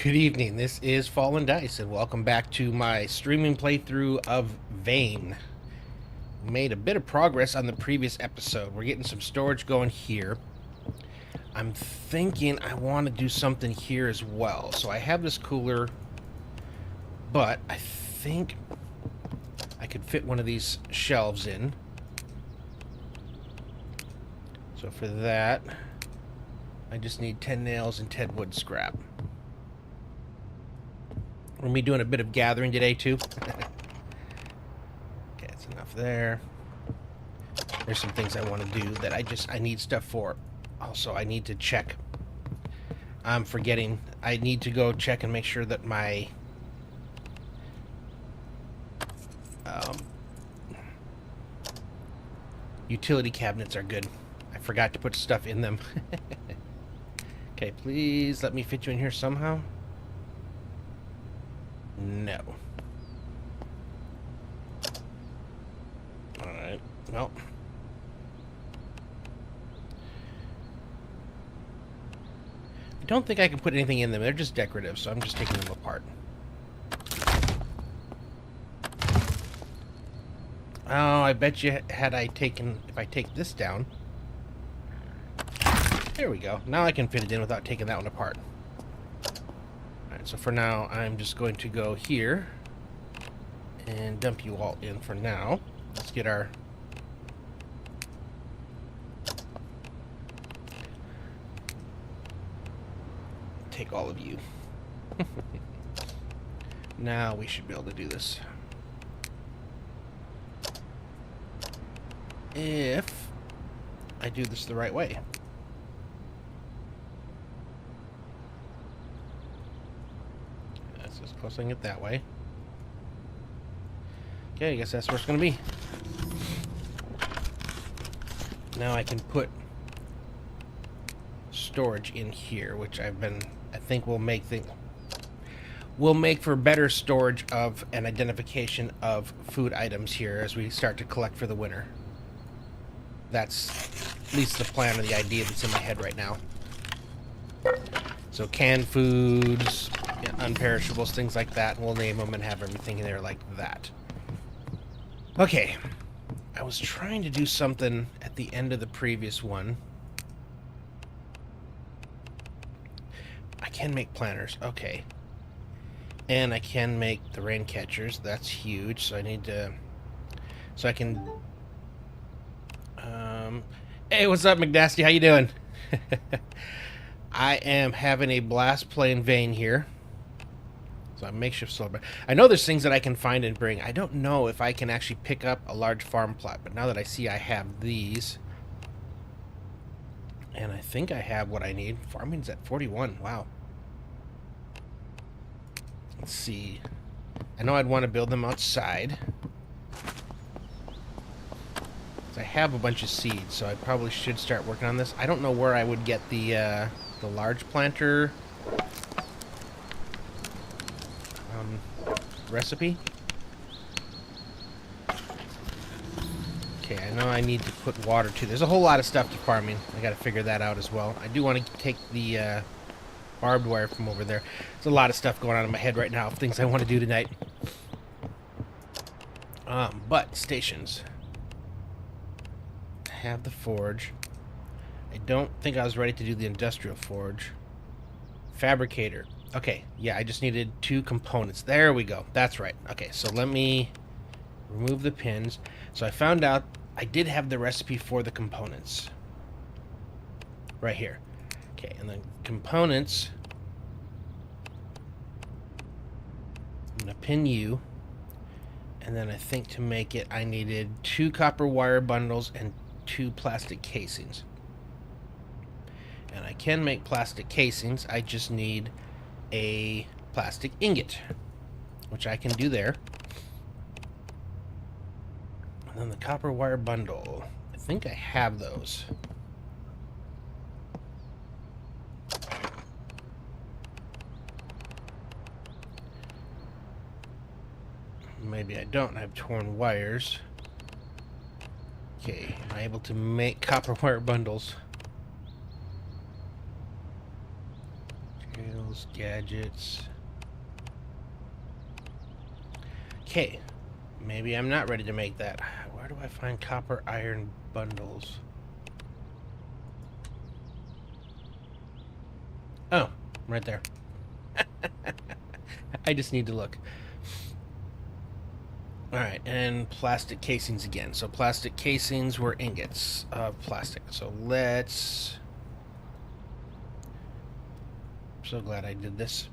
Good evening, this is Fallen Dice, and welcome back to my streaming playthrough of Vane. We made a bit of progress on the previous episode. We're getting some storage going here. I'm thinking I want to do something here as well. So I have this cooler, but I think I could fit one of these shelves in. So for that, I just need 10 nails and 10 wood scrap. We're going to be doing a bit of gathering today, too. Okay, that's enough there. There's some things I want to do that I need stuff for. Also, I need to check. I'm forgetting. I need to go check and make sure that my utility cabinets are good. I forgot to put stuff in them. Okay, please let me fit you in here somehow. No. Alright, well. I don't think I can put anything in them. They're just decorative, so I'm just taking them apart. Oh, I bet you if I take this down. There we go. Now I can fit it in without taking that one apart. Alright, so for now, I'm just going to go here and dump you all in for now. Let's get our... Take all of you. Now we should be able to do this. If I do this the right way. That's as close as I can get that way. Okay, I guess that's where it's going to be. Now I can put storage in here, which I think will make for better storage of and identification of food items here as we start to collect for the winter. That's at least the plan or the idea that's in my head right now. So canned foods, unperishables, things like that. We'll name them and have everything in there like that. Okay. I was trying to do something at the end of the previous one. I can make planters. Okay. And I can make the rain catchers. That's huge. So I need to... So I can... Hey, what's up, McNasty? How you doing? I am having a blast playing Vane here. So I'm makeshift solar. I know there's things that I can find and bring. I don't know if I can actually pick up a large farm plot, but now that I see I have these, and I think I have what I need. Farming's at 41. Wow. Let's see. I know I'd want to build them outside. I have a bunch of seeds, so I probably should start working on this. I don't know where I would get the large planter recipe. Okay, I know I need to put water too. There's a whole lot of stuff to farming. I gotta figure that out as well. I do want to take the barbed wire from over there. There's a lot of stuff going on in my head right now of things I want to do tonight. But stations. Have the forge. I don't think I was ready to do the industrial forge. Fabricator. Okay, yeah, I just needed 2 components. There we go. That's right. Okay, so let me remove the pins. So I found out I did have the recipe for the components. Right here. Okay, and the components... I'm going to pin you. And then I think to make it, I needed 2 copper wire bundles and 2 plastic casings. And I can make plastic casings. I just need a plastic ingot, which I can do there. And then the copper wire bundle. I think I have those. Maybe I don't. I have torn wires. Okay, am I able to make copper wire bundles? Materials. Gadgets. Okay. Maybe I'm not ready to make that. Where do I find copper iron bundles? Oh, right there. I just need to look. Alright, and plastic casings again. So plastic casings were ingots of plastic. So let's... I'm so glad I did this.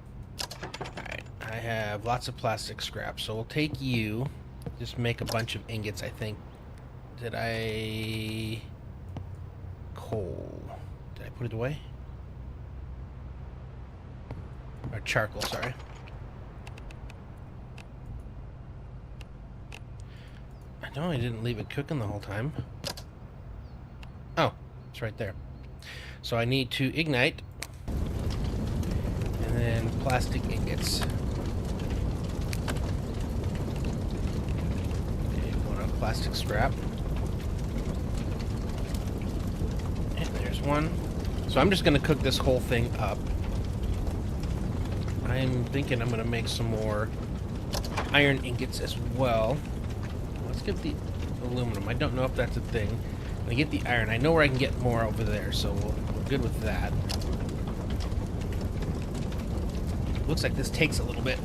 Alright, I have lots of plastic scrap. So we'll take you, just make a bunch of ingots, I think. Did I... Coal. Did I put it away? Or charcoal, sorry. I know I didn't leave it cooking the whole time. Oh, it's right there. So I need to ignite. And then plastic ingots. Okay, going on plastic scrap. And there's one. So I'm just going to cook this whole thing up. I'm thinking I'm going to make some more iron ingots as well. Let's get the aluminum. I don't know if that's a thing. I'm going to get the iron. I know where I can get more over there, so we're good with that. Looks like this takes a little bit.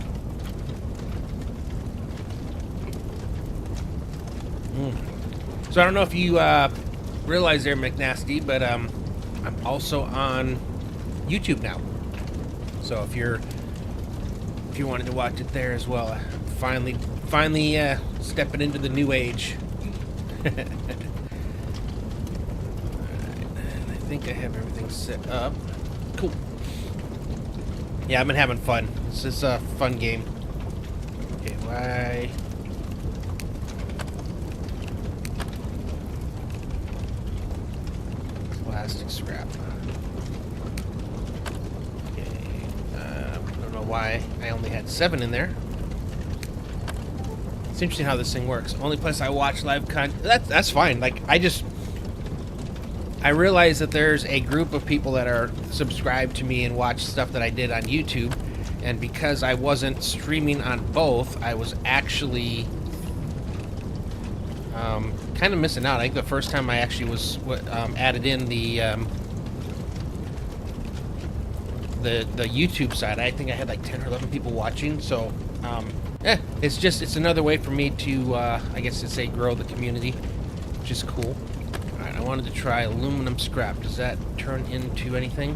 So I don't know if you realize there, McNasty, but I'm also on YouTube now. So if you wanted to watch it there as well, finally stepping into the new age. Alright, and I think I have everything set up. Cool. Yeah, I've been having fun. This is a fun game. Okay, why? Plastic scrap. Okay, I don't know why I only had 7 in there. It's interesting how this thing works. Only place I watch live content. That's fine. Like, I realize that there's a group of people that are subscribed to me and watch stuff that I did on YouTube, and because I wasn't streaming on both, I was actually kind of missing out. I think the first time I actually was added in the YouTube side, I think I had like 10 or 11 people watching. So it's another way for me to I guess to say grow the community, which is cool. Alright, I wanted to try aluminum scrap. Does that turn into anything?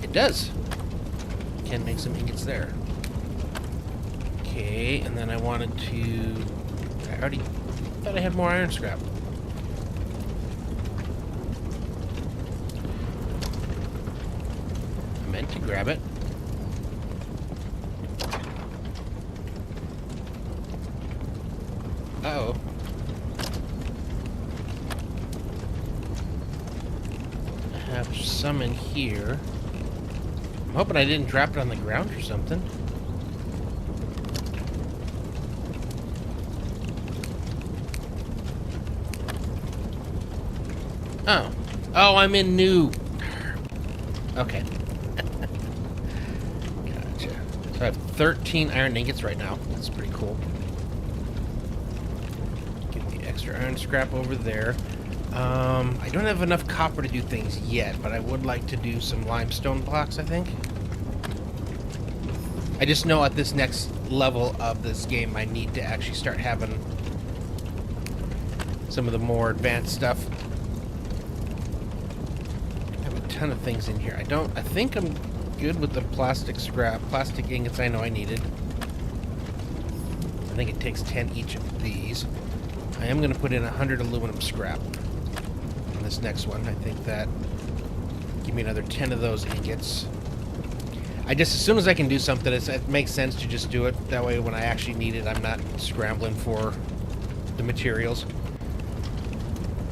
It does. Can make some ingots there. Okay, and then I wanted to... I already thought I had more iron scrap. I meant to grab it. Uh-oh. I have some in here. I'm hoping I didn't drop it on the ground or something. Oh. Oh, I'm in new. Okay. Gotcha. So I have 13 iron ingots right now. That's pretty cool. Get the extra iron scrap over there. I don't have enough copper to do things yet, but I would like to do some limestone blocks, I think. I just know at this next level of this game, I need to actually start having some of the more advanced stuff. I have a ton of things in here. I think I'm good with the plastic scrap. Plastic ingots I know I needed. I think it takes 10 each of these. I am going to put in 100 aluminum scrap. This next one, I think that give me another 10 of those ingots. As soon as I can do something, it makes sense to just do it. That way when I actually need it, I'm not scrambling for the materials.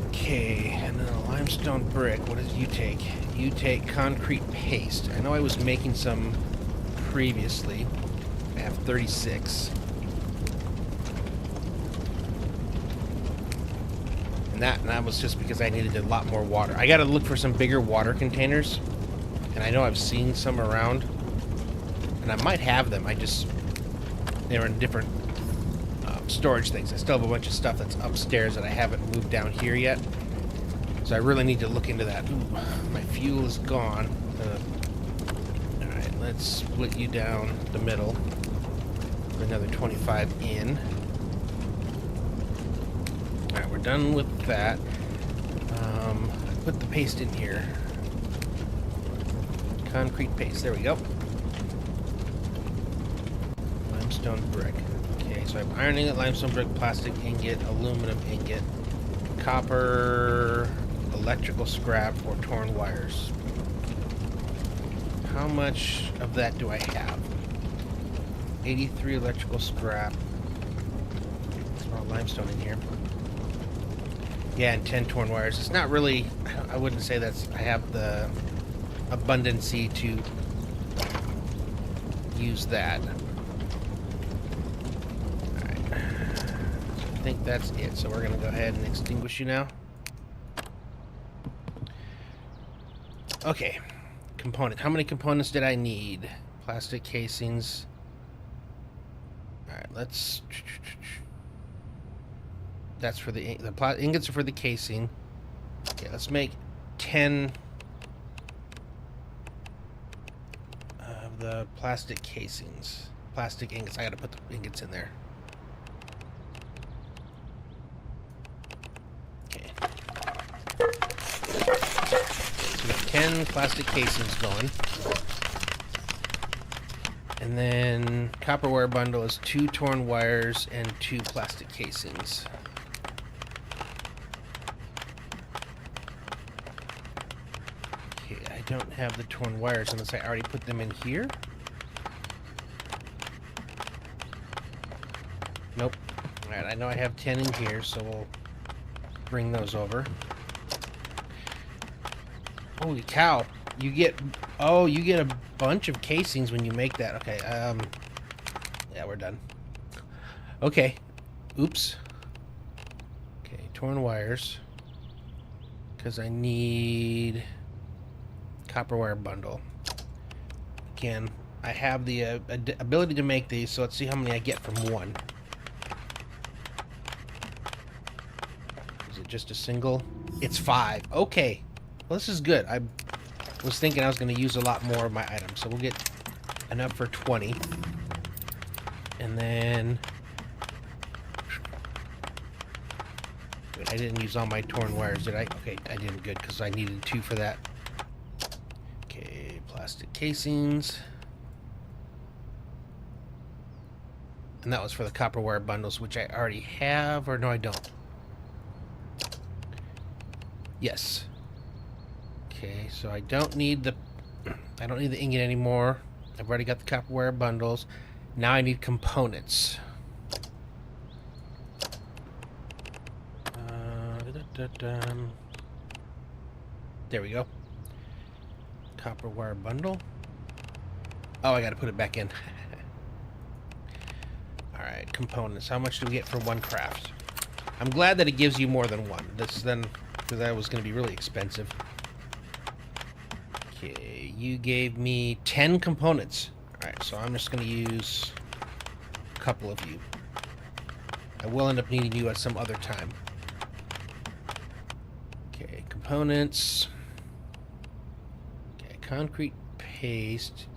Okay, and then a limestone brick. What does you take? You take concrete paste. I know I was making some previously. I have 36. And that was just because I needed a lot more water. I gotta look for some bigger water containers. And I know I've seen some around. And I might have them. They're in different storage things. I still have a bunch of stuff that's upstairs that I haven't moved down here yet. So I really need to look into that. Ooh, my fuel is gone. Alright, let's split you down the middle. Another 25 in. Alright, we're done with that. Put the paste in here. Concrete paste. There we go. Limestone brick. Okay, so I have iron ingot, limestone brick, plastic ingot, aluminum ingot, copper, electrical scrap, or torn wires. How much of that do I have? 83 electrical scrap. There's more limestone in here. Yeah, and 10 torn wires. It's not really, I wouldn't say I have the abundancy to use that. Alright. So I think that's it. So we're going to go ahead and extinguish you now. Okay. Component. How many components did I need? Plastic casings. Alright, let's... That's for the ingots are for the casing. Okay, let's make 10 of the plastic casings. Plastic ingots. I gotta put the ingots in there. Okay. So we got 10 plastic casings going. And then copper wire bundle is 2 torn wires and 2 plastic casings. I don't have the torn wires unless I already put them in here. Nope. Alright, I know I have 10 in here, so we'll bring those over. Holy cow. You get a bunch of casings when you make that. Okay, yeah, we're done. Okay. Oops. Okay, torn wires. Because I need... copper wire bundle. Again, I have the ability to make these, so let's see how many I get from one. Is it just a single? It's 5. Okay. Well, this is good. I was thinking I was going to use a lot more of my items, so we'll get enough for 20. And then... Wait, I didn't use all my torn wires, did I? Okay, I didn't. Good, because I needed 2 for that. Plastic casings. And that was for the copper wire bundles, which I already have, or no, I don't. Yes. Okay, so I don't need the ingot anymore. I've already got the copper wire bundles. Now I need components. There we go. Copper wire bundle. Oh, I gotta put it back in. Alright, components. How much do we get for one craft? I'm glad that it gives you more than one. Because that was gonna be really expensive. Okay, you gave me 10 components. Alright, so I'm just gonna use a couple of you. I will end up needing you at some other time. Okay, components. Concrete paste,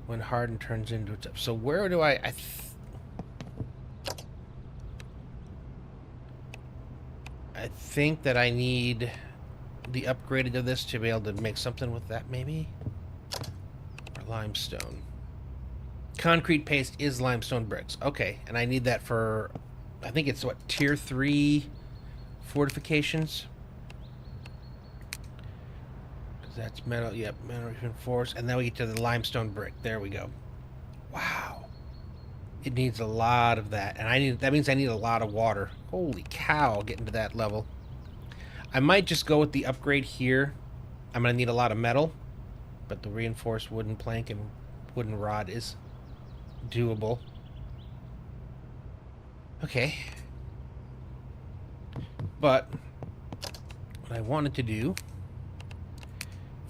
when hardened, turns into a... So where do I think that I need the upgraded of this to be able to make something with that, maybe? Or limestone. Concrete paste is limestone bricks. Okay, and I need that for... I think it's, what, tier 3 fortifications? That's metal, yep, metal reinforced. And then we get to the limestone brick. There we go. Wow. It needs a lot of that. And that means I need a lot of water. Holy cow, getting to that level. I might just go with the upgrade here. I'm going to need a lot of metal. But the reinforced wooden plank and wooden rod is doable. Okay. But what I wanted to do...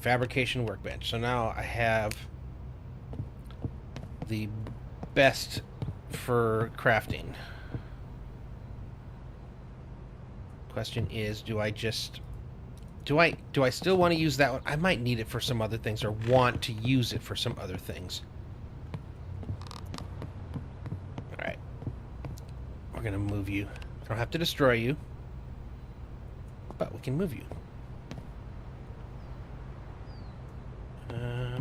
fabrication workbench. So now I have the best for crafting. Question is, do I still want to use that one? I might need it for some other things, or want to use it for some other things. Alright. We're gonna move you. I don't have to destroy you, but we can move you. Yeah,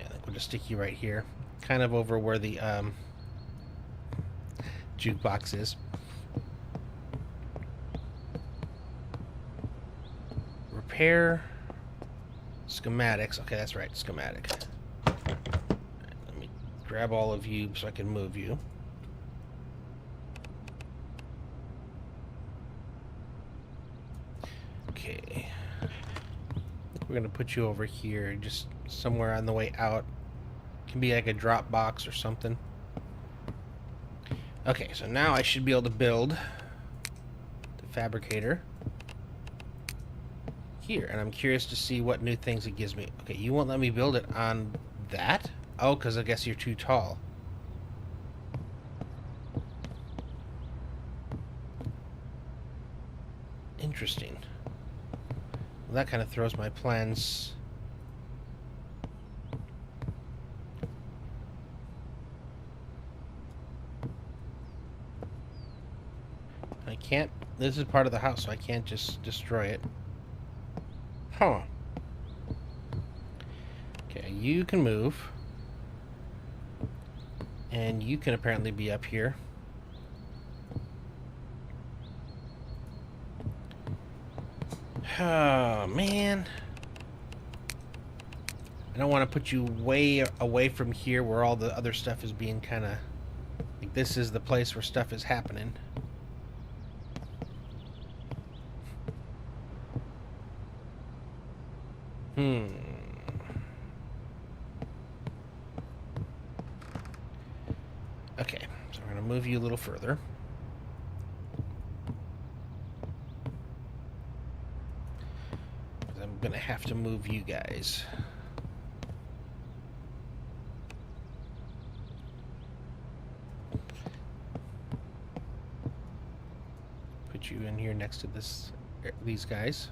I think we'll just stick you right here. Kind of over where the jukebox is. Repair schematics. Okay, that's right, schematic. Right, let me grab all of you so I can move you. Okay. We're gonna put you over here, just somewhere on the way out. Can be like a drop box or something. Okay, so now I should be able to build the fabricator here, and I'm curious to see what new things it gives me. Okay, you won't let me build it on that? Oh, because I guess you're too tall. Interesting. Well, that kind of throws my plans. I can't. This is part of the house, so I can't just destroy it. Huh. Okay, you can move. And you can apparently be up here. Oh, man. I don't want to put you way away from here where all the other stuff is being kind of... Like, this is the place where stuff is happening. Okay, so we're going to move you a little further. I'm going to have to move you guys. Put you in here next to these guys.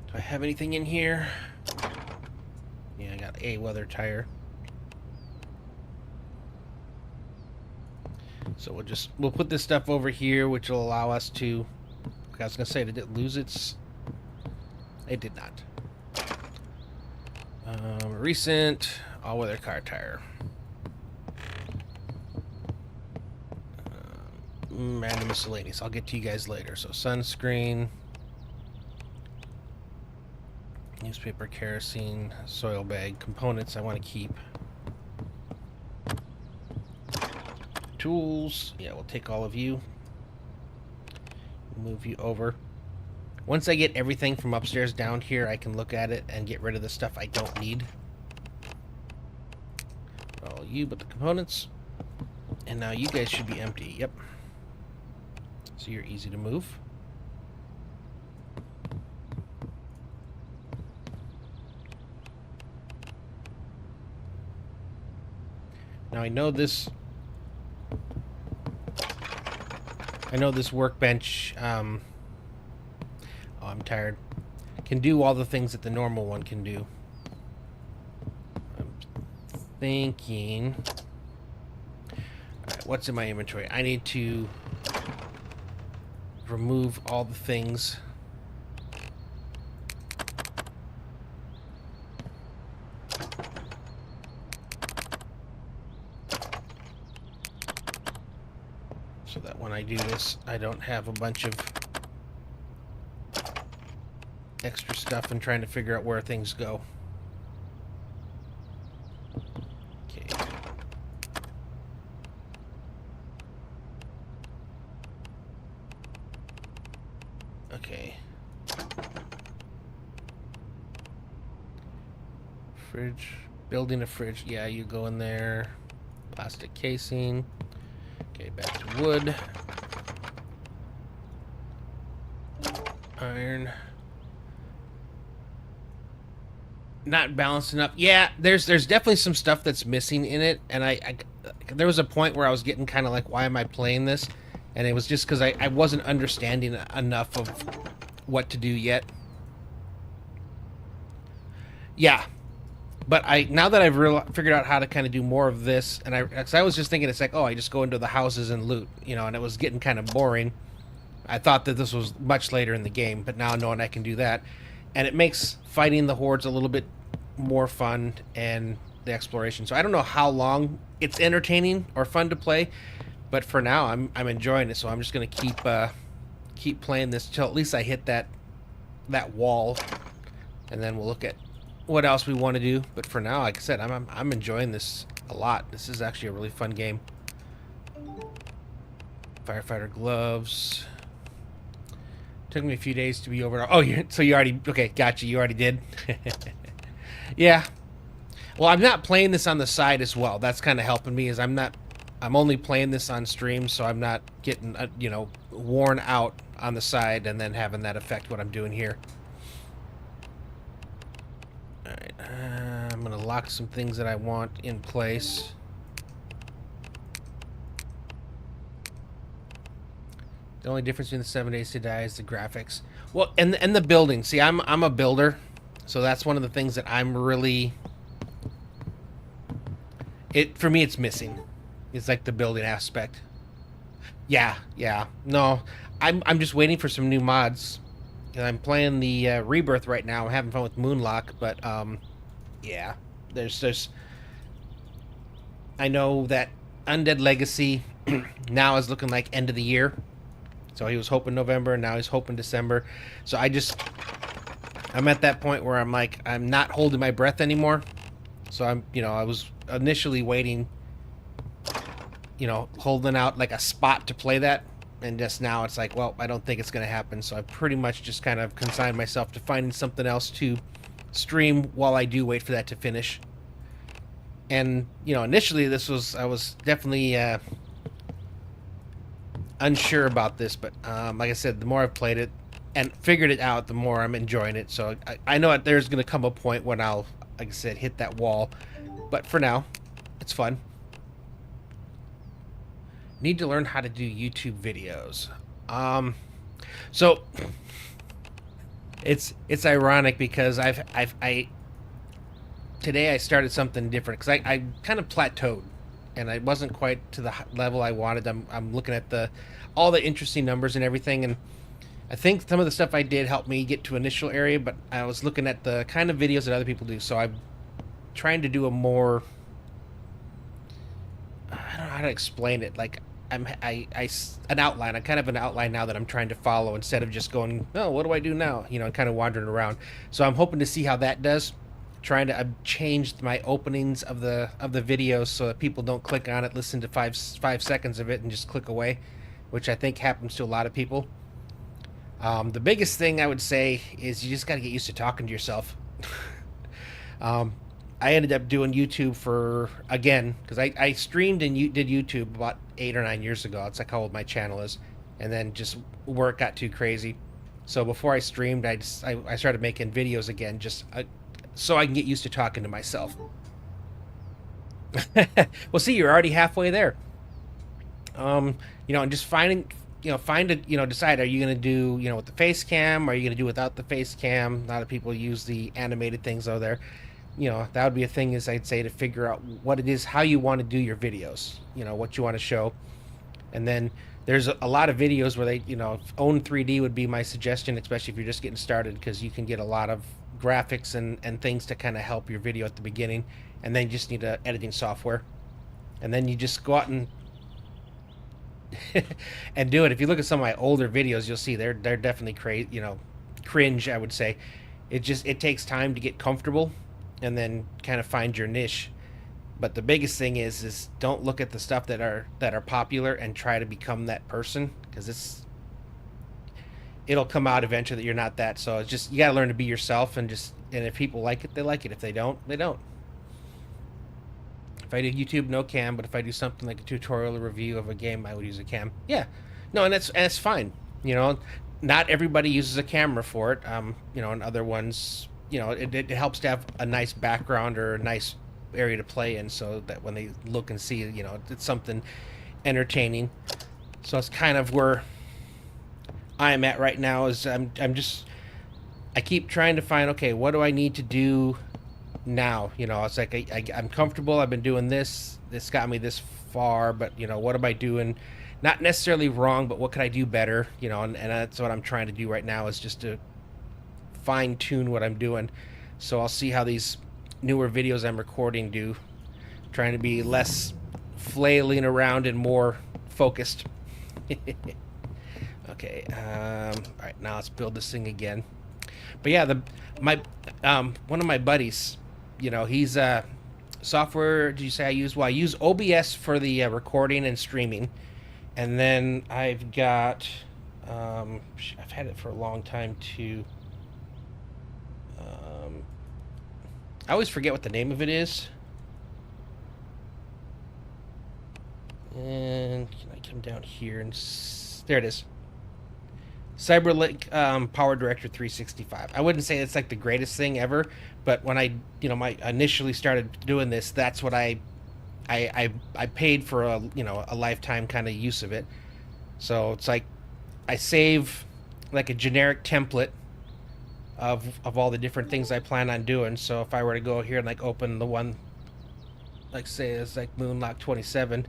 Do I have anything in here? Yeah, I got a weather tire. So we'll put this stuff over here, which will allow us to... I was gonna say, did it lose its... It did not. Recent all-weather car tire. Random miscellaneous. I'll get to you guys later. So sunscreen, newspaper, kerosene, soil bag, components I want to keep. Tools. Yeah, we'll take all of you. Move you over. Once I get everything from upstairs down here, I can look at it and get rid of the stuff I don't need. All you but the components. And now you guys should be empty. Yep. So you're easy to move. Now I know this workbench, oh, I'm tired, can do all the things that the normal one can do. I'm thinking, alright, what's in my inventory? I need to remove all the things. So that when I do this, I don't have a bunch of extra stuff and trying to figure out where things go. Okay. Okay. Fridge. Building a fridge. Yeah, you go in there. Plastic casing. Okay, back to wood. Iron. Not balanced enough. Yeah, there's definitely some stuff that's missing in it, and I there was a point where I was getting kind of like, why am I playing this? And it was just because I wasn't understanding enough of what to do yet. Yeah, but I now that I've figured out how to kind of do more of this, and cause I was just thinking it's like, oh, I just go into the houses and loot, you know, and it was getting kind of boring. I thought that this was much later in the game, but now knowing I can do that, and it makes fighting the hordes a little bit more fun and the exploration. So I don't know how long it's entertaining or fun to play, but for now I'm enjoying it. So I'm just gonna keep playing this till at least I hit that wall, and then we'll look at what else we want to do. But for now, like I said, I'm enjoying this a lot. This is actually a really fun game. Firefighter gloves. Took me a few days to be over. Oh, so you already okay? Gotcha. You already did. Yeah. Well, I'm not playing this on the side as well. That's kind of helping me. I'm only playing this on stream, so I'm not getting worn out on the side and then having that affect what I'm doing here. All right. I'm gonna lock some things that I want in place. The only difference between the 7 Days to Die is the graphics. Well, and the building. See, I'm a builder, so that's one of the things that I'm really. For me, it's missing. It's like the building aspect. Yeah. No, I'm just waiting for some new mods. And I'm playing the Rebirth right now. I'm having fun with Moonlock, but yeah, there's. I know that Undead Legacy now is looking like end of the year. So he was hoping November, and now he's hoping December. So I'm at that point where I'm like, I'm not holding my breath anymore. So I was initially waiting, holding out like a spot to play that. And just now it's like, well, I don't think it's going to happen. So I pretty much just kind of consigned myself to finding something else to stream while I do wait for that to finish. And, initially I was definitely unsure about this, but like I said, the more I've played it and figured it out, the more I'm enjoying it. So I know that there's going to come a point when I'll, like I said, hit that wall. But for now, it's fun. Need to learn how to do YouTube videos. So it's ironic because today I started something different because I kind of plateaued and I wasn't quite to the level I wanted. I'm looking at all the interesting numbers and everything, and I think some of the stuff I did helped me get to initial area, but I was looking at the kind of videos that other people do, so I'm trying to do a more, I don't know how to explain it, like an outline. I'm kind of an outline now that I'm trying to follow instead of just going, oh, what do I do now? And kind of wandering around. So I'm hoping to see how that does. Trying to change my openings of the videos so that people don't click on it, listen to five seconds of it, and just click away, which I think happens to a lot of people. The biggest thing I would say is you just got to get used to talking to yourself. I ended up doing YouTube because I streamed and did YouTube about 8 or 9 years ago. It's like how old my channel is, and then just work got too crazy. So before I streamed, I started making videos again, just so I can get used to talking to myself. Well, see, you're already halfway there. And just decide, are you going to do, with the face cam? Are you going to do without the face cam? A lot of people use the animated things over there. That would be a thing, is I'd say, to figure out what it is, how you want to do your videos, what you want to show. And then there's a lot of videos where they, own 3D would be my suggestion, especially if you're just getting started, because you can get a lot of graphics and things to kind of help your video at the beginning, and then you just need editing software, and then you just go out and and do it. If you look at some of my older videos, you'll see they're definitely cringe, I would say. It takes time to get comfortable and then kind of find your niche. But the biggest thing is don't look at the stuff that are popular and try to become that person, because it'll come out eventually that you're not that. So it's just, you got to learn to be yourself, and if people like it, they like it. If they don't, they don't. If I do YouTube, no cam, but if I do something like a tutorial or review of a game, I would use a cam. Yeah. No, and that's fine. not everybody uses a camera for it. You know, and other ones, you know, it helps to have a nice background or a nice area to play in, so that when they look and see, you know, it's something entertaining. So it's kind of where I'm at right now. Is I'm just I keep trying to find, okay, what do I need to do now? You know, it's like I'm comfortable. I've been doing this. This got me this far, but you know, what am I doing? Not necessarily wrong, but what could I do better? You know, and that's what I'm trying to do right now, is just to fine tune what I'm doing. So I'll see how these newer videos I'm recording do. Trying to be less flailing around and more focused. Okay. All right. Now let's build this thing again. But yeah, one of my buddies, you know, he's software. Did you say I use? Well, I use OBS for the recording and streaming, and then I've got I've had it for a long time too. I always forget what the name of it is. And can I come down here and there it is. Cyberlink Power Director 365. I wouldn't say it's like the greatest thing ever, but when I, you know, my initially started doing this, that's what I paid for a, you know, a lifetime kind of use of it. So it's like I save like a generic template of all the different things I plan on doing. So if I were to go here and like open the one, like say it's like Moonlock 27,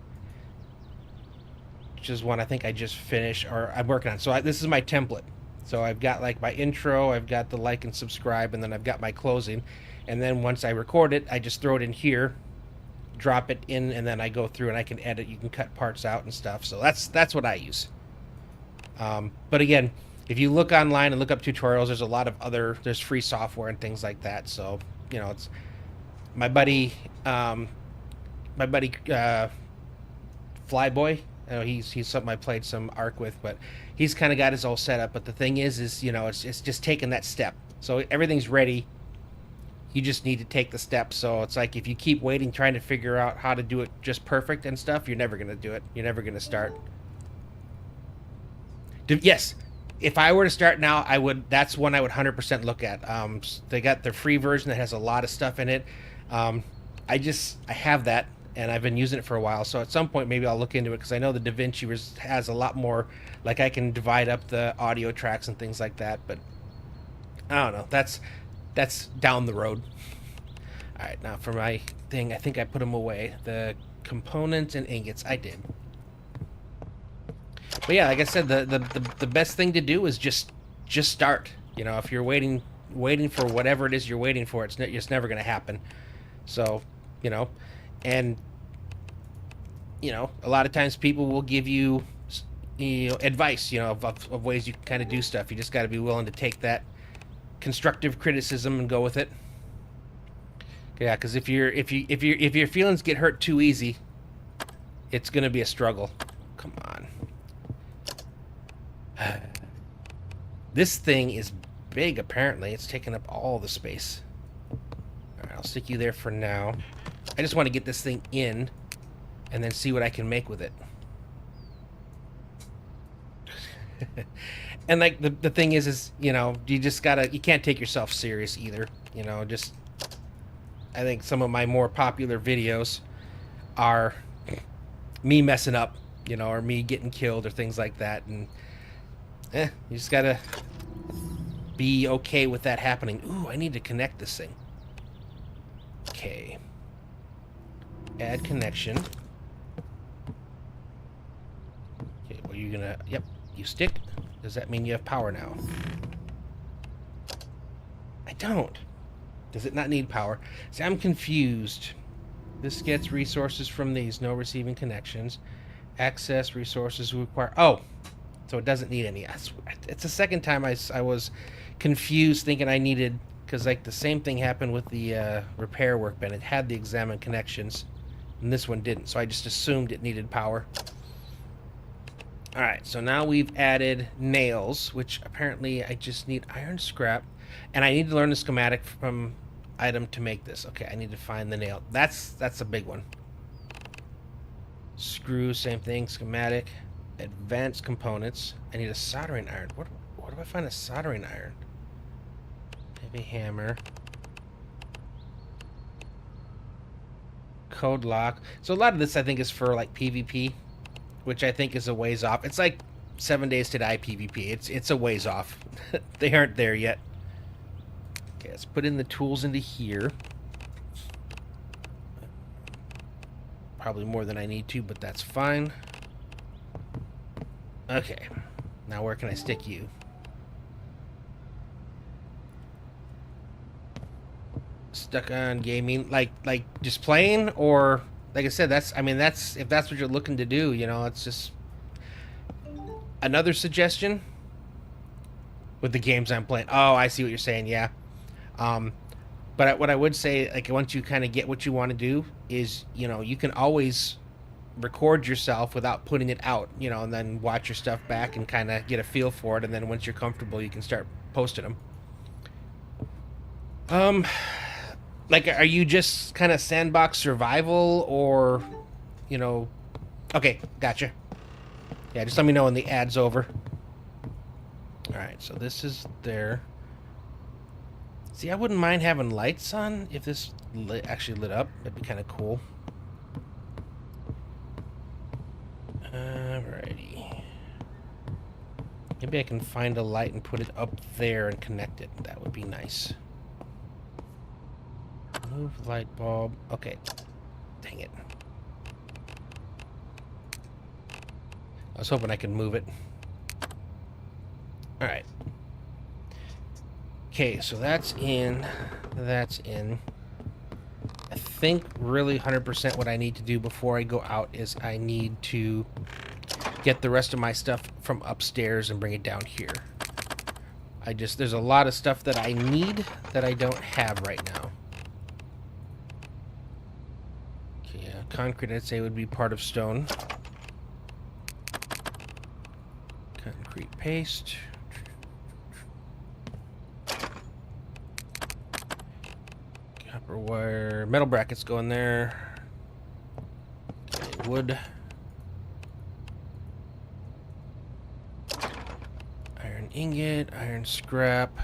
which is one I think I just finished or I'm working on. So this is my template. So I've got like my intro, I've got the like and subscribe, and then I've got my closing. And then once I record it, I just throw it in here, drop it in, and then I go through and I can edit. You can cut parts out and stuff. So that's what I use. But again, if you look online and look up tutorials, there's a lot of there's free software and things like that. So, you know, it's my buddy Flyboy. You know, he's something I played some Ark with, but he's kind of got his all set up. But the thing is you know, it's just taking that step. So everything's ready. You just need to take the step. So it's like if you keep waiting, trying to figure out how to do it just perfect and stuff, you're never gonna do it. You're never gonna start. Yes, if I were to start now, I would. That's one I would 100% look at. They got their free version that has a lot of stuff in it. I have that, and I've been using it for a while. So at some point, maybe I'll look into it because I know the DaVinci has a lot more. Like I can divide up the audio tracks and things like that. But I don't know. That's down the road. All right, now for my thing, I think I put them away. The components and ingots, I did. But yeah, like I said, the best thing to do is just start. You know, if you're waiting for whatever it is you're waiting for, it's never going to happen. So, you know, and you know, a lot of times people will give you, you know, advice, you know, of ways you can kind of do stuff. You just got to be willing to take that constructive criticism and go with it. Yeah, because if your feelings get hurt too easy, it's going to be a struggle. Come on. This thing is big, apparently. It's taking up all the space. Alright, I'll stick you there for now. I just want to get this thing in and then see what I can make with it. And like the thing is, you know, you can't take yourself serious either. You know, just I think some of my more popular videos are me messing up, you know, or me getting killed or things like that, and you just gotta be okay with that happening. Ooh, I need to connect this thing. Okay. Add connection. Okay, well, you're gonna... Yep, you stick. Does that mean you have power now? I don't. Does it not need power? See, I'm confused. This gets resources from these. No receiving connections. Access resources require... Oh! So it doesn't need any. It's the second time I was confused thinking I needed... Because like the same thing happened with the repair workbench. It had the examine connections. And this one didn't. So I just assumed it needed power. Alright, so now we've added nails, which apparently I just need iron scrap. And I need to learn the schematic from item to make this. Okay, I need to find the nail. That's a big one. Screw, same thing. Schematic. Advanced components. I need a soldering iron. What Where do I find a soldering iron? Heavy hammer. Code lock. So a lot of this I think is for like PvP, which I think is a ways off. It's like 7 Days to Die PvP. It's a ways off. They aren't there yet. Okay, let's put in the tools into here. Probably more than I need to, but that's fine. Okay. Now where can I stick you? Stuck on gaming, like just playing, or like I said, that's if that's what you're looking to do, you know, it's just another suggestion with the games I'm playing. Oh, I see what you're saying. Yeah. But what I would say, like, once you kind of get what you want to do, is, you know, you can always record yourself without putting it out, you know, and then watch your stuff back and kind of get a feel for it, and then once you're comfortable, you can start posting them. Like, are you just kind of sandbox survival, or, you know... Okay, gotcha. Yeah, just let me know when the ad's over. Alright, so this is there. See, I wouldn't mind having lights on if this actually lit up. That'd be kind of cool. Alrighty. Maybe I can find a light and put it up there and connect it. That would be nice. Move light bulb. Okay. Dang it. I was hoping I could move it. Alright. Okay, so that's in. That's in. I think really 100% what I need to do before I go out is I need to get the rest of my stuff from upstairs and bring it down here. There's a lot of stuff that I need that I don't have right now. Okay, concrete I'd say would be part of stone. Concrete paste. Copper wire. Metal brackets go in there. Okay, wood. Iron ingot. Iron scrap.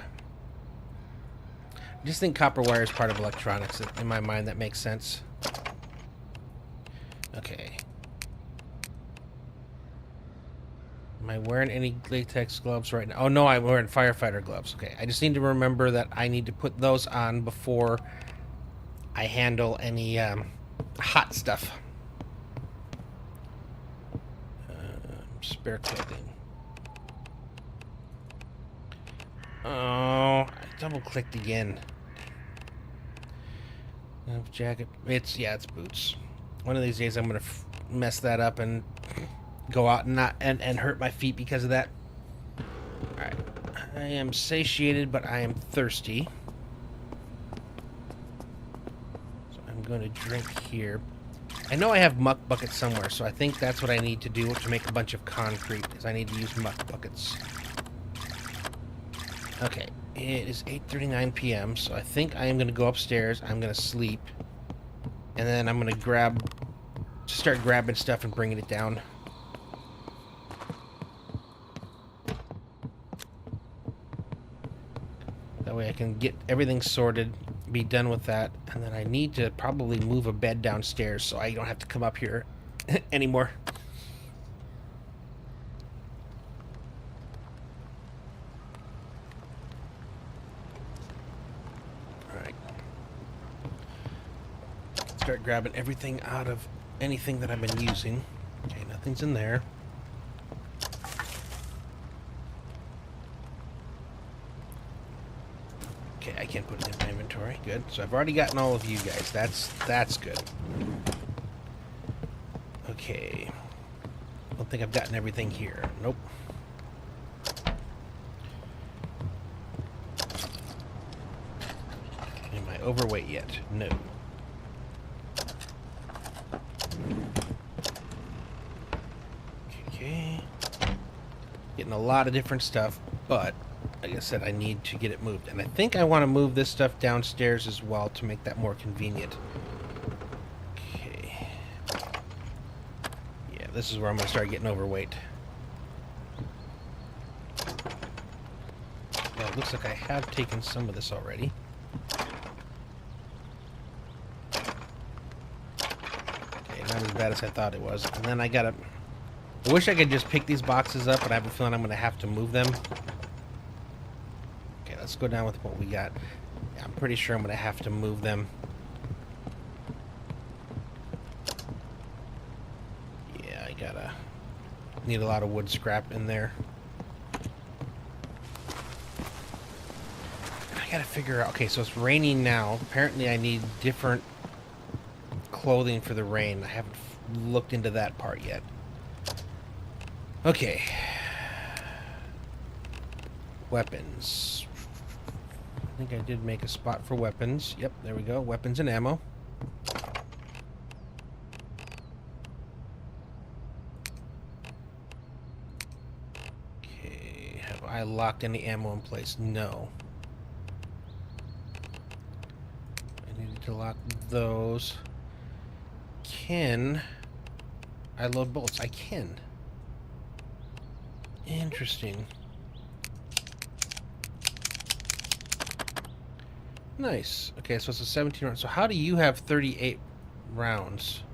I just think copper wire is part of electronics. In my mind, that makes sense. Okay. Am I wearing any latex gloves right now? Oh, no, I'm wearing firefighter gloves. Okay, I just need to remember that I need to put those on before I handle any hot stuff. Spare clothing. Oh, I double-clicked again. Jacket. It's boots. One of these days I'm gonna mess that up and go out and hurt my feet because of that. Alright. I am satiated, but I am thirsty. So I'm going to drink here. I know I have muck buckets somewhere, so I think that's what I need to do to make a bunch of concrete, is I need to use muck buckets. Okay. It is 8:39 p.m., so I think I am going to go upstairs. I'm going to sleep. And then I'm going to start grabbing stuff and bringing it down. That way I can get everything sorted, be done with that, and then I need to probably move a bed downstairs so I don't have to come up here anymore. Alright. Start grabbing everything out of anything that I've been using. Okay, nothing's in there. Okay, I can't put it in my inventory. Good. So I've already gotten all of you guys. That's good. Okay. I don't think I've gotten everything here. Nope. Am I overweight yet? No. Okay. Getting a lot of different stuff, but like I said, I need to get it moved. And I think I want to move this stuff downstairs as well to make that more convenient. Okay. Yeah, this is where I'm going to start getting overweight. it looks like I have taken some of this already. Okay, not as bad as I thought it was. And then I gotta... I wish I could just pick these boxes up, but I have a feeling I'm gonna have to move them. Okay, let's go down with what we got. Yeah, I'm pretty sure I'm gonna have to move them. Yeah, I gotta... Need a lot of wood scrap in there. I gotta figure out... Okay, so it's raining now. Apparently I need different clothing for the rain. I haven't looked into that part yet. Okay. Weapons. I think I did make a spot for weapons. Yep, there we go. Weapons and ammo. Okay. Have I locked any ammo in place? No. I needed to lock those. Can I load bolts? I can. Interesting. Nice. Okay, so it's a 17 round. So how do you have 38 rounds?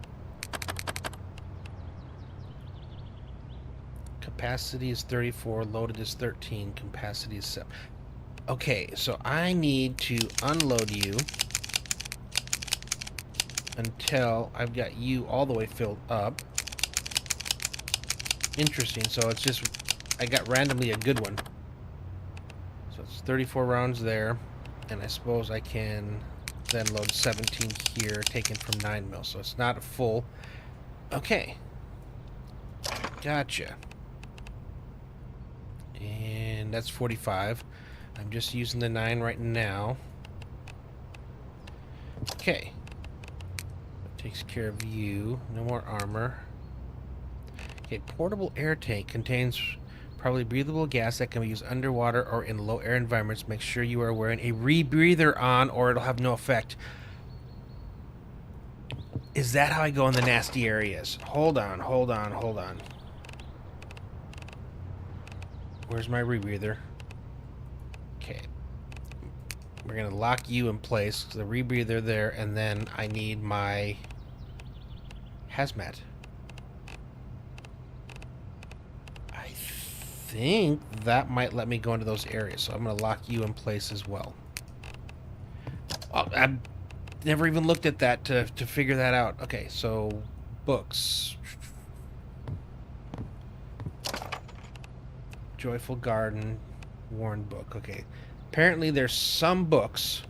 Capacity is 34, loaded is 13, capacity is 7. Okay, so I need to unload you until I've got you all the way filled up. Interesting. So it's just... I got randomly a good one. So it's 34 rounds there. And I suppose I can then load 17 here, taken from 9 mil. So it's not a full... Okay. Gotcha. And that's 45. I'm just using the 9 right now. Okay. That takes care of you. No more armor. Okay, portable air tank contains probably breathable gas that can be used underwater or in low air environments. Make sure you are wearing a rebreather on or it'll have no effect. Is that how I go in the nasty areas? Hold on, hold on, hold on. Where's my rebreather? Okay. We're going to lock you in place. The rebreather there, and then I need my hazmat. I think that might let me go into those areas, so I'm going to lock you in place as well. Oh, I've never even looked at that to figure that out. Okay, so books. Joyful Garden, Warren book. Okay. Apparently there's some books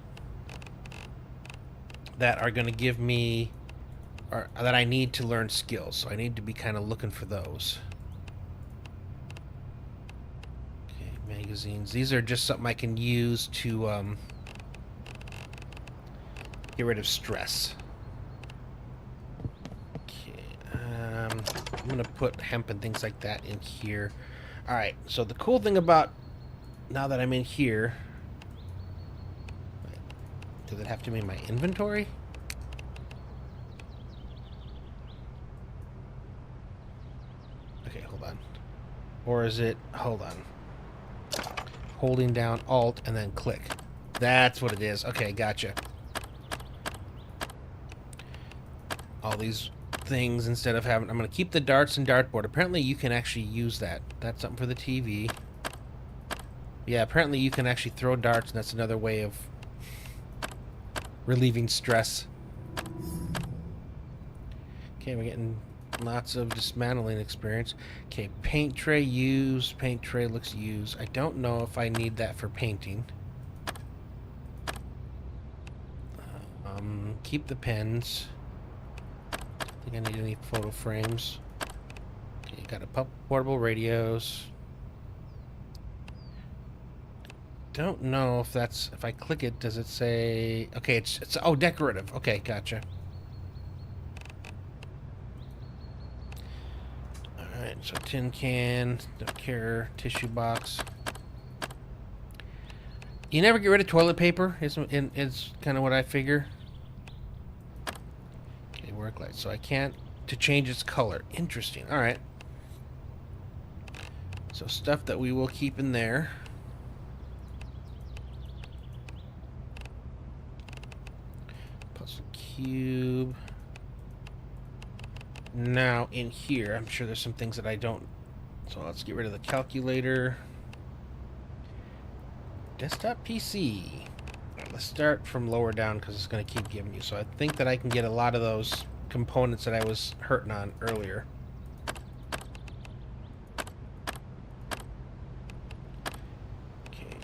that are going to give me, or that I need to learn skills. So I need to be kind of looking for those. Okay, magazines. These are just something I can use to get rid of stress. Okay. I'm going to put hemp and things like that in here. Alright, so the cool thing about, now that I'm in here, does it have to be in my inventory? Okay, hold on. Or is it, hold on, holding down Alt and then click. That's what it is. Okay, gotcha. All these things instead of having... I'm going to keep the darts and dartboard. Apparently you can actually use that. That's something for the TV. Yeah, apparently you can actually throw darts, and that's another way of relieving stress. Okay, we're getting lots of dismantling experience. Okay, paint tray used. Paint tray looks used. I don't know if I need that for painting. Keep the pens. I think I need any photo frames. Okay, got a portable radios. Don't know if that's, if I click it, does it say, okay, it's oh, decorative. Okay, gotcha. Alright, so tin can, don't care, tissue box. You never get rid of toilet paper, is kind of what I figure. Okay, work light, so I can't, to change its color. Interesting, alright. So stuff that we will keep in there. Puzzle cube. Now in here, I'm sure there's some things that I don't. So let's get rid of the calculator. Desktop PC. Right, let's start from lower down because it's going to keep giving you. So I think that I can get a lot of those components that I was hurting on earlier. Okay.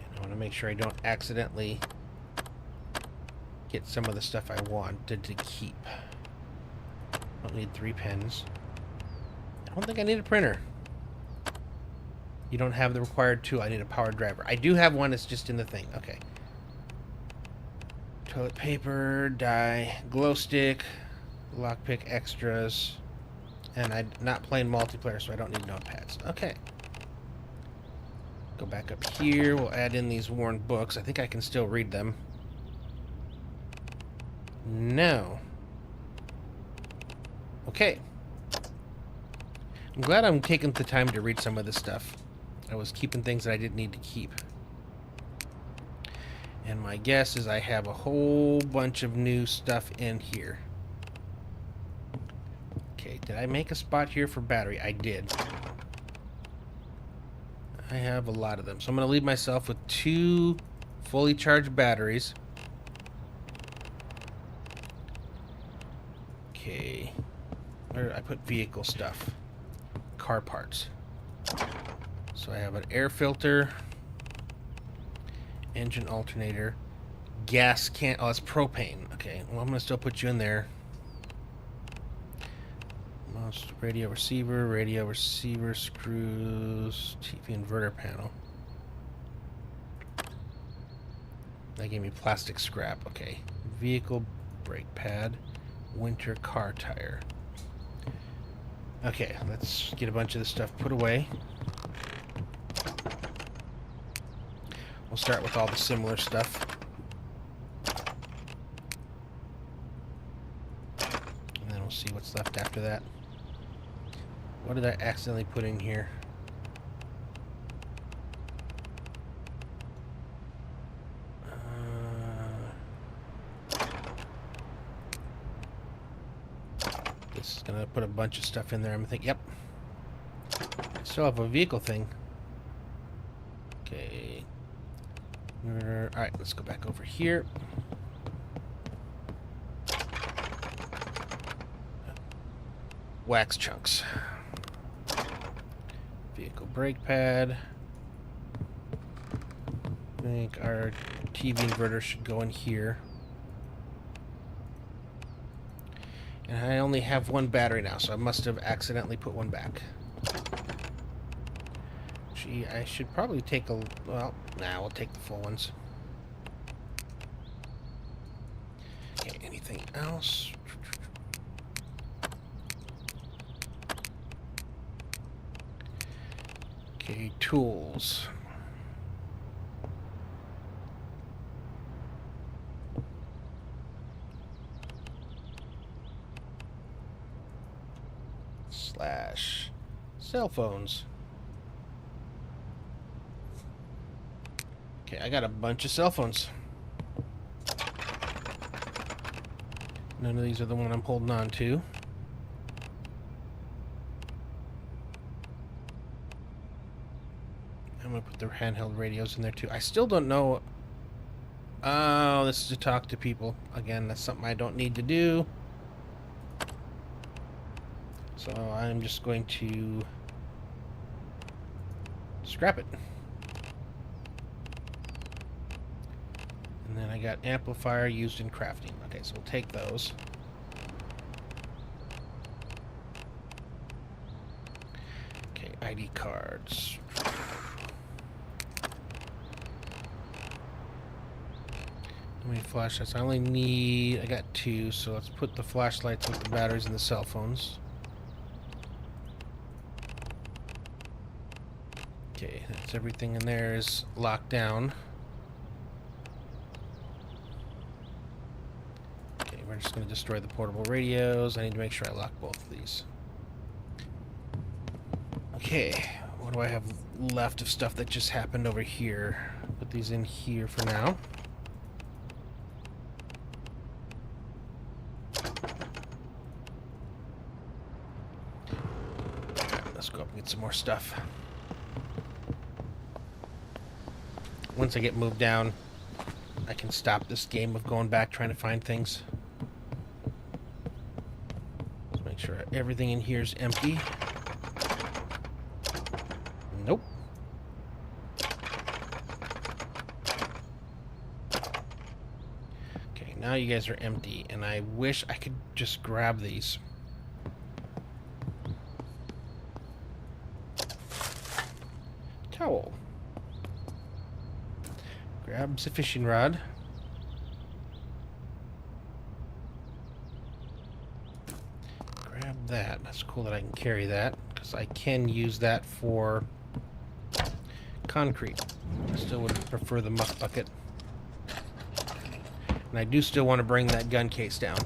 And I want to make sure I don't accidentally get some of the stuff I wanted to keep. Don't need 3 pens. I don't think I need a printer. You don't have the required tool. I need a power driver. I do have one. It's just in the thing. Okay. Toilet paper, dye, glow stick, lockpick extras, and I'm not playing multiplayer, so I don't need notepads. Okay. Go back up here. We'll add in these worn books. I think I can still read them. No. Okay. I'm glad I'm taking the time to read some of this stuff. I was keeping things that I didn't need to keep. And my guess is I have a whole bunch of new stuff in here. Okay, did I make a spot here for battery? I did. I have a lot of them. So I'm going to leave myself with 2 fully charged batteries. Okay. Where did I put vehicle stuff? Car parts. So I have an air filter, engine alternator, gas can. Oh, it's propane. Okay, well, I'm gonna still put you in there. Mouse, radio receiver screws, TV inverter panel. That gave me plastic scrap. Okay, vehicle brake pad, winter car tire. Okay, let's get a bunch of this stuff put away. We'll start with all the similar stuff. And then we'll see what's left after that. What did I accidentally put in here? This is going to put a bunch of stuff in there. I'm going to think, yep. I still have a vehicle thing. Okay. Alright, let's go back over here. Wax chunks. Vehicle brake pad. I think our TV inverter should go in here. And I only have 1 battery now, so I must have accidentally put 1 back. Gee, I should probably take a... Well, nah, we'll take the full ones. Okay, anything else? Okay, tools. Slash cell phones. Okay, I got a bunch of cell phones. None of these are the one I'm holding on to. I'm gonna put the handheld radios in there too. I still don't know. Oh, this is to talk to people. Again, that's something I don't need to do. So I'm just going to scrap it. And then I got amplifier used in crafting. Okay, so we'll take those. Okay, ID cards. How many flashlights? I only need... I got 2, so let's put the flashlights with the batteries and the cell phones. Okay, that's everything in there is locked down. Okay, we're just going to destroy the portable radios. I need to make sure I lock both of these. Okay, what do I have left of stuff that just happened over here? Put these in here for now. Let's go up and get some more stuff. Once I get moved down, I can stop this game of going back trying to find things. Let's make sure everything in here is empty. Nope. Okay, now you guys are empty, and I wish I could just grab these. Towel. Grabs a fishing rod. Grab that. That's cool that I can carry that, because I can use that for concrete. I still would prefer the muck bucket. And I do still want to bring that gun case down.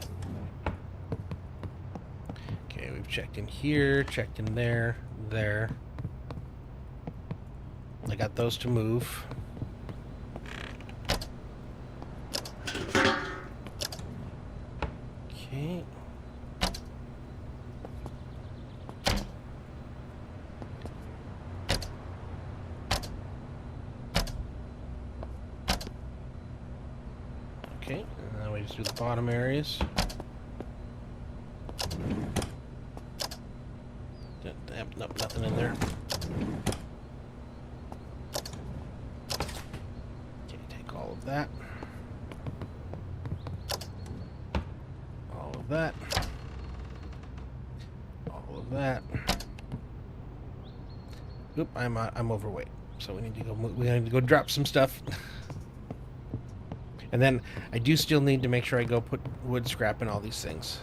Okay, we've checked in here, checked in there, there. I got those to move. Okay. Okay, and now we just do the bottom areas. Nope, nothing in there. Okay, take all of that. All of that. All of that. Oop, I'm overweight, so we need to go drop some stuff. And then I do still need to make sure I go put wood scrap in all these things.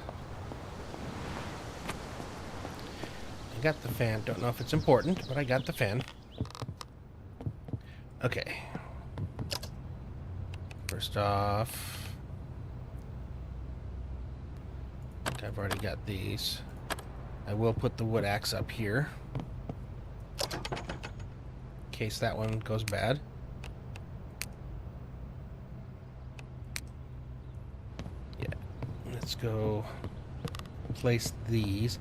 I got the fan. Don't know if it's important, but I got the fan. Okay. First off, I think I've already got these. I will put the wood axe up here in case that one goes bad. Let's go place these.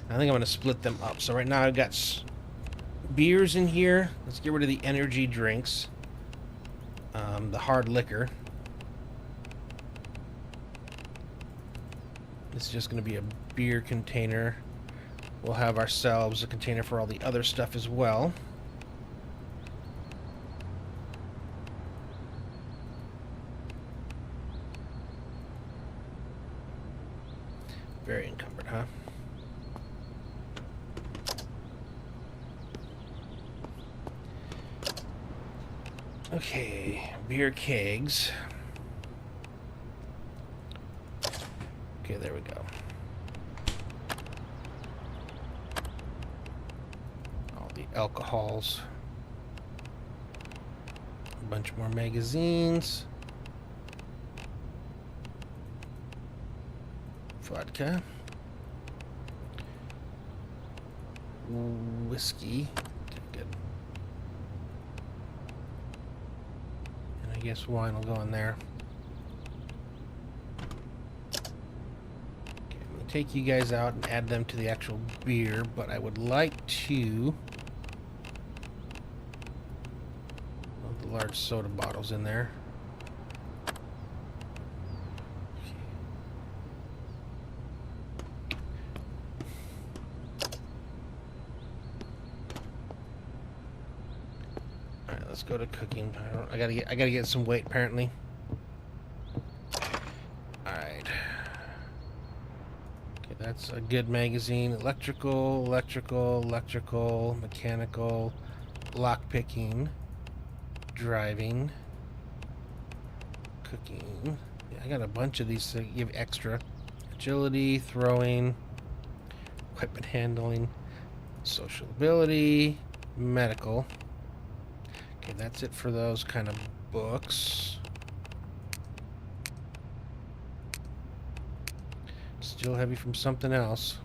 I think I'm going to split them up. So right now I've got beers in here. Let's get rid of the energy drinks. The hard liquor. This is just going to be a beer container. We'll have ourselves a container for all the other stuff as well. Very encumbered, huh? Okay, beer kegs. Okay, there we go. All the alcohols. A bunch more magazines. Vodka, whiskey, okay, good, and I guess wine will go in there. Okay, I'm going to take you guys out and add them to the actual beer, but I would like to put the large soda bottles in there. Let's go to cooking. I gotta get some weight apparently. Alright. Okay, that's a good magazine. Electrical, mechanical, lockpicking, driving, cooking. Yeah, I got a bunch of these to give extra. Agility, throwing, equipment handling, social ability, medical. Okay, that's it for those kind of books. Still heavy from something else.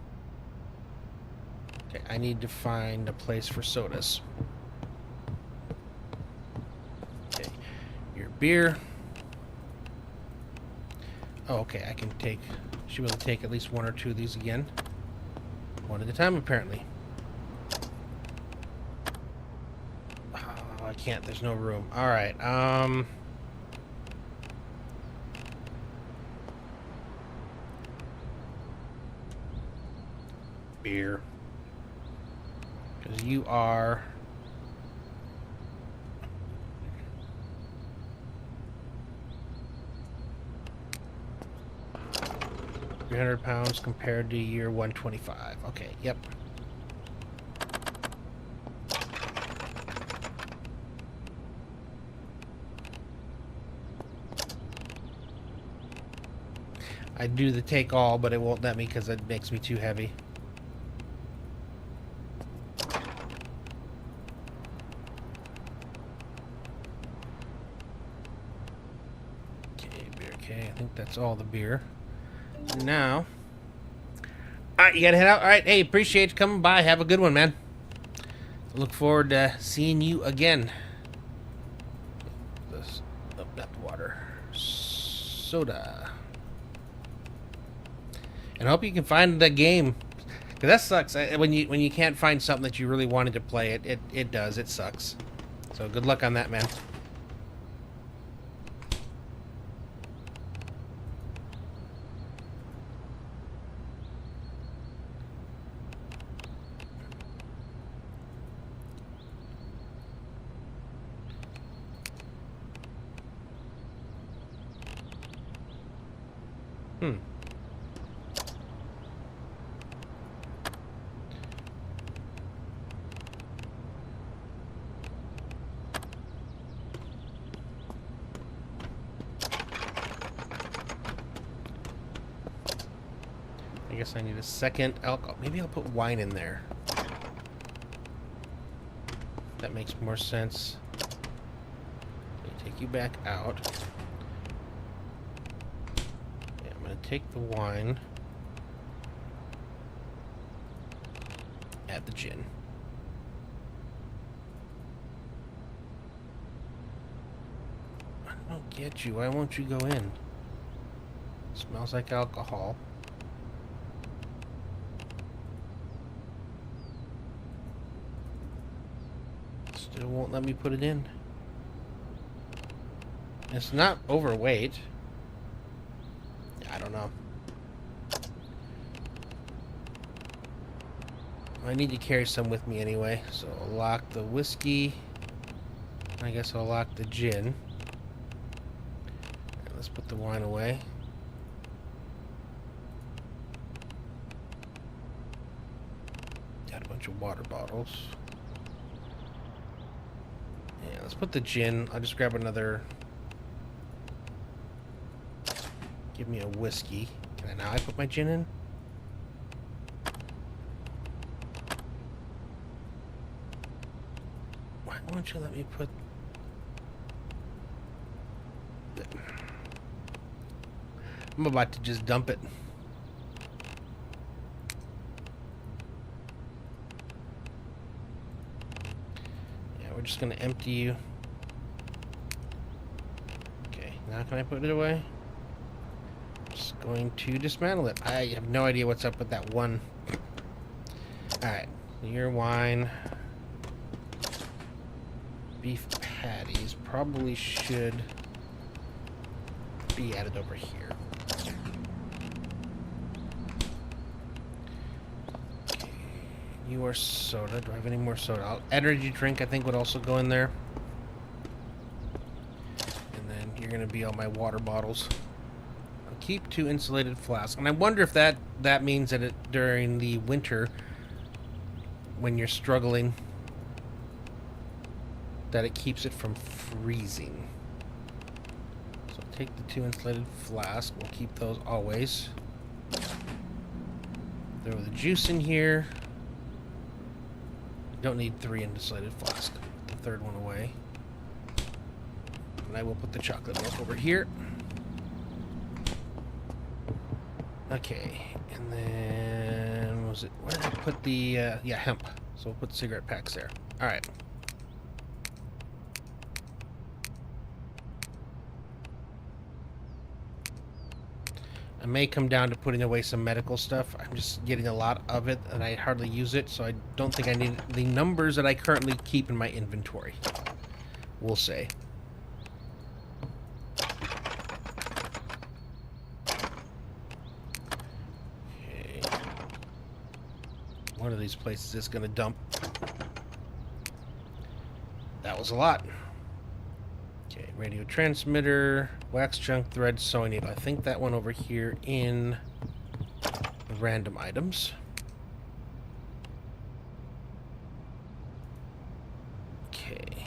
Okay, I need to find a place for sodas. Okay, your beer. Oh, okay, I can take... Should be able to take at least one or two of these again. One at a time, apparently. I can't. There's no room. All right. Beer. Because you are... 300 pounds compared to year 125. Okay, yep. I do the take all, but it won't let me because it makes me too heavy. Okay, beer. Okay, I think that's all the beer. Now, alright, you gotta head out. Alright, hey, appreciate you coming by. Have a good one, man. Look forward to seeing you again. This, oh, not water. Soda. And I hope you can find the game. Because that sucks. When you can't find something that you really wanted to play, it does. It sucks. So good luck on that, man. I guess I need a second alcohol. Maybe I'll put wine in there. That makes more sense. Let me take you back out. Yeah, I'm going to take the wine. Add the gin. I don't get you. Why won't you go in? Smells like alcohol. Still won't let me put it in. It's not overweight. I don't know. I need to carry some with me anyway, so I'll lock the whiskey. I guess I'll lock the gin. Right, let's put the wine away. Got a bunch of water bottles. Yeah, let's put the gin. I'll just grab another. Give me a whiskey. Can I now put my gin in? Why won't you let me put... I'm about to just dump it. Yeah, we're just gonna empty you. Okay, now can I put it away? Just going to dismantle it. I have no idea what's up with that one. Alright, your wine. Beef patties probably should be added over here. Okay, your soda. Do I have any more soda? Energy drink I think would also go in there. And then you're going to be all my water bottles. I'll keep 2 insulated flasks. And I wonder if that means that during the winter, when you're struggling, that it keeps it from freezing. So take the 2 insulated flasks. We'll keep those always. Throw the juice in here. Don't need 3 insulated flasks. Put the 3rd one away. And I will put the chocolate milk over here. Okay, and then what was it? Where did I put the yeah, hemp? So we'll put cigarette packs there. All right. I may come down to putting away some medical stuff. I'm just getting a lot of it, and I hardly use it, so I don't think I need the numbers that I currently keep in my inventory. we'll say. Okay. One of these places is going to dump. That was a lot. Okay, radio transmitter, wax junk, thread, sewing needle. I think that one over here in the random items. Okay.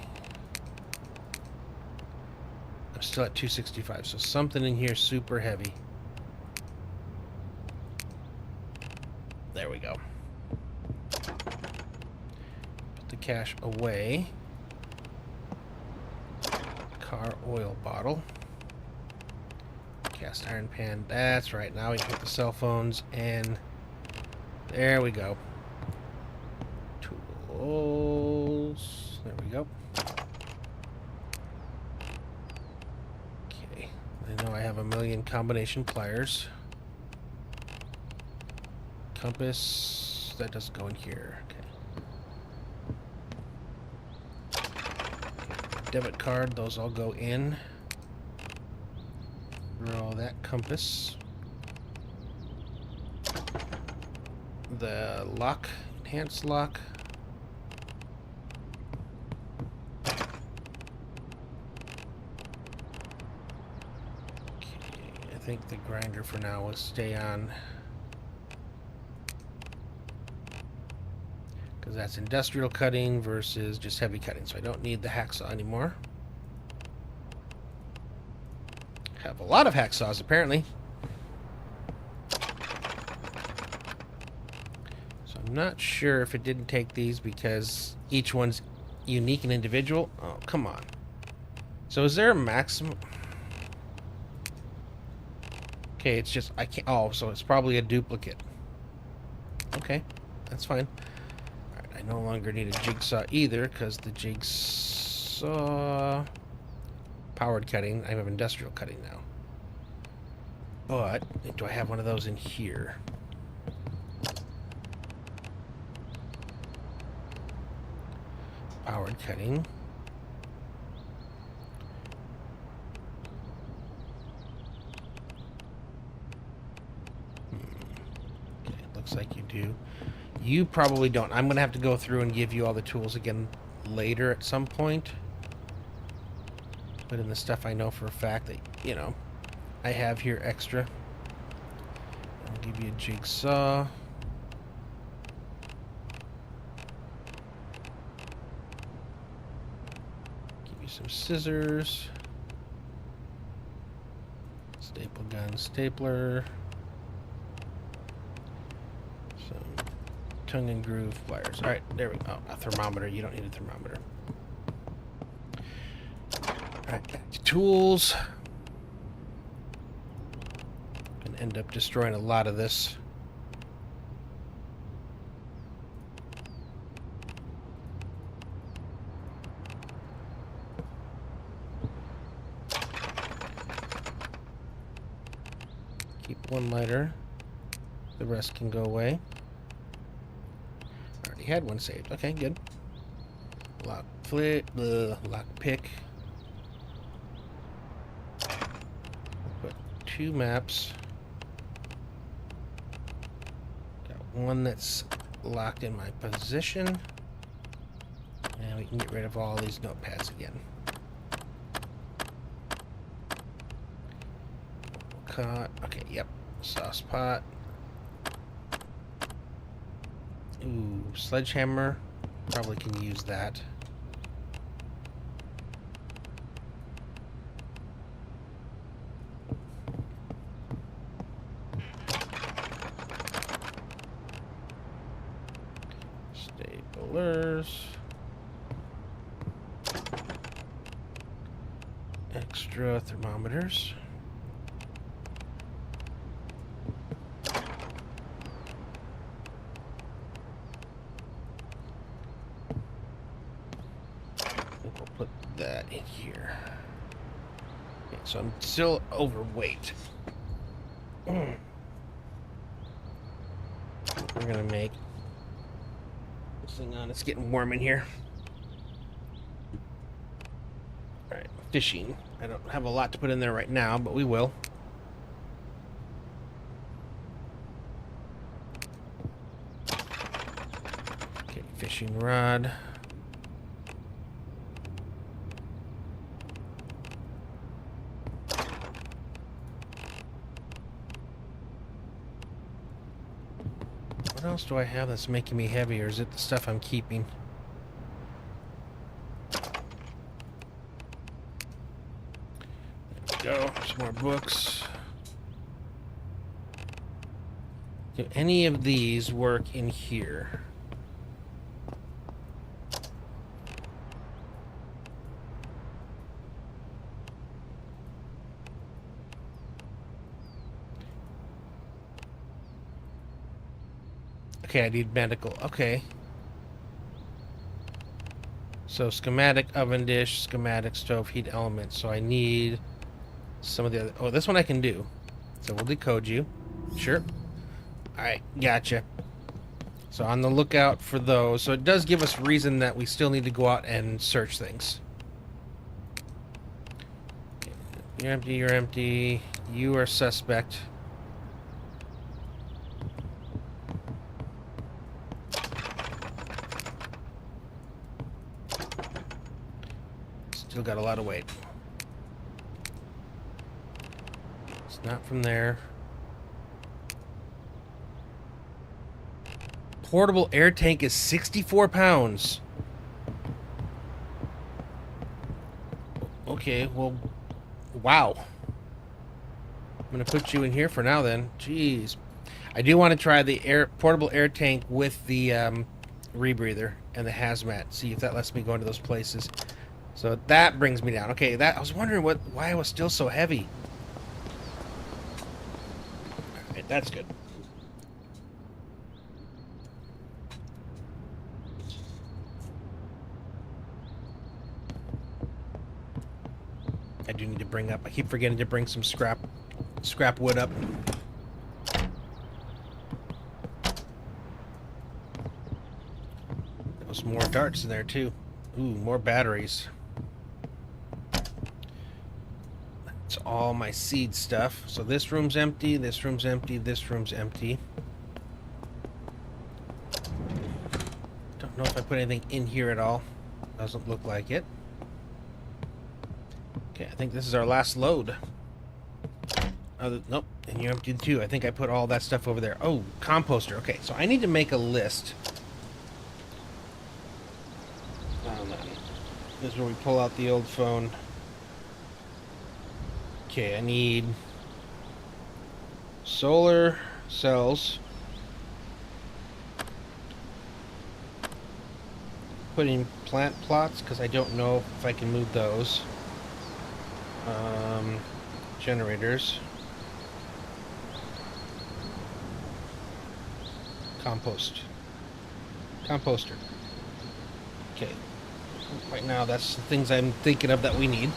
I'm still at 265, so something in here super heavy. There we go. Put the cash away. Car oil bottle. Cast iron pan. That's right. Now we can put the cell phones, and there we go. Tools. There we go. Okay. I know I have a million combination pliers. Compass. That doesn't go in here. Okay. Debit card. Those all go in. Draw that compass. The lock. Enhanced lock. I think the grinder for now will stay on, because that's industrial cutting versus just heavy cutting, so I don't need the hacksaw anymore. Have a lot of hacksaws apparently, so I'm not sure if it didn't take these because each one's unique and individual. Oh, come on. So is there a maximum? Okay, it's just, I can't, oh, so it's probably a duplicate. Okay, that's fine. Alright, I no longer need a jigsaw either, because the jigsaw... Powered cutting, I have industrial cutting now. But, do I have one of those in here? Powered cutting. Looks like you do. You probably don't. I'm going to have to go through and give you all the tools again later at some point. But in the stuff I know for a fact that, you know, I have here extra. I'll give you a jigsaw. Give you some scissors. Staple gun, stapler. Tongue and groove pliers. Alright, there we go. Oh, a thermometer. You don't need a thermometer. Alright, back to tools. Gonna end up destroying a lot of this. Keep one lighter. The rest can go away. Had one saved. Okay, good. Lock flip, lock pick. Put 2 maps. Got one that's locked in my position. And we can get rid of all these notepads again. Okay, yep. Sauce pot. Ooh, sledgehammer. Probably can use that. Staplers. Extra thermometers. Put that in here. Okay, so I'm still overweight. We're gonna make this thing on. It's getting warm in here. fishing. I don't have a lot to put in there right now, but we will. Okay, fishing rod. What else do I have that's making me heavy, or is it the stuff I'm keeping? There we go. Some more books. Do any of these work in here? Okay, I need medical. Okay. So schematic oven dish, schematic stove heat element. So I need some of the other... Oh, this one I can do. So we'll decode you. Sure. Alright, gotcha. So on the lookout for those. So it does give us reason that we still need to go out and search things. You're empty, you're empty. You are suspect. Still got a lot of weight. It's not from there. Portable air tank is 64 pounds. Okay, well, wow. I'm gonna put you in here for now then. Jeez. I do want to try the portable air tank with the rebreather and the hazmat. See if that lets me go into those places. So that brings me down. Okay, I was wondering why I was still so heavy. Alright, that's good. I do need to bring up. I keep forgetting to bring some scrap wood up. There was more darts in there too. Ooh, more batteries. That's all my seed stuff. So this room's empty, this room's empty, this room's empty. Don't know if I put anything in here at all. Doesn't look like it. Okay, I think this is our last load. Nope, and you're empty too. I think I put all that stuff over there. Oh, composter. Okay, so I need to make a list. This is where we pull out the old phone. Okay, I need solar cells. Putting plant plots because I don't know if I can move those. Generators. Composter. Okay. Right now, that's the things I'm thinking of that we need.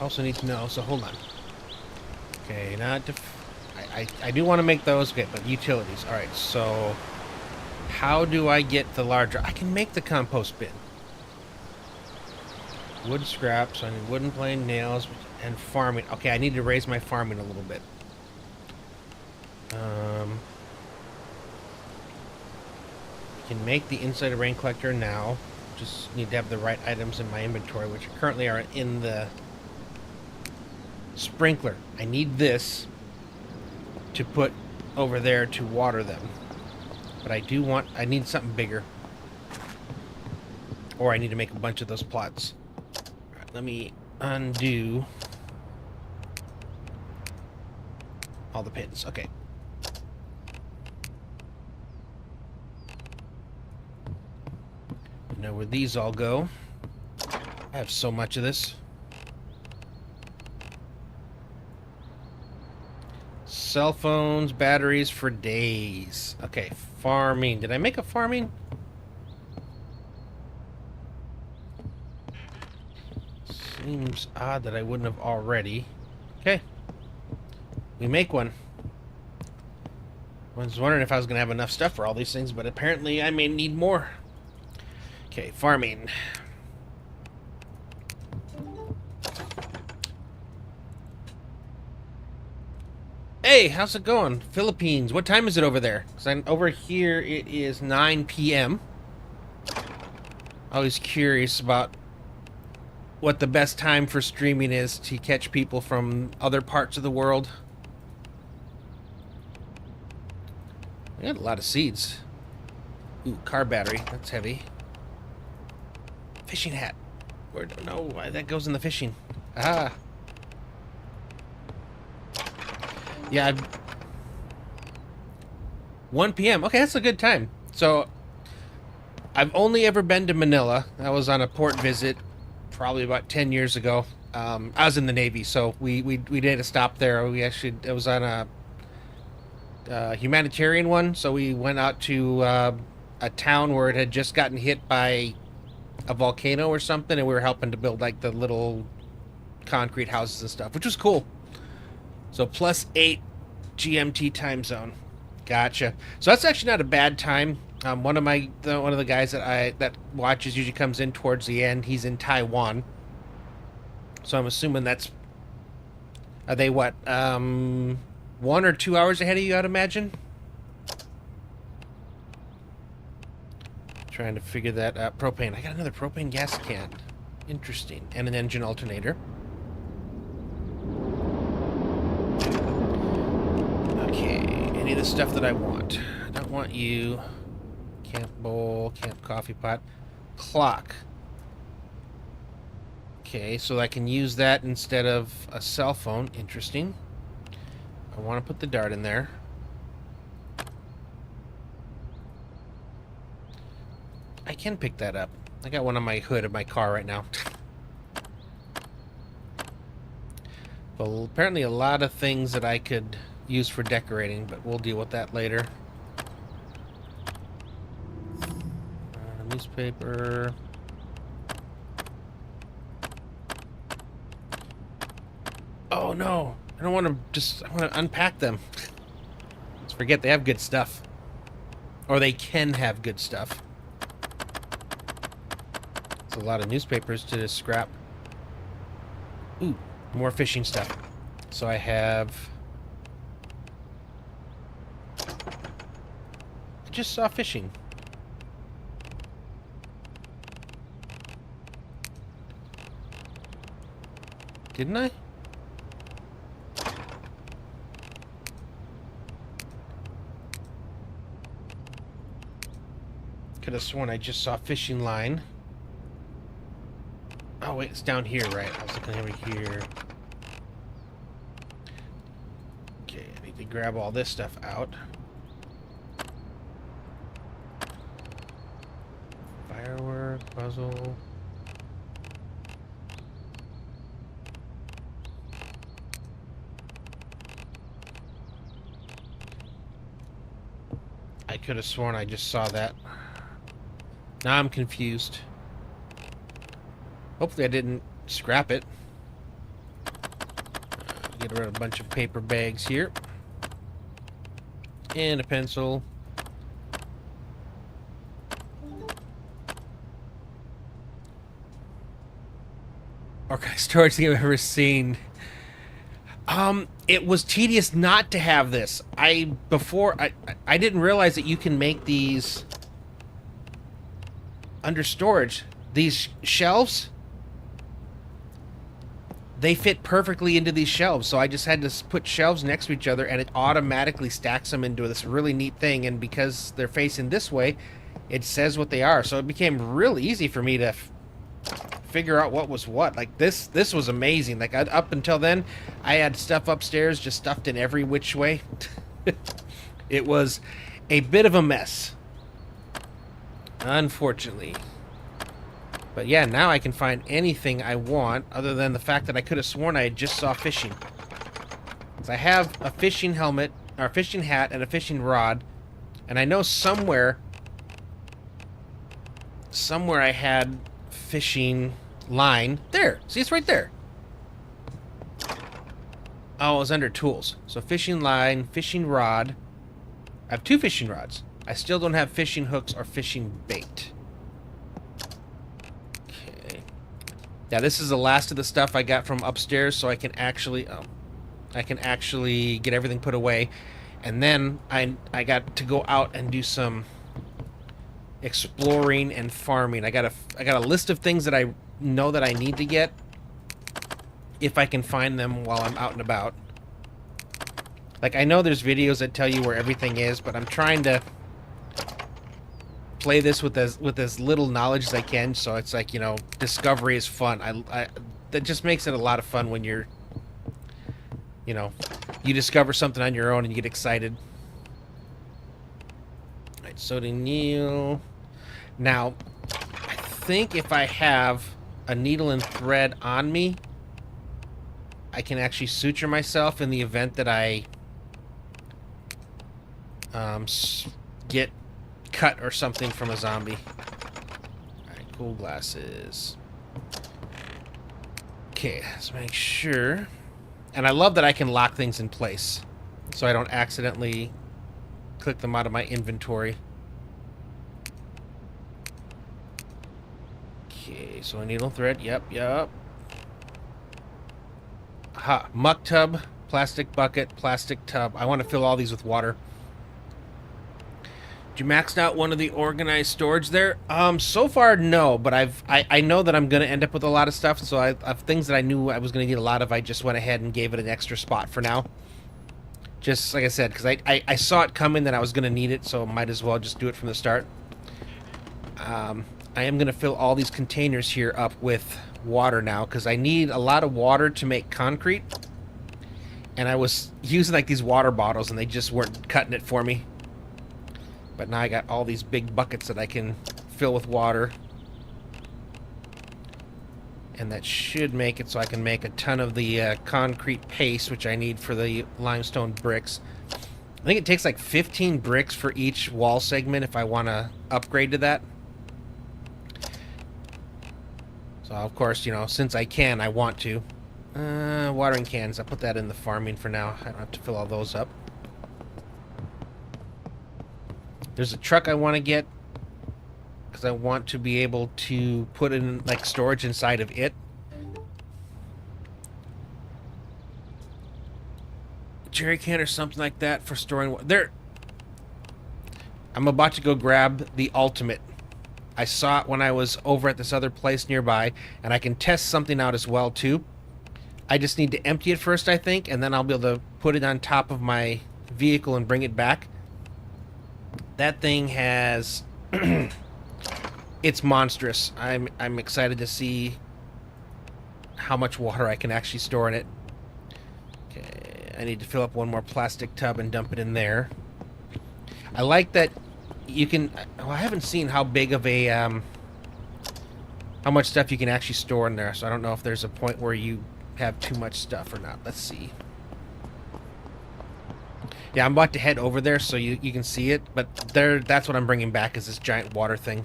Also need to know, so hold on. Okay, I do want to make those, okay, but utilities. Alright, so how do I get the larger? I can make the compost bin. Wood scraps, I need wooden plane, nails, and farming. Okay, I need to raise my farming a little bit. I can make the inside of rain collector now. Just need to have the right items in my inventory, which currently are in the sprinkler. I need this to put over there to water them. But I need something bigger. Or I need to make a bunch of those plots. Alright, let me undo all the pins. Okay. Know where these all go. I have so much of this. Cell phones, batteries for days. Okay, farming. Did I make a farming? Seems odd that I wouldn't have already. Okay. We make one. I was wondering if I was going to have enough stuff for all these things, but apparently I may need more. Okay, farming. Hey, how's it going? Philippines. What time is it over there? Because I'm over here, it is 9 p.m. Always curious about what the best time for streaming is to catch people from other parts of the world. We got a lot of seeds. Ooh, car battery. That's heavy. Fishing hat. Where? No, that goes in the fishing. Ah. Yeah. 1 p.m. Okay, that's a good time. So, I've only ever been to Manila. I was on a port visit probably about 10 years ago. I was in the Navy, so we did a stop there. It was on a humanitarian one, so we went out to a town where it had just gotten hit by a volcano or something, and we were helping to build like the little concrete houses and stuff, which was cool. So +8 GMT time zone. Gotcha. So that's actually not a bad time. One of the guys that watches usually comes in towards the end. He's in Taiwan, so I'm assuming are they what 1 or 2 hours ahead of you? I'd imagine. Trying to figure that out. Propane. I got another propane gas can. Interesting. And an engine alternator. Okay. Any of the stuff that I want. I don't want you. Camp bowl, camp coffee pot, clock. Okay, so I can use that instead of a cell phone. Interesting. I want to put the dart in there. I can pick that up. I got one on my hood of my car right now. Well, apparently a lot of things that I could use for decorating, but we'll deal with that later. Newspaper. Oh no, I don't want to I want to unpack them. Let's forget they have good stuff. Or they can have good stuff. It's a lot of newspapers to scrap. Ooh, more fishing stuff. So I have... I just saw fishing. Didn't I? Could have sworn I just saw fishing line. Oh wait, it's down here, right? I was looking over here. Okay, I need to grab all this stuff out. Firework, puzzle. I could have sworn I just saw that. Now I'm confused. Hopefully I didn't scrap it. Get rid of a bunch of paper bags here. And a pencil. Archive storage thing I've ever seen. It was tedious not to have this. I didn't realize that you can make these under storage. These shelves, they fit perfectly into these shelves. So I just had to put shelves next to each other, and it automatically stacks them into this really neat thing. And because they're facing this way, it says what they are. So it became really easy for me to figure out what was what. Like this was amazing. Like up until then, I had stuff upstairs just stuffed in every which way. It was a bit of a mess, unfortunately. But yeah, now I can find anything I want, other than the fact that I could have sworn I just saw fishing. So I have a fishing helmet, or a fishing hat, and a fishing rod, and I know somewhere I had fishing line. There, see, it's right there. Oh, it was under tools. So fishing line, fishing rod. I have 2 fishing rods. I still don't have fishing hooks or fishing bait. Okay. Yeah, this is the last of the stuff I got from upstairs, so I can actually... Oh, I can actually get everything put away. And then I got to go out and do some exploring and farming. I got a list of things that I know that I need to get if I can find them while I'm out and about. Like, I know there's videos that tell you where everything is, but I'm trying to play this with as little knowledge as I can, so it's like, you know, discovery is fun. I that just makes it a lot of fun when you're, you know, you discover something on your own and you get excited. Alright, sodium needle. Now, I think if I have a needle and thread on me, I can actually suture myself in the event that I get cut or something from a zombie. Alright, cool glasses. Okay, let's make sure. And I love that I can lock things in place, so I don't accidentally click them out of my inventory. Okay, so a needle thread. Yep. Aha, muck tub, plastic bucket, plastic tub. I want to fill all these with water. Did you max out one of the organized storage there? So far, no, but I know that I'm going to end up with a lot of stuff, so I've things that I knew I was going to need a lot of, I just went ahead and gave it an extra spot for now. Just like I said, because I saw it coming that I was going to need it, so might as well just do it from the start. I am going to fill all these containers here up with water now, because I need a lot of water to make concrete. And I was using like these water bottles, and they just weren't cutting it for me. But now I got all these big buckets that I can fill with water. And that should make it so I can make a ton of the concrete paste, which I need for the limestone bricks. I think it takes like 15 bricks for each wall segment if I want to upgrade to that. So, of course, you know, since I can, I want to. Watering cans, I'll put that in the farming for now. I don't have to fill all those up. There's a truck I want to get because I want to be able to put in like storage inside of it. Jerry can or something like that for storing water. There. I'm about to go grab the ultimate. I saw it when I was over at this other place nearby, and I can test something out as well too. I just need to empty it first, I think, and then I'll be able to put it on top of my vehicle and bring it back. That thing has... it's monstrous. I'm excited to see how much water I can actually store in it. Okay, I need to fill up one more plastic tub and dump it in there. I like that you can... Well, I haven't seen how big of a... how much stuff you can actually store in there, so I don't know if there's a point where you have too much stuff or not. Let's see. Yeah, I'm about to head over there so you can see it, but that's what I'm bringing back is this giant water thing.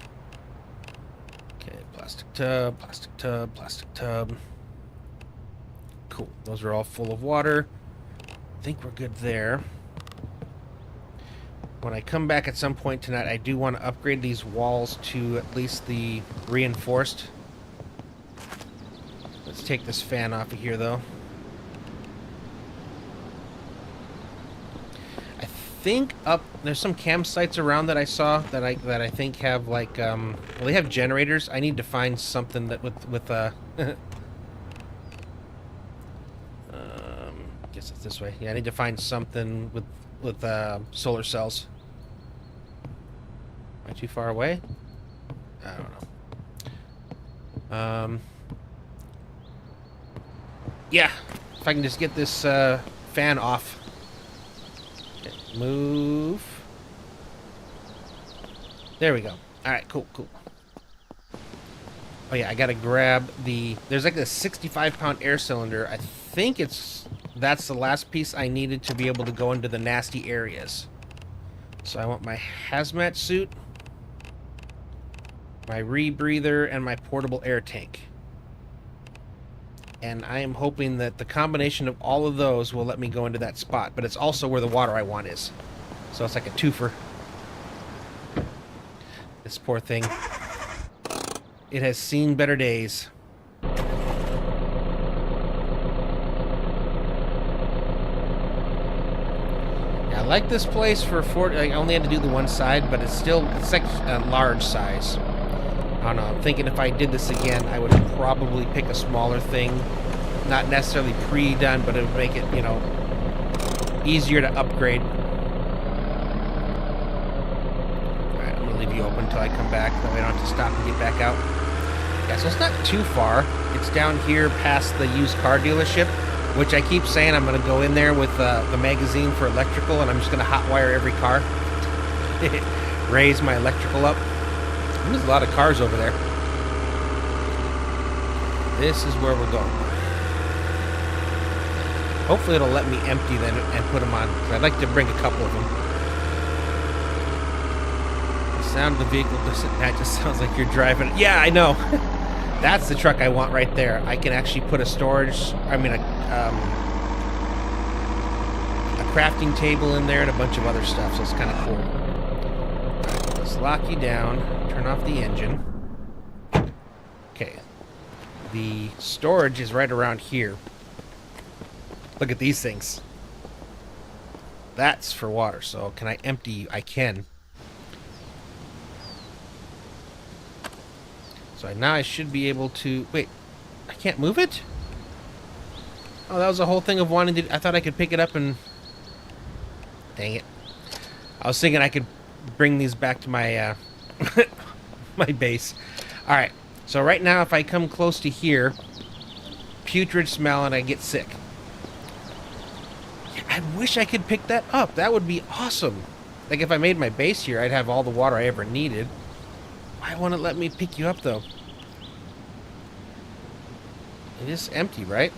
Okay, plastic tub, plastic tub, plastic tub. Cool. Those are all full of water. I think we're good there. When I come back at some point tonight, I do want to upgrade these walls to at least the reinforced. Let's take this fan off of here, though. I think there's some campsites around that I saw that I think have like well, they have generators. I need to find something that with guess it's this way. Yeah, I need to find something with solar cells. Am I too far away? I don't know. Yeah, if I can just get this fan off. Okay, move. There we go. Alright, cool. Oh yeah, I gotta grab the... There's like a 65-pound air cylinder. I think that's the last piece I needed to be able to go into the nasty areas. So I want my hazmat suit, my rebreather, and my portable air tank. And I am hoping that the combination of all of those will let me go into that spot. But it's also where the water I want is. So it's like a twofer. This poor thing. It has seen better days. I like this place for 40. I only had to do the one side, but it's like a large size. I don't know. I'm thinking if I did this again, I would probably pick a smaller thing. Not necessarily pre-done, but it would make it, you know, easier to upgrade. Alright, I'm going to leave you open until I come back. That way I don't have to stop and get back out. Yeah, so it's not too far. It's down here past the used car dealership, which I keep saying I'm going to go in there with the magazine for electrical, and I'm just going to hotwire every car. Raise my electrical up. There's a lot of cars over there. This is where we're going. Hopefully it'll let me empty them and put them on. I'd like to bring a couple of them. The sound of the vehicle, that just sounds like you're driving. Yeah, I know. That's the truck I want right there. I can actually put a crafting table in there and a bunch of other stuff, so it's kind of cool. Alright, let's lock you down. Turn off the engine. Okay. The storage is right around here. Look at these things. That's for water, so can I empty you? I can. So now I should be able to... Wait, I can't move it? Oh, that was the whole thing of wanting to... I thought I could pick it up and... Dang it. I was thinking I could bring these back to my, my base. Alright, so right now if I come close to here, putrid smell and I get sick. I wish I could pick that up. That would be awesome. Like if I made my base here, I'd have all the water I ever needed. Why won't it let me pick you up though? It is empty, right?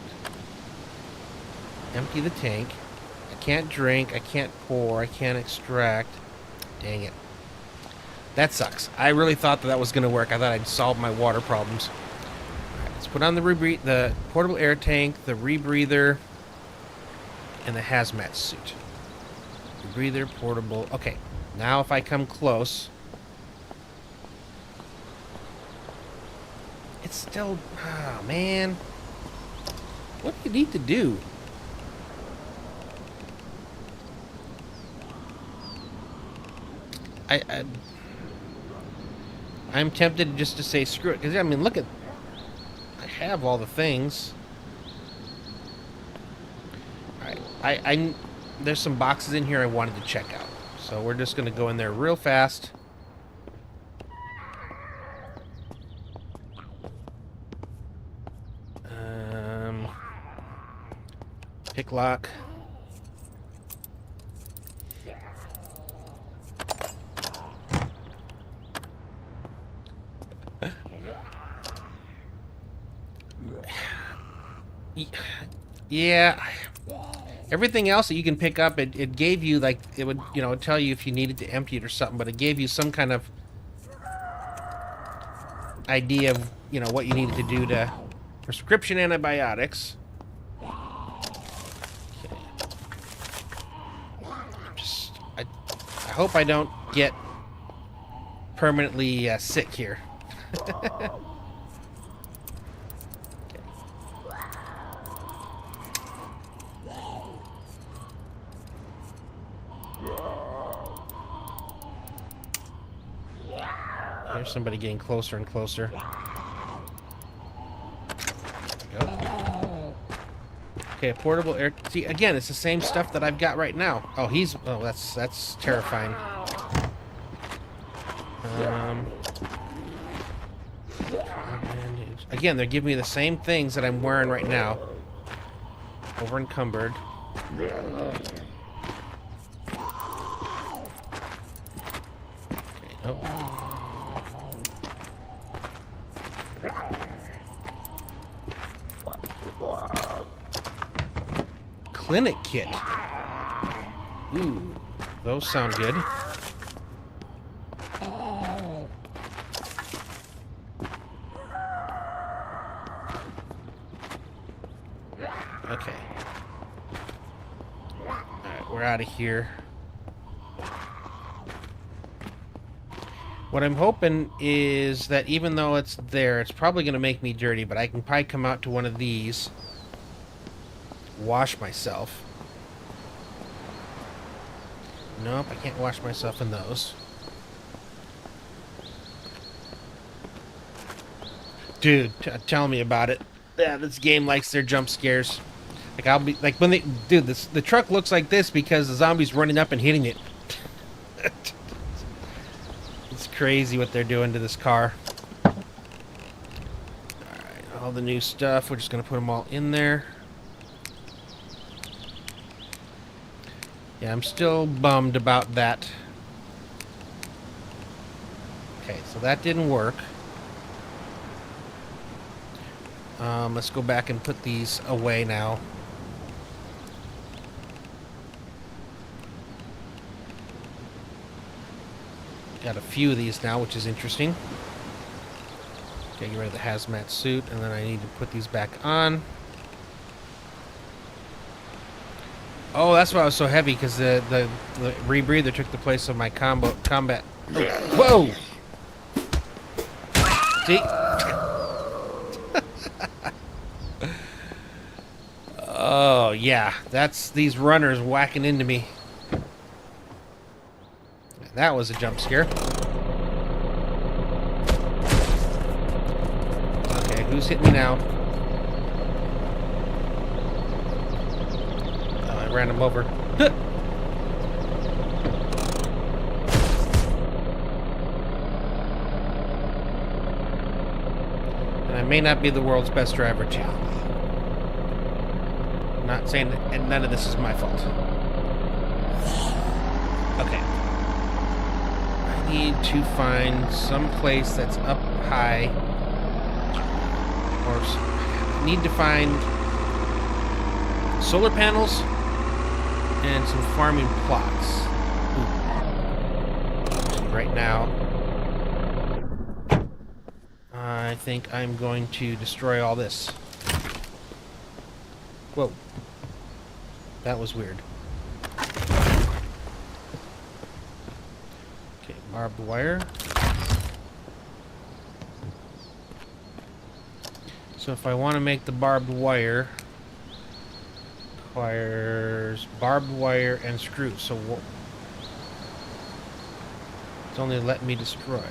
Empty the tank. I can't drink, I can't pour, I can't extract. Dang it. That sucks. I really thought that was going to work. I thought I'd solve my water problems. Alright, let's put on the portable air tank, the rebreather, and the hazmat suit. Rebreather, portable. Okay, now if I come close... It's still... Oh, man. What do you need to do? I'm tempted just to say screw it, because I mean, look at, I have all the things. All right, there's some boxes in here I wanted to check out, so we're just gonna go in there real fast. Pick lock. Yeah, everything else that you can pick up, it gave you, like, it would, you know, tell you if you needed to empty it or something, but it gave you some kind of idea of, you know, what you needed to do to prescription antibiotics. Okay. I hope I don't get permanently sick here. There's somebody getting closer and closer. There we go. Okay, portable air... See, again, it's the same stuff that I've got right now. Oh, he's... Oh, that's terrifying. Again, they're giving me the same things that I'm wearing right now. Over encumbered. Okay, oh. Clinic kit. Ooh, those sound good. Okay. Alright, we're out of here. What I'm hoping is that even though it's there, it's probably going to make me dirty, but I can probably come out to one of these, wash myself, Nope, I can't wash myself in those. Dude, tell me about it. Yeah, this game likes their jump scares. Like, I'll be like, when they, dude, the truck looks like this because the zombie's running up and hitting it. It's crazy what they're doing to this car. Alright, all the new stuff, we're just gonna put them all in there. Yeah, I'm still bummed about that. Okay, so that didn't work. Let's go back and put these away now. Got a few of these now, which is interesting. Okay, get rid of the hazmat suit, and then I need to put these back on. Oh, that's why I was so heavy, because the rebreather took the place of my combat. Oh, whoa! See? Oh, yeah. That's these runners whacking into me. That was a jump scare. Okay, who's hitting me now? Oh, I ran him over. And I may not be the world's best driver, too. Not saying that, and none of this is my fault. Okay. I need to find some place that's up high. Or I need to find solar panels and some farming plots. Ooh. Right now, I think I'm going to destroy all this. Whoa. That was weird. Okay, barbed wire. So if I want to make the barbed wire, requires barbed wire and screws. So it's only letting me destroy.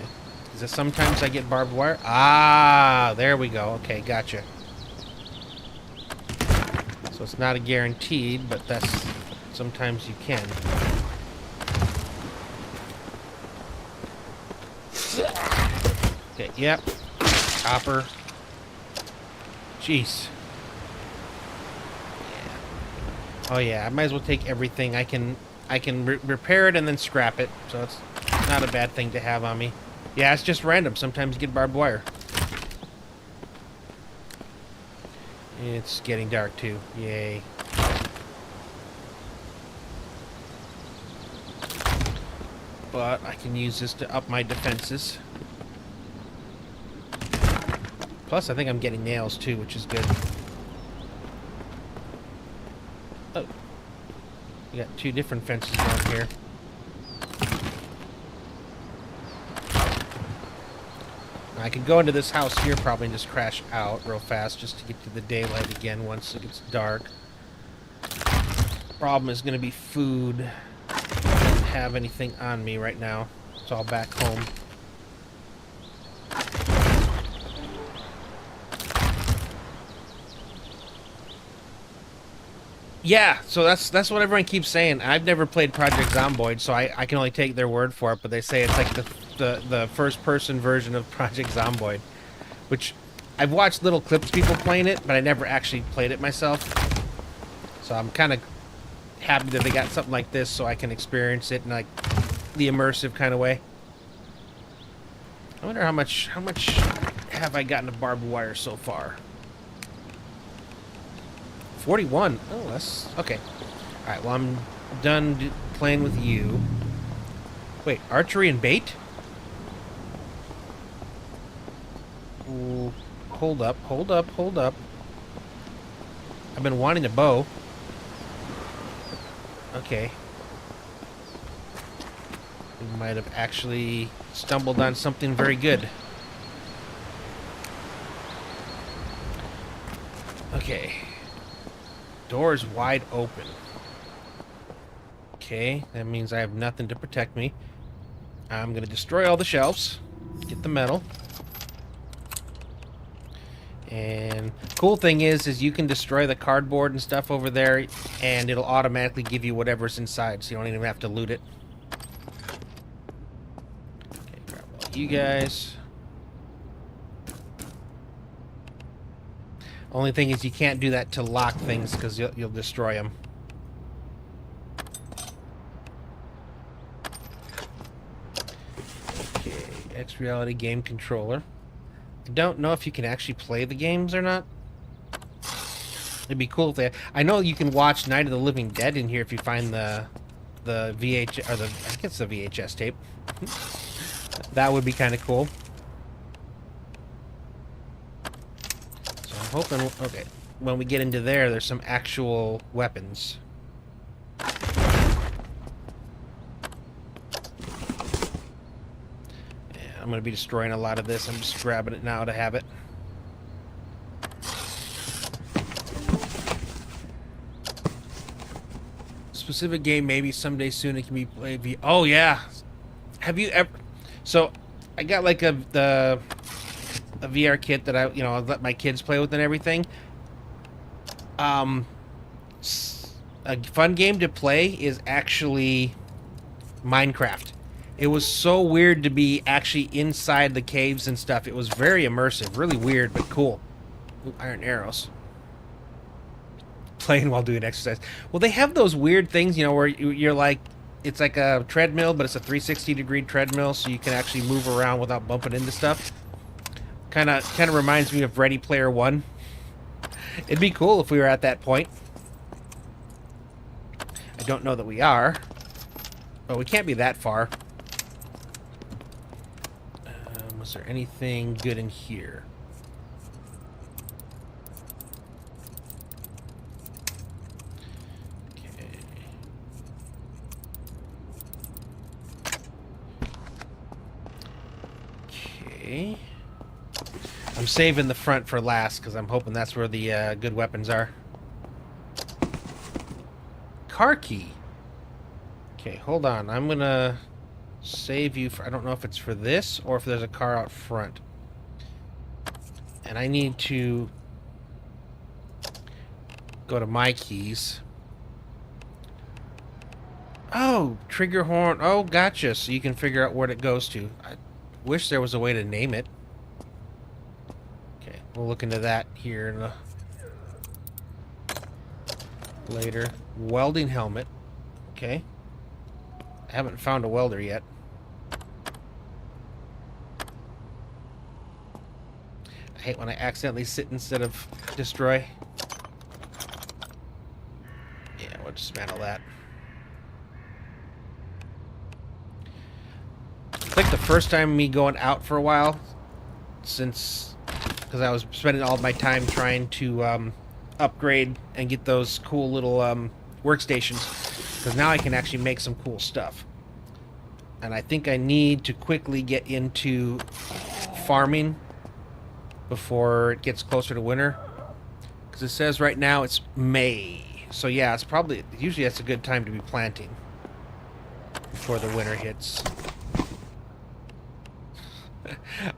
Is it sometimes I get barbed wire? Ah, there we go. Okay, gotcha. So it's not a guaranteed, but that's sometimes you can. Okay, yep. Copper. Jeez. Yeah. Oh yeah, I might as well take everything. I can repair it and then scrap it, so it's not a bad thing to have on me. Yeah, it's just random. Sometimes you get barbed wire. It's getting dark too. Yay. But I can use this to up my defenses. Plus, I think I'm getting nails too, which is good. Oh. We got two different fences down here. I could go into this house here probably and just crash out real fast just to get to the daylight again once it gets dark. Problem is going to be food. I don't have anything on me right now. It's all back home. Yeah, so that's what everyone keeps saying. I've never played Project Zomboid, so I can only take their word for it, but they say it's like the first-person version of Project Zomboid, which I've watched little clips people playing it, but I never actually played it myself. So I'm kind of happy that they got something like this so I can experience it in like the immersive kind of way. I wonder how much have I gotten of barbed wire so far? 41. Oh, that's okay. All right. Well, I'm done playing with you. Wait, archery and bait? Ooh, hold up, hold up, hold up. I've been wanting a bow. Okay. We might have actually stumbled on something very good. Okay. Door's wide open. Okay, that means I have nothing to protect me. I'm gonna destroy all the shelves, get the metal. And cool thing is you can destroy the cardboard and stuff over there, and it'll automatically give you whatever's inside, so you don't even have to loot it. Okay, grab all you guys. Only thing is you can't do that to lock things because you'll destroy them. Okay, X Reality Game Controller. I don't know if you can actually play the games or not. It'd be cool if they... I know you can watch Night of the Living Dead in here if you find the VH... or the... I think it's the VHS tape. That would be kind of cool. So I'm hoping... Okay, when we get into there, there's some actual weapons. I'm going to be destroying a lot of this. I'm just grabbing it now to have it. Specific game, maybe someday soon it can be played. Oh yeah, have you ever? So, I got like a VR kit that I let my kids play with and everything. A fun game to play is actually Minecraft. It was so weird to be actually inside the caves and stuff. It was very immersive, really weird, but cool. Ooh, iron arrows. Playing while doing exercise. Well, they have those weird things, where you're like, it's like a treadmill, but it's a 360-degree treadmill, so you can actually move around without bumping into stuff. Kind of reminds me of Ready Player One. It'd be cool if we were at that point. I don't know that we are, but we can't be that far. Was there anything good in here? Okay. I'm saving the front for last because I'm hoping that's where the good weapons are. Car key. Okay, hold on. I'm gonna save you for... I don't know if it's for this or if there's a car out front. And I need to go to my keys. Oh, trigger horn. Oh, gotcha. So you can figure out where it goes to. I wish there was a way to name it. Okay, we'll look into that here later. Welding helmet. Okay. I haven't found a welder yet. I hate when I accidentally sit instead of destroy. Yeah, we'll dismantle that. It's like the first time me going out for a while since... because I was spending all of my time trying to upgrade and get those cool little workstations. Because now I can actually make some cool stuff. And I think I need to quickly get into farming before it gets closer to winter. Because it says right now it's May. So yeah, it's probably... usually that's a good time to be planting before the winter hits.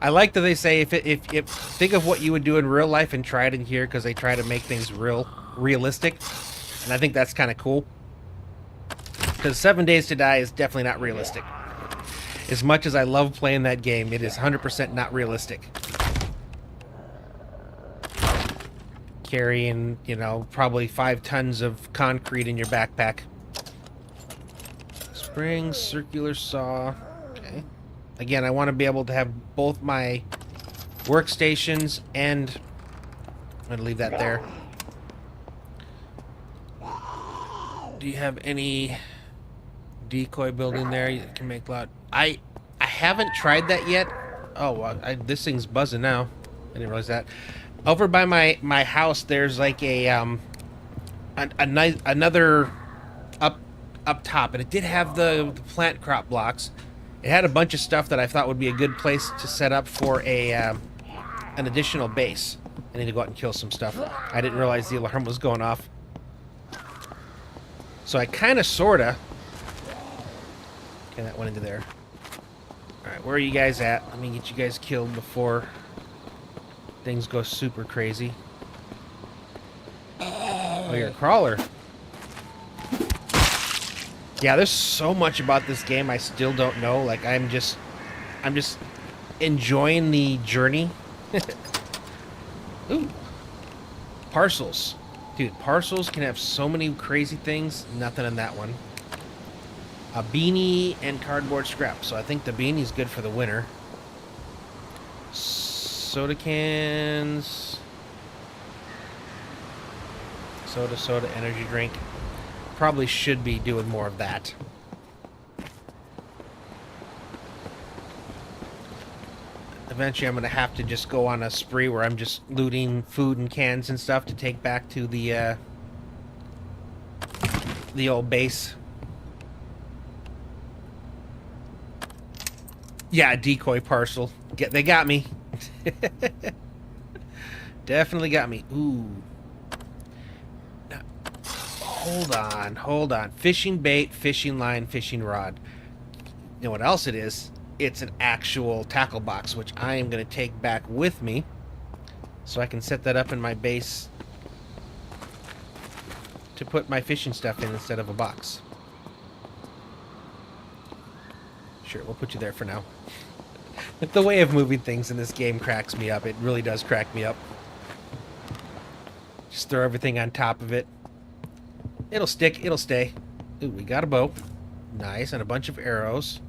I like that they say if think of what you would do in real life and try it in here, because they try to make things realistic. And I think that's kind of cool. Because 7 Days to Die is definitely not realistic. As much as I love playing that game, it is 100% not realistic. Carrying, probably 5 tons of concrete in your backpack. Spring, circular saw. Okay. Again, I want to be able to have both my workstations and... I'm going to leave that there. Do you have any... decoy building there? You can make loud. I haven't tried that yet. Oh, well, this thing's buzzing now. I didn't realize that. Over by my house, there's like a nice another up top, and it did have the plant crop blocks. It had a bunch of stuff that I thought would be a good place to set up for an additional base. I need to go out and kill some stuff. I didn't realize the alarm was going off. So I kind of, sorta Okay, that went into there. Alright, where are you guys at? Let me get you guys killed before things go super crazy. Oh, you're a crawler. Yeah, there's so much about this game I still don't know. Like, I'm just enjoying the journey. Ooh. Parcels. Dude, parcels can have so many crazy things. Nothing in that one. A beanie and cardboard scrap. So I think the beanie's good for the winter. Soda cans. Soda, energy drink. Probably should be doing more of that. Eventually I'm going to have to just go on a spree where I'm just looting food and cans and stuff to take back to the old base. Yeah, decoy parcel. They got me. Definitely got me. Ooh. Hold on. Fishing bait, fishing line, fishing rod. You know what else it is? It's an actual tackle box, which I am going to take back with me so I can set that up in my base to put my fishing stuff in instead of a box. Sure, we'll put you there for now. But the way of moving things in this game cracks me up. It really does crack me up. Just throw everything on top of it. It'll stick, it'll stay. Ooh, we got a bow. Nice, and a bunch of arrows.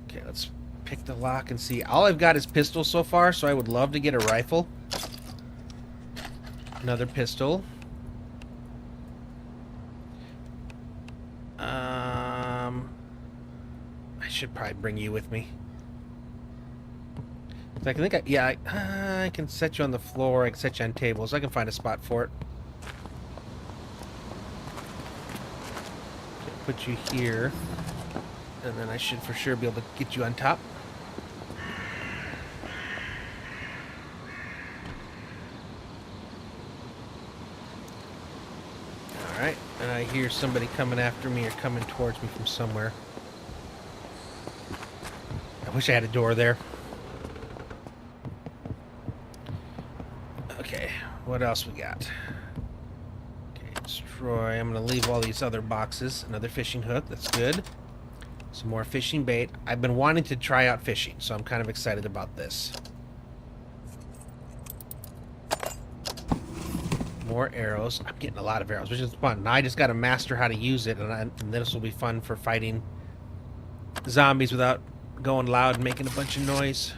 Okay, let's pick the lock and see. All I've got is pistols so far, so I would love to get a rifle. Another pistol. I should probably bring you with me. I think I can set you on the floor. I can set you on tables. I can find a spot for it. Okay, put you here, and then I should for sure be able to get you on top. Alright, and I hear somebody coming after me or coming towards me from somewhere. I wish I had a door there. Okay, what else we got? Okay, destroy. I'm going to leave all these other boxes. Another fishing hook, that's good. Some more fishing bait. I've been wanting to try out fishing, so I'm kind of excited about this. More arrows. I'm getting a lot of arrows, which is fun. Now I just got to master how to use it, and this will be fun for fighting zombies without going loud and making a bunch of noise.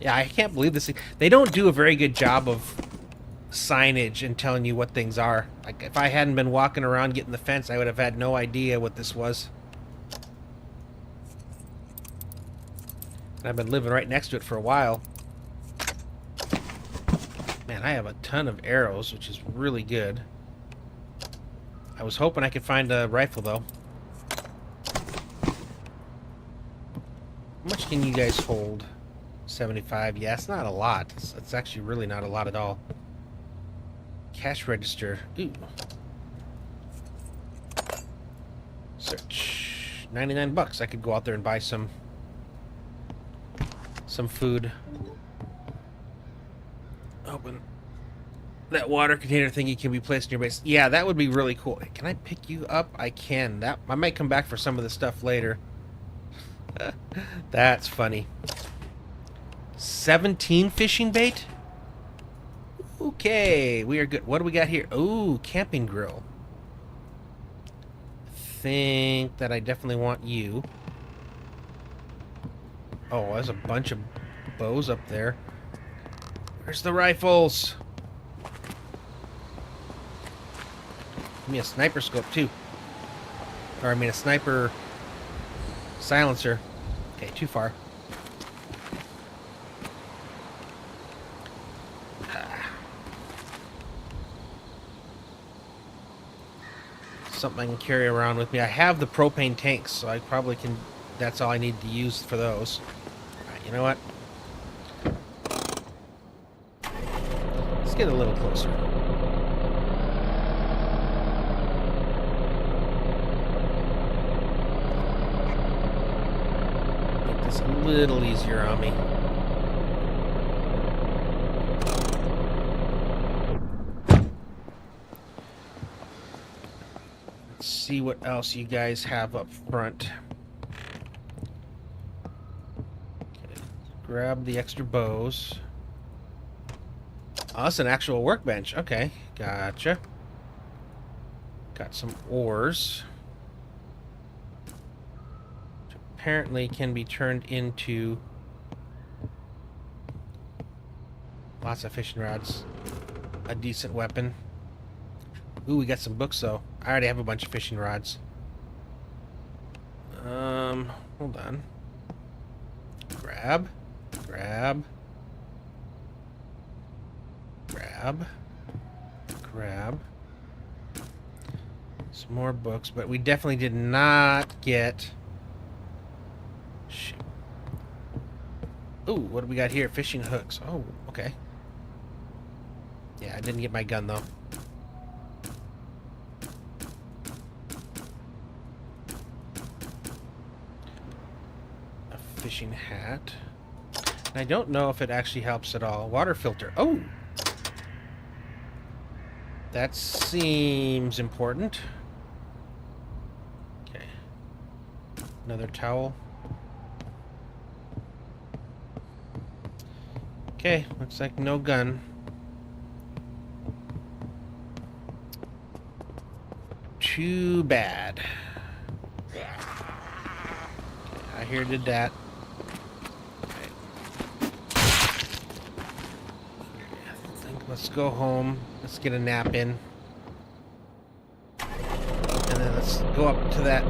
Yeah, I can't believe this. They don't do a very good job of signage and telling you what things are. Like, if I hadn't been walking around getting the fence, I would have had no idea what this was. And I've been living right next to it for a while. Man, I have a ton of arrows, which is really good. I was hoping I could find a rifle, though. How much can you guys hold? 75. Yeah, it's not a lot. It's actually really not a lot at all. Cash register. Ooh. Search. 99 bucks. I could go out there and buy some food. Open. That water container thingy can be placed in your base. Yeah, that would be really cool. Can I pick you up? I can. I might come back for some of the stuff later. That's funny. 17 fishing bait? Okay, we are good. What do we got here? Ooh, camping grill. Think that I definitely want you. Oh, there's a bunch of bows up there. Where's the rifles? Give me a sniper scope, too. Or, I mean, a sniper silencer. Okay, too far. Something I can carry around with me. I have the propane tanks, so I probably can... That's all I need to use for those. Alright, you know what? Let's get a little closer. this a little easier on me. Let's see what else you guys have up front. Okay, grab the extra bows. Oh, that's an actual workbench. Okay, gotcha. Got some ores. Which apparently can be turned into lots of fishing rods. A decent weapon. Ooh, we got some books though. I already have a bunch of fishing rods. Hold on. Grab. Grab. Grab. Grab. Some more books, but we definitely did not get... Shit. Ooh, what do we got here? Fishing hooks. Oh, okay. Yeah, I didn't get my gun though. A fishing hat. And I don't know if it actually helps at all. Water filter. Oh! That seems important. Okay. Another towel. Okay, looks like no gun. Too bad. Okay, I here did that. Okay. I think let's go home. Let's get a nap in. And then let's go up to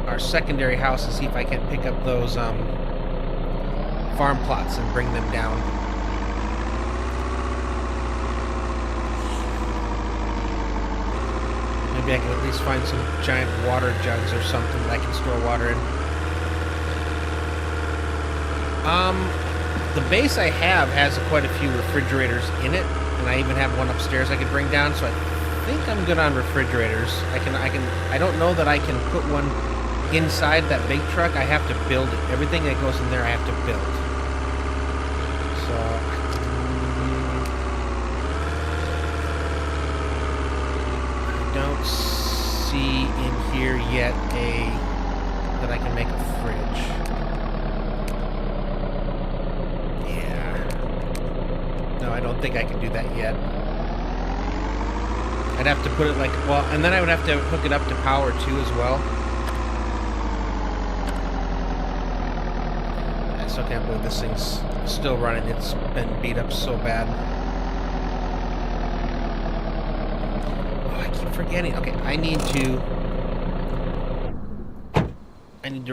our secondary house and see if I can pick up those farm plots and bring them down. Maybe I can at least find some giant water jugs or something that I can store water in. The base I have has quite a few refrigerators in it, and I even have one upstairs I could bring down, so I think I'm good on refrigerators. I don't know that I can put one inside that big truck. I have to build it. Everything that goes in there I have to build. So I don't see in here yet that I can make a fridge. I don't think I can do that yet. I'd have to put it like, well, and then I would have to hook it up to power too as well. I still can't believe this thing's still running. It's been beat up so bad. Oh, I keep forgetting. Okay, I need to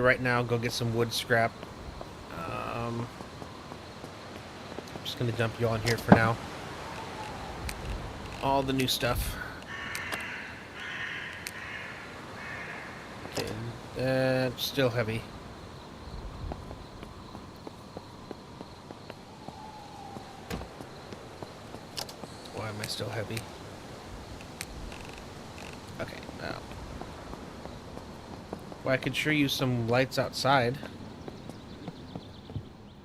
right now go get some wood scrap. Just gonna dump you all in here for now. All the new stuff. Okay, still heavy. Why am I still heavy? Okay, now. Well, I could sure use some lights outside.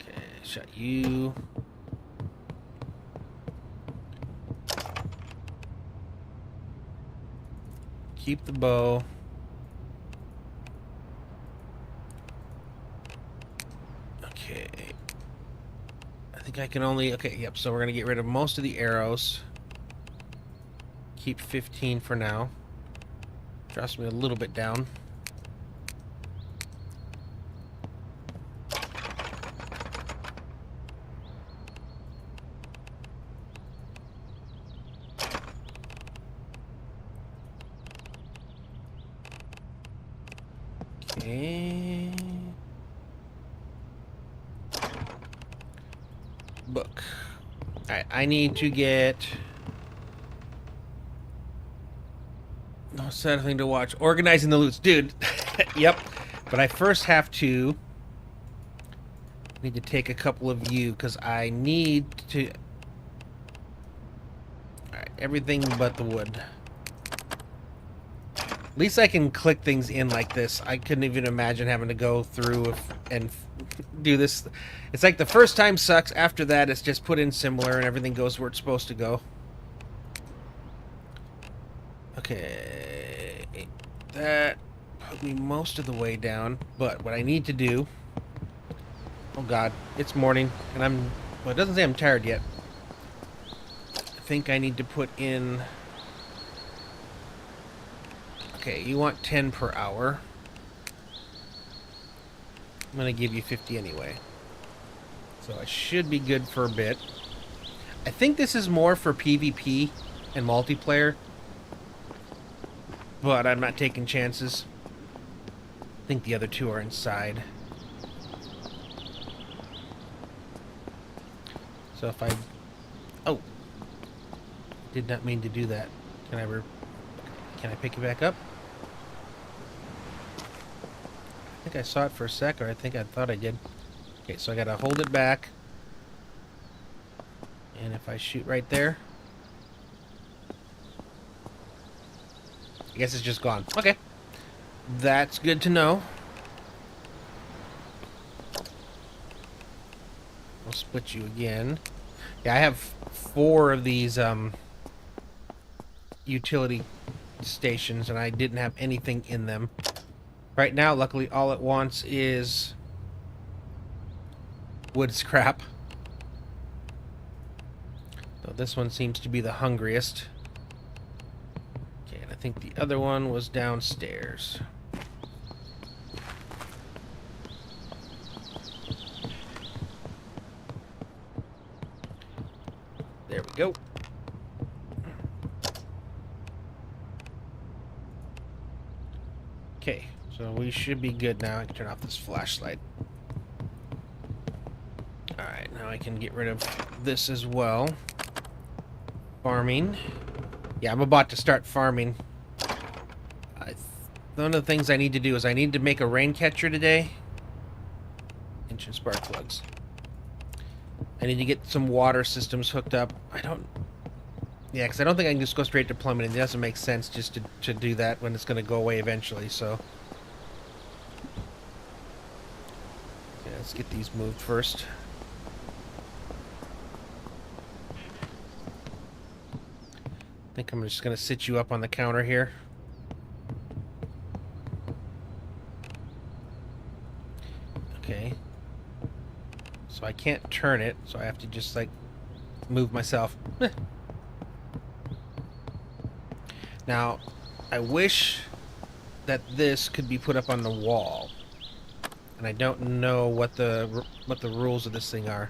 Okay, shut you. Keep the bow. Okay. I think I can only... Okay, yep, so we're going to get rid of most of the arrows. Keep 15 for now. Drops me a little bit down. Okay. Book. Alright, I need to get... No something to watch. Organizing the loots. Dude, yep. But I first have to... need to take a couple of you, because I need to... Alright, everything but the wood. At least I can click things in like this. I couldn't even imagine having to go through and do this. It's like the first time sucks. After that, it's just put in similar and everything goes where it's supposed to go. Okay. That put me most of the way down. But what I need to do... Oh god, it's morning. And I'm... Well, it doesn't say I'm tired yet. I think I need to put in... Okay, you want 10 per hour. I'm going to give you 50 anyway. So I should be good for a bit. I think this is more for PvP and multiplayer. But I'm not taking chances. I think the other two are inside. So if I... Oh! Did not mean to do that. Can I pick it back up? I think I saw it for a sec, or I think I thought I did. Okay, so I gotta hold it back. And if I shoot right there... I guess it's just gone. Okay. That's good to know. I'll split you again. Yeah, I have 4 of these utility stations, and I didn't have anything in them. Right now, luckily, all it wants is wood scrap. So this one seems to be the hungriest. Okay, and I think the other one was downstairs. There we go. Okay, so we should be good now. I can turn off this flashlight. Alright, now I can get rid of this as well. Farming. Yeah, I'm about to start farming. One of the things I need to do is I need to make a rain catcher today. Ancient spark plugs. I need to get some water systems hooked up. Yeah, because I don't think I can just go straight to plumbing. It doesn't make sense just to do that when it's going to go away eventually, so... Yeah, let's get these moved first. I think I'm just going to sit you up on the counter here. Okay. So I can't turn it, so I have to just, like, move myself. Now, I wish that this could be put up on the wall. And I don't know what the rules of this thing are.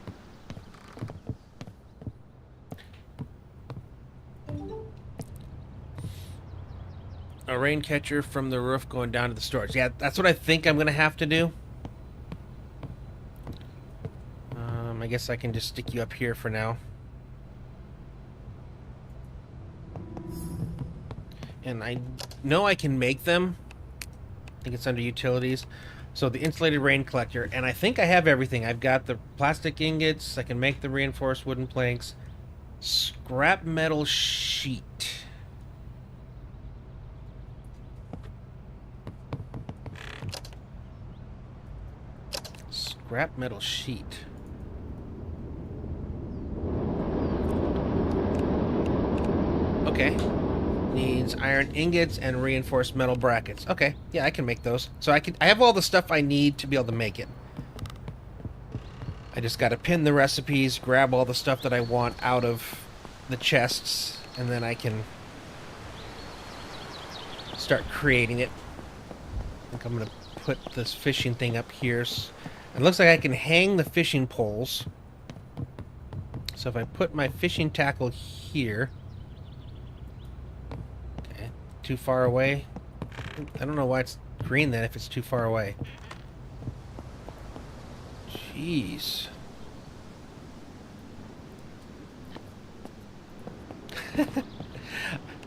A rain catcher from the roof going down to the storage. Yeah, that's what I think I'm going to have to do. I guess I can just stick you up here for now. And I know I can make them. I think it's under utilities. So the insulated rain collector. And I think I have everything. I've got the plastic ingots. I can make the reinforced wooden planks. Scrap metal sheet. Scrap metal sheet. Okay. Needs iron ingots and reinforced metal brackets. Okay, yeah, I can make those. So I have all the stuff I need to be able to make it. I just gotta pin the recipes, grab all the stuff that I want out of the chests, and then I can start creating it. I think I'm gonna put this fishing thing up here. It looks like I can hang the fishing poles. So if I put my fishing tackle here... Too far away? I don't know why it's green then if it's too far away. Jeez.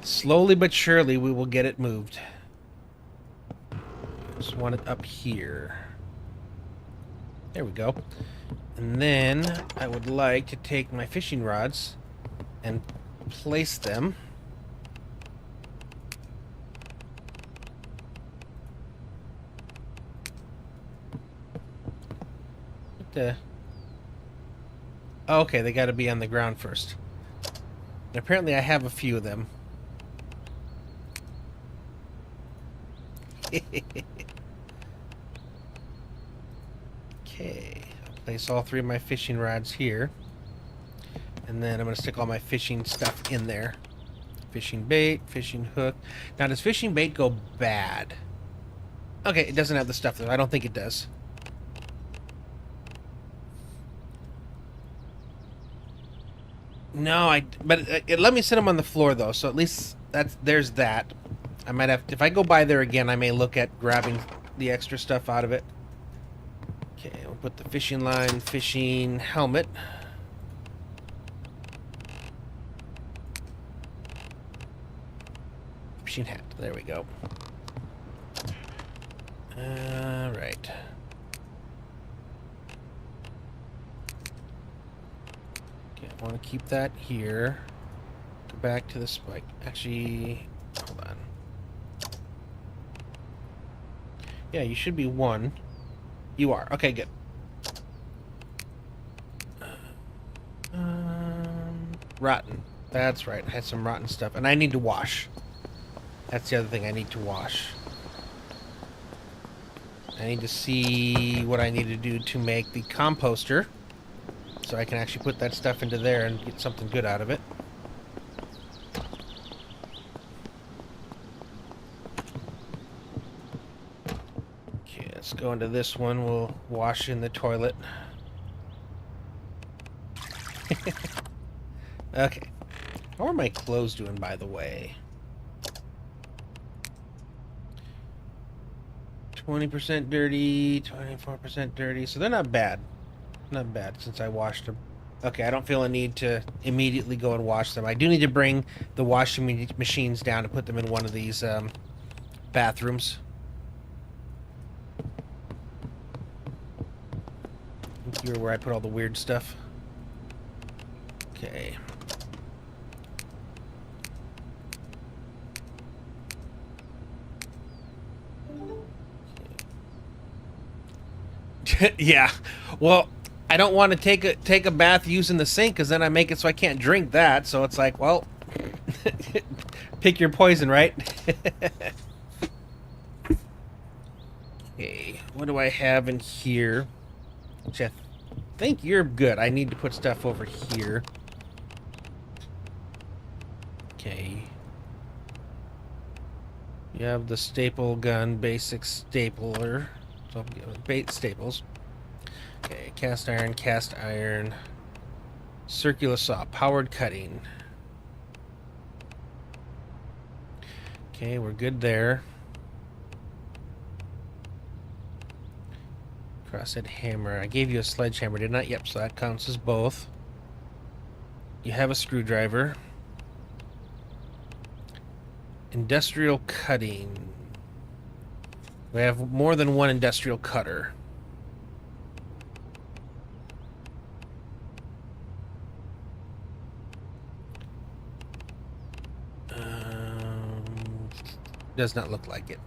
Slowly but surely we will get it moved. Just want it up here. There we go. And then I would like to take my fishing rods and place them the... Oh, okay, they gotta be on the ground first. And apparently I have a few of them. Okay, I'll place all 3 of my fishing rods here. And then I'm going to stick all my fishing stuff in there. Fishing bait, fishing hook. Now, does fishing bait go bad? Okay, it doesn't have the stuff though. I don't think it does. No, but it let me set them on the floor though, so at least there's that. I might have, if I go by there again, I may look at grabbing the extra stuff out of it. Okay, we'll put the fishing line, fishing helmet. Fishing hat, there we go. Alright. Okay, I want to keep that here. Go back to the spike. Actually, hold on. Yeah, you should be 1. You are. Okay, good. Rotten. That's right. I had some rotten stuff. And I need to wash. That's the other thing I need to wash. I need to see what I need to do to make the composter. So I can actually put that stuff into there and get something good out of it. Okay, let's go into this one. We'll wash in the toilet. Okay. How are my clothes doing, by the way? 20% dirty, 24% dirty. So they're not bad. Not bad since I washed them. Okay, I don't feel a need to immediately go and wash them. I do need to bring the washing machines down and put them in one of these bathrooms. Here where I put all the weird stuff. Okay. Yeah. Well, I don't want to take a bath using the sink because then I make it so I can't drink that. So it's like, well, pick your poison, right? Okay, what do I have in here? Which I think you're good. I need to put stuff over here. Okay. You have the staple gun, basic stapler. So bait staples. Okay, cast iron, circular saw, powered cutting. Okay, we're good there. Crosshead hammer. I gave you a sledgehammer, did not? Yep, so that counts as both. You have a screwdriver. Industrial cutting. We have more than one industrial cutter. Does not look like it.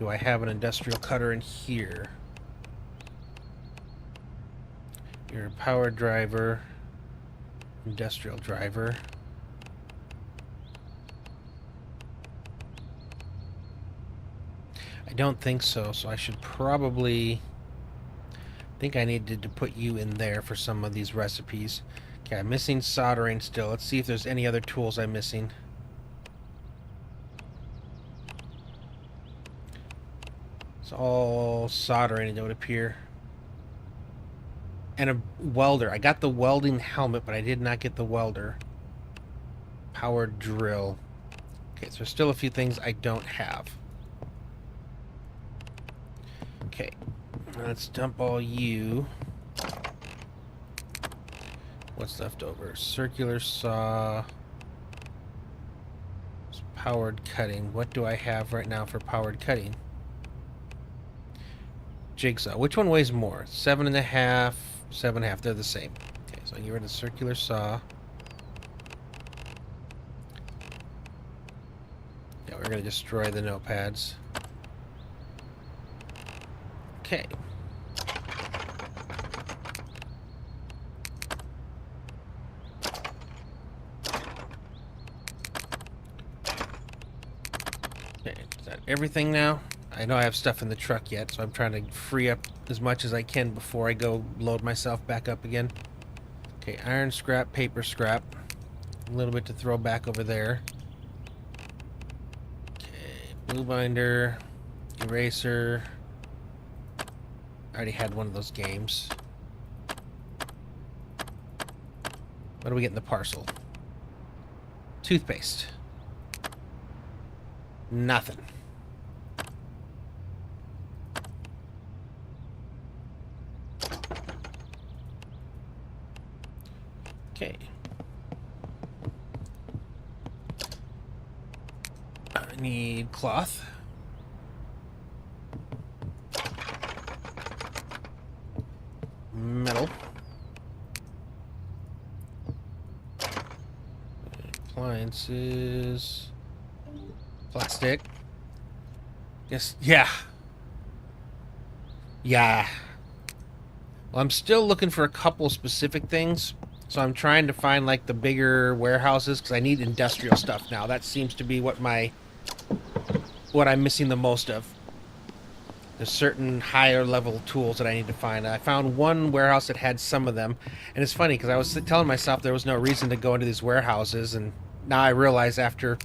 Do I have an industrial cutter in here? Your power driver. Industrial driver. I don't think so, so I should probably... I think I needed to put you in there for some of these recipes. Okay, I'm missing soldering still. Let's see if there's any other tools I'm missing. It's all soldering, it would appear. And a welder. I got the welding helmet, but I did not get the welder. Power drill. Okay, so there's still a few things I don't have. Okay, let's dump all you. What's left over? Circular saw. Powered cutting. What do I have right now for powered cutting? Jigsaw. Which one weighs more? 7.5, 7.5. They're the same. Okay, so get rid of the circular saw. Yeah, we're going to destroy the notepads. Okay. Okay, is that everything now? I know I have stuff in the truck yet, so I'm trying to free up as much as I can before I go load myself back up again. Okay, iron scrap, paper scrap. A little bit to throw back over there. Okay, blue binder, eraser. I already had one of those games. What do we get in the parcel? Toothpaste. Nothing. Okay. I need cloth. Metal. Appliances. Plastic. Yes, yeah. Yeah. Well, I'm still looking for a couple specific things. So I'm trying to find, like, the bigger warehouses, because I need industrial stuff now. That seems to be what I'm missing the most of. There's certain higher level tools that I need to find. I found one warehouse that had some of them. And it's funny, because I was telling myself there was no reason to go into these warehouses, and now I realize after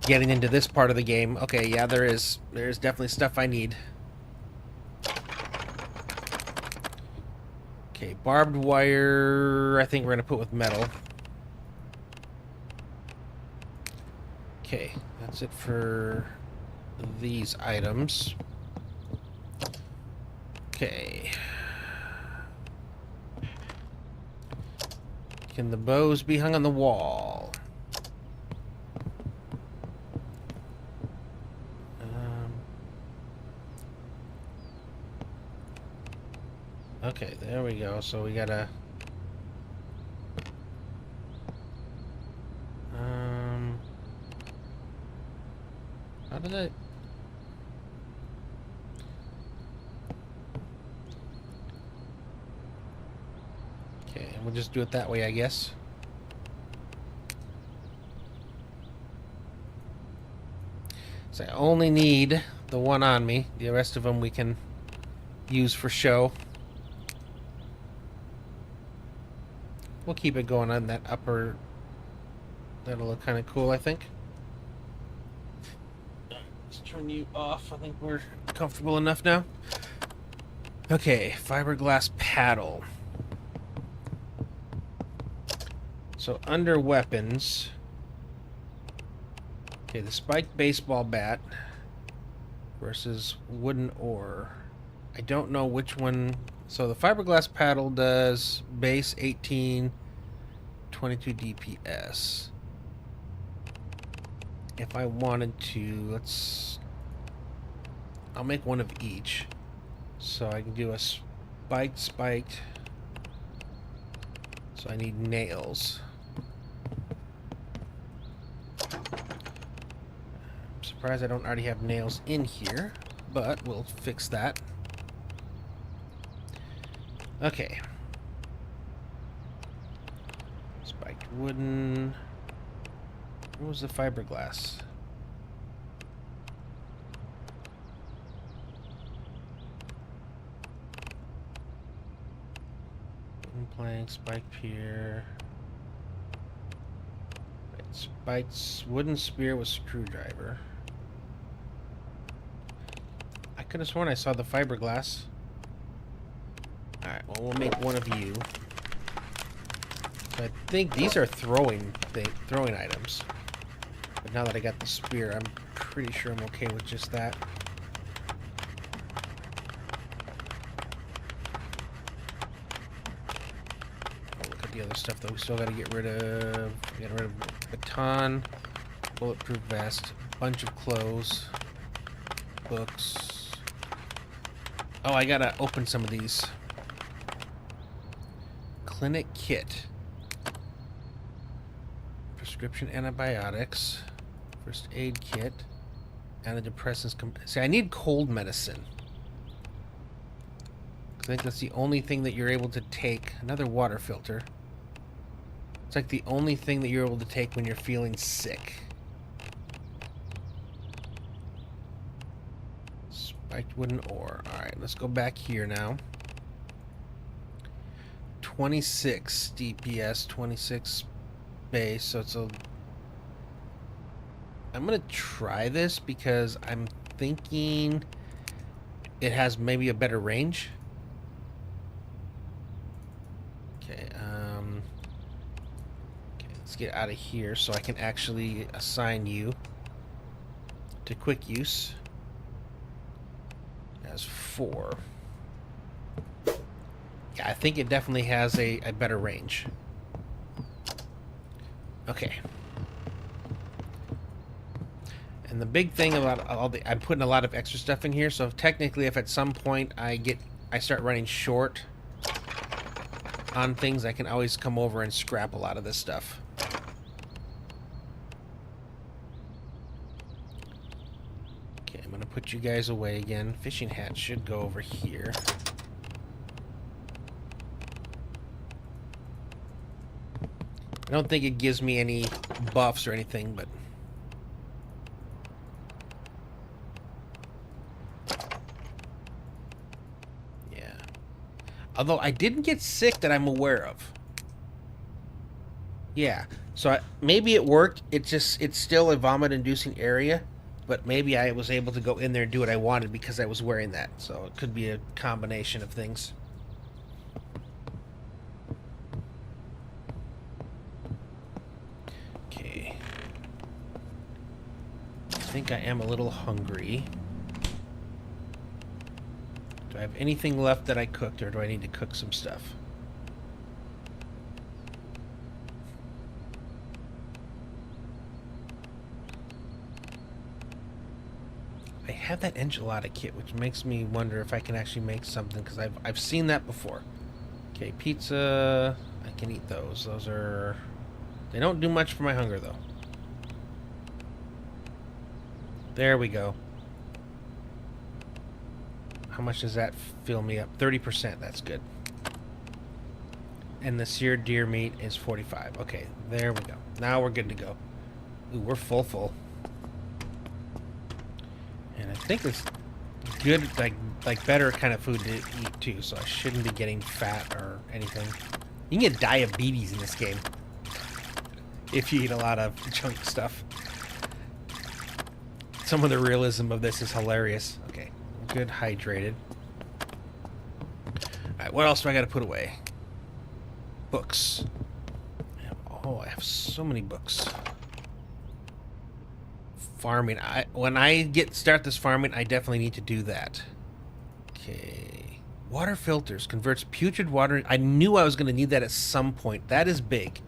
getting into this part of the game, okay, yeah, there's definitely stuff I need. Okay, barbed wire, I think we're gonna put with metal. Okay, that's it for these items. Okay. Can the bows be hung on the wall? Okay, there we go. So we gotta... How did I... Okay, we'll just do it that way, I guess. So I only need the one on me. The rest of them we can use for show. We'll keep it going on that upper... That'll look kind of cool, I think. Let's turn you off. I think we're comfortable enough now. Okay, fiberglass paddle. So under weapons... Okay, the spiked baseball bat versus wooden oar. I don't know which one... So the fiberglass paddle does base 18, 22 DPS. If I wanted to, I'll make one of each. So I can do a spiked. So I need nails. I'm surprised I don't already have nails in here, but we'll fix that. Okay. Spiked wooden. What was the fiberglass? Wooden plank, spiked pier. Spiked wooden spear with screwdriver. I could have sworn I saw the fiberglass. Alright, well, we'll make one of you. So I think these are throwing items. But now that I got the spear, I'm pretty sure I'm okay with just that. Oh, look at the other stuff that we still gotta get rid of. Get rid of baton, bulletproof vest, bunch of clothes, books. Oh, I gotta open some of these. Clinic kit. Prescription antibiotics. First aid kit. Antidepressants. See, I need cold medicine. I think that's the only thing that you're able to take. Another water filter. It's like the only thing that you're able to take when you're feeling sick. Spiked wooden ore. Alright, let's go back here now. 26 DPS, 26 base, so it's a... I'm gonna try this because I'm thinking it has maybe a better range. Okay, let's get out of here so I can actually assign you to quick use as 4. Yeah, I think it definitely has a better range. Okay. And the big thing about I'm putting a lot of extra stuff in here, so technically if at some point I start running short on things, I can always come over and scrap a lot of this stuff. Okay, I'm gonna put you guys away again. Fishing hat should go over here. I don't think it gives me any buffs or anything, but... yeah. Although I didn't get sick that I'm aware of. Yeah. So maybe it worked. It's still a vomit-inducing area, but maybe I was able to go in there and do what I wanted because I was wearing that. So it could be a combination of things. I think I am a little hungry. Do I have anything left that I cooked, or do I need to cook some stuff? I have that enchilada kit, which makes me wonder if I can actually make something, because I've seen that before. Okay, pizza. I can eat those. Those are... they don't do much for my hunger, though. There we go. How much does that fill me up? 30%. That's good. And the seared deer meat is 45. Okay, there we go. Now we're good to go. Ooh, we're full. And I think it's good, like better kind of food to eat too, so I shouldn't be getting fat or anything. You can get diabetes in this game if you eat a lot of junk stuff. Some of the realism of this is hilarious. Okay, good hydrated. Alright, what else do I gotta put away? Books. I have so many books. Farming. When I start this farming, I definitely need to do that. Okay. Water filters. Converts putrid water. I knew I was gonna need that at some point. That is big.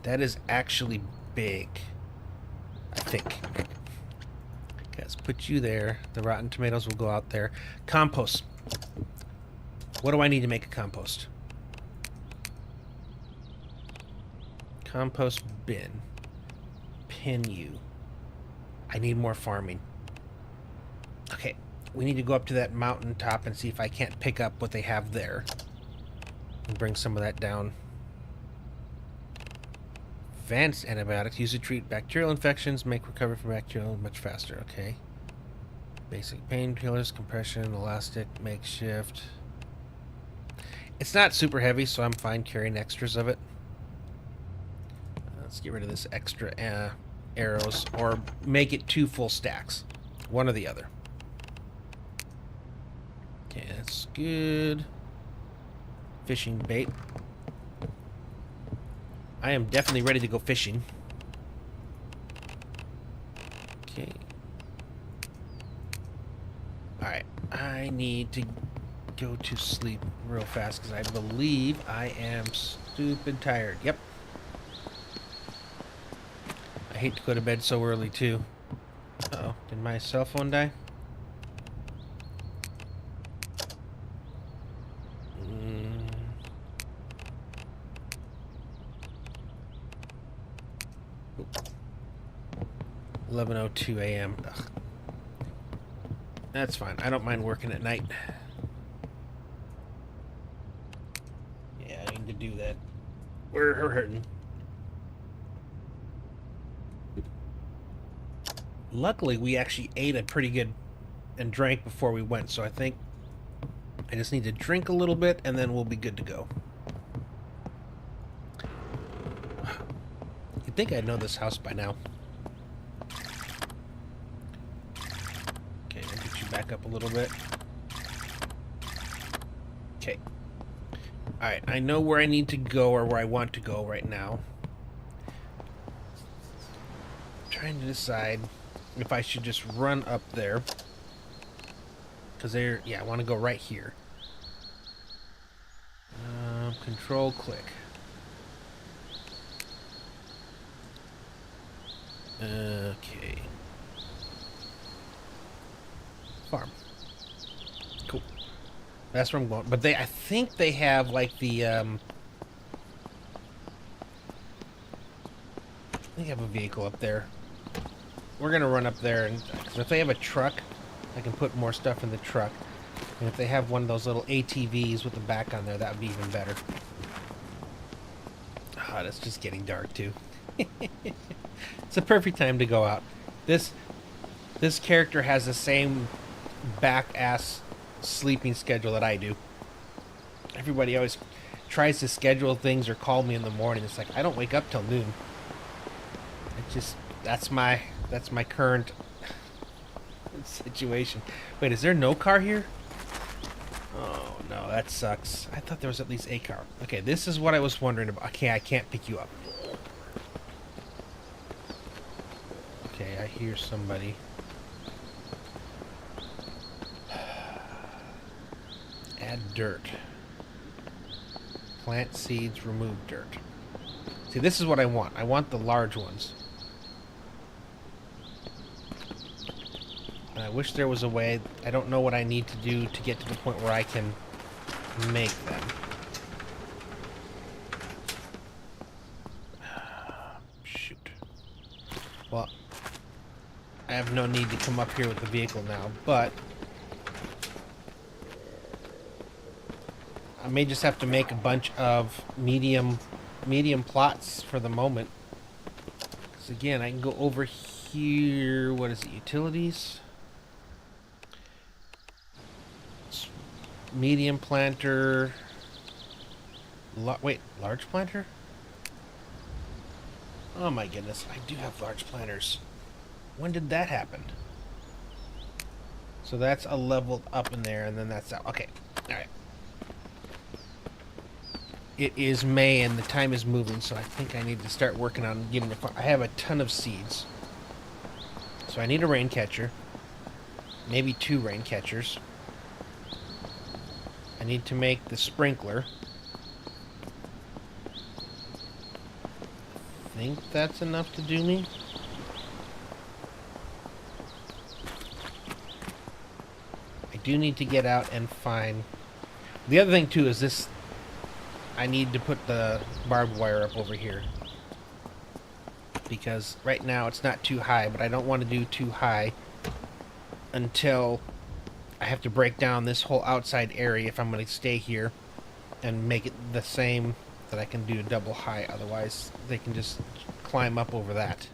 That is actually big. I think. Let's put you there. The rotten tomatoes will go out there. Compost. What do I need to make a compost? Compost bin. Pin you. I need more farming. Okay. We need to go up to that mountaintop and see if I can't pick up what they have there. And bring some of that down. Advanced antibiotics used to treat bacterial infections, make recovery from bacterial much faster. Okay. Basic painkillers, compression, elastic, makeshift. It's not super heavy, so I'm fine carrying extras of it. Let's get rid of this extra arrows, or make it 2 full stacks. One or the other. Okay, that's good. Fishing bait. I am definitely ready to go fishing. Okay. Alright. I need to go to sleep real fast because I believe I am stupid tired. Yep. I hate to go to bed so early, too. Uh-oh. Did my cell phone die? 11:02 a.m. Ugh. That's fine. I don't mind working at night. Yeah, I need to do that. We're hurting. Luckily, we actually ate a pretty good and drank before we went, so I think I just need to drink a little bit and then we'll be good to go. You'd think I'd know this house by now. Okay, I'll get you back up a little bit. Okay. Alright, I know where I need to go or where I want to go right now. I'm trying to decide if I should just run up there. Because they're... yeah, I want to go right here. Control click. Okay. Farm. Cool. That's where I'm going. But I think they have like the, they have a vehicle up there. We're gonna run up there, and cause if they have a truck, I can put more stuff in the truck. And if they have one of those little ATVs with the back on there, that would be even better. Ah, it's just getting dark too. It's a perfect time to go out. This character has the same back-ass sleeping schedule that I do. Everybody always tries to schedule things or call me in the morning. It's like I don't wake up till noon. It just that's my current situation. Wait, is there no car here? Oh no, that sucks. I thought there was at least a car. Okay, this is what I was wondering about. Okay, I can't pick you up. Okay, I hear somebody. Add dirt. Plant seeds, remove dirt. See, this is what I want. I want the large ones. And I wish there was a way. I don't know what I need to do to get to the point where I can make them. Shoot. Well, I have no need to come up here with the vehicle now, but I may just have to make a bunch of medium plots for the moment. Because again, I can go over here. What is it? Utilities? Medium planter. Wait, large planter? Oh my goodness, I do have large planters. When did that happen? So that's a leveled up in there, and then that's out. Okay, alright. It is May, and the time is moving, so I think I need to start working on getting the farm. I have a ton of seeds. So I need a rain catcher. Maybe 2 rain catchers. I need to make the sprinkler. I think that's enough to do me. I do need to get out and find... The other thing too is this... I need to put the barbed wire up over here. Because right now it's not too high, but I don't want to do too high until I have to break down this whole outside area if I'm going to stay here and make it the same that I can do double high. Otherwise, they can just climb up over that.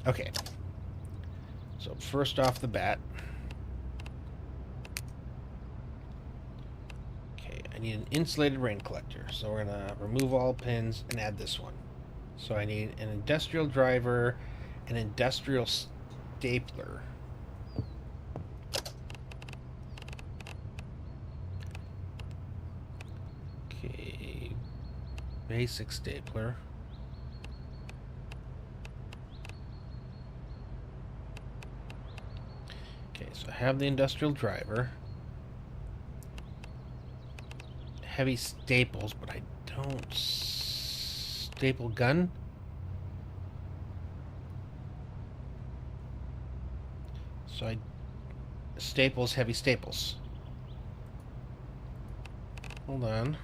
Okay. So first off the bat, okay, I need an insulated rain collector. So we're going to remove all pins and add this one. So I need an industrial driver, an industrial stapler. Okay, basic stapler. Okay, so I have the industrial driver. Heavy staples, but I don't staple gun. So I staples, heavy staples. Hold on.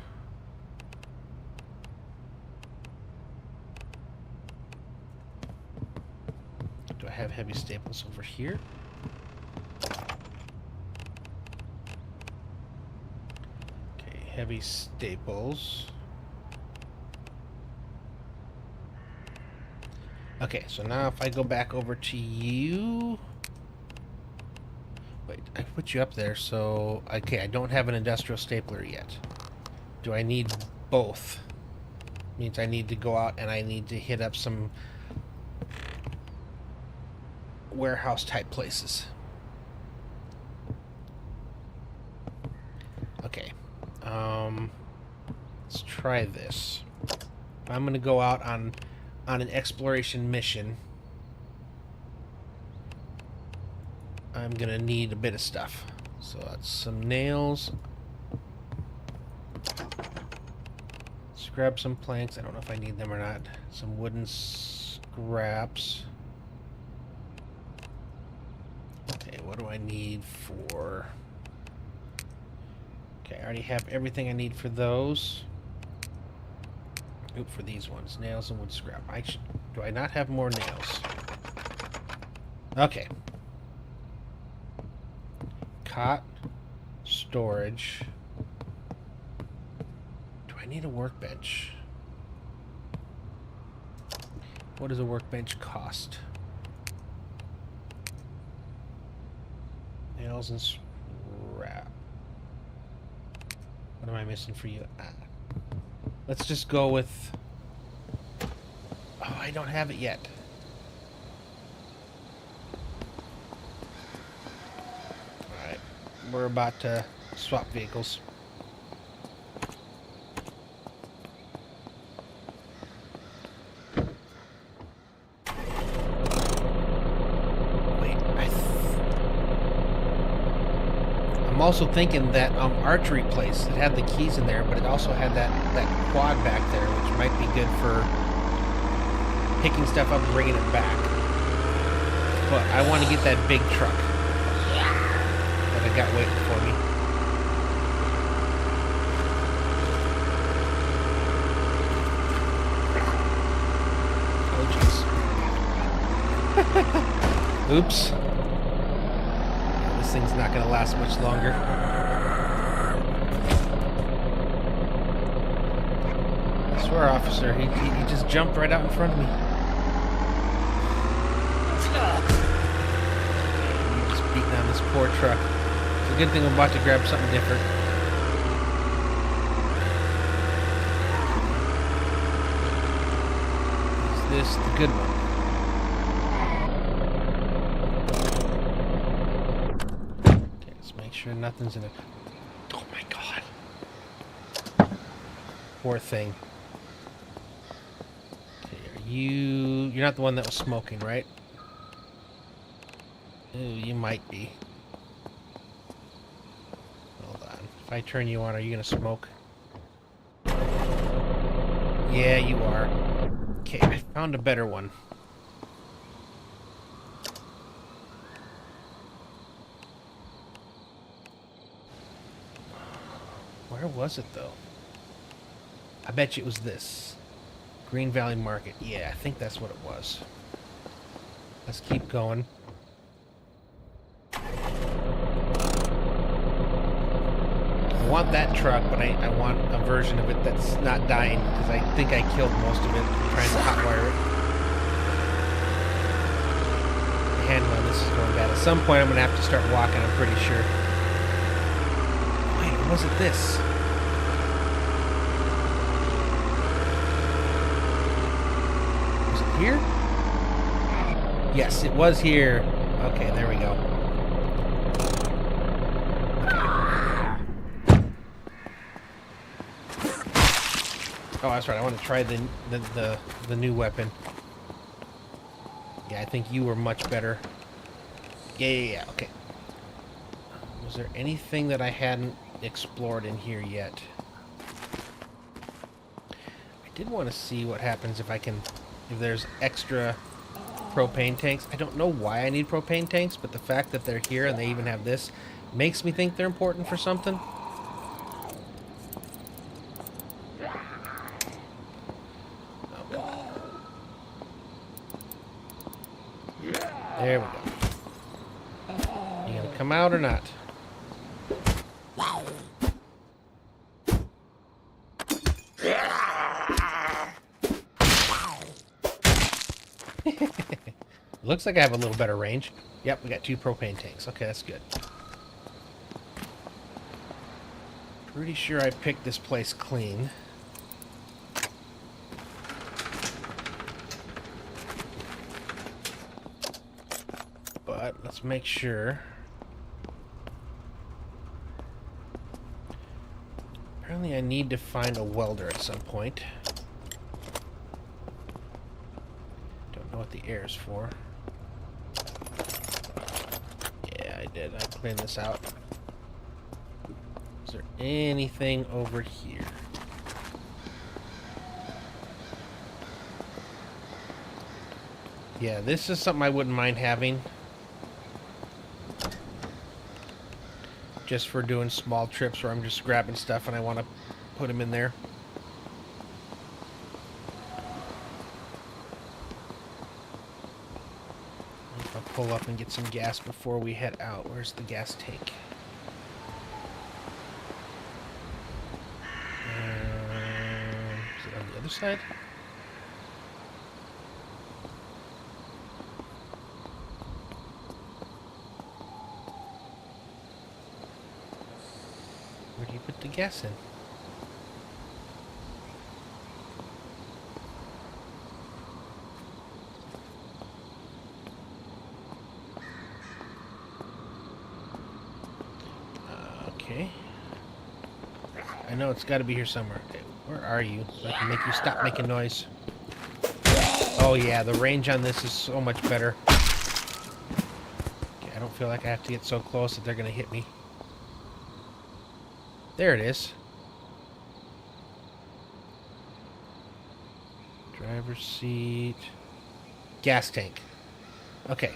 Do I have heavy staples over here? Okay, heavy staples. Okay, so now if I go back over to you... Wait, I put you up there, so... Okay, I don't have an industrial stapler yet. Do I need both? Means I need to go out and I need to hit up some warehouse type places. Okay. Let's try this. I'm gonna go out on an exploration mission. I'm gonna need a bit of stuff. So that's some nails. Let's grab some planks. I don't know if I need them or not. Some wooden scraps. Okay, what do I need for... Okay, I already have everything I need for those. Oop, for these ones. Nails and wood scrap. Do I not have more nails? Okay. Cot. Storage. Do I need a workbench? What does a workbench cost? Nails and scrap. What am I missing for you? Let's just go with... Oh, I don't have it yet. Alright. We're about to swap vehicles. I'm also thinking that archery place, it had the keys in there, but it also had that quad back there, which might be good for picking stuff up and bringing it back. But I want to get that big truck that I got waiting for me. Oh, jeez. Oops. This thing's not going to last much longer. I swear, officer, he just jumped right out in front of me. He just beating on this poor truck. It's a good thing I'm about to grab something different. Is this the good one? Sure nothing's in it. Oh my god. Poor thing. Okay, you're not the one that was smoking, right? Ooh, you might be. Hold on. If I turn you on, are you gonna smoke? Yeah, you are. Okay, I found a better one. Where was it, though? I bet you it was this. Green Valley Market. Yeah, I think that's what it was. Let's keep going. I want that truck, but I want a version of it that's not dying, because I think I killed most of it trying to hotwire it. The handle on this is going bad. At some point, I'm going to have to start walking, I'm pretty sure. Wait, or was it this? Here? Yes, it was here. Okay, there we go. Okay. Oh, that's right. I want to try the new weapon. Yeah, I think you were much better. Yeah. Okay. Was there anything that I hadn't explored in here yet? I did want to see what happens if there's extra propane tanks. I don't know why I need propane tanks, but the fact that they're here and they even have this makes me think they're important for something. Okay. There we go. You gonna come out or not? Looks like I have a little better range. Yep, we got 2 propane tanks. Okay, that's good. Pretty sure I picked this place clean. But let's make sure. Apparently I need to find a welder at some point. Don't know what the air is for. Yeah, I did. I cleaned this out. Is there anything over here? Yeah, this is something I wouldn't mind having. Just for doing small trips where I'm just grabbing stuff and I want to put them in there. I'll pull up and get some gas before we head out. Where's the gas tank? Is it on the other side? Where do you put the gas in? Okay. I know it's got to be here somewhere. Okay, where are you? So I can make you stop making noise. Oh yeah, the range on this is so much better. Okay, I don't feel like I have to get so close that they're going to hit me. There it is. Driver's seat. Gas tank. Okay.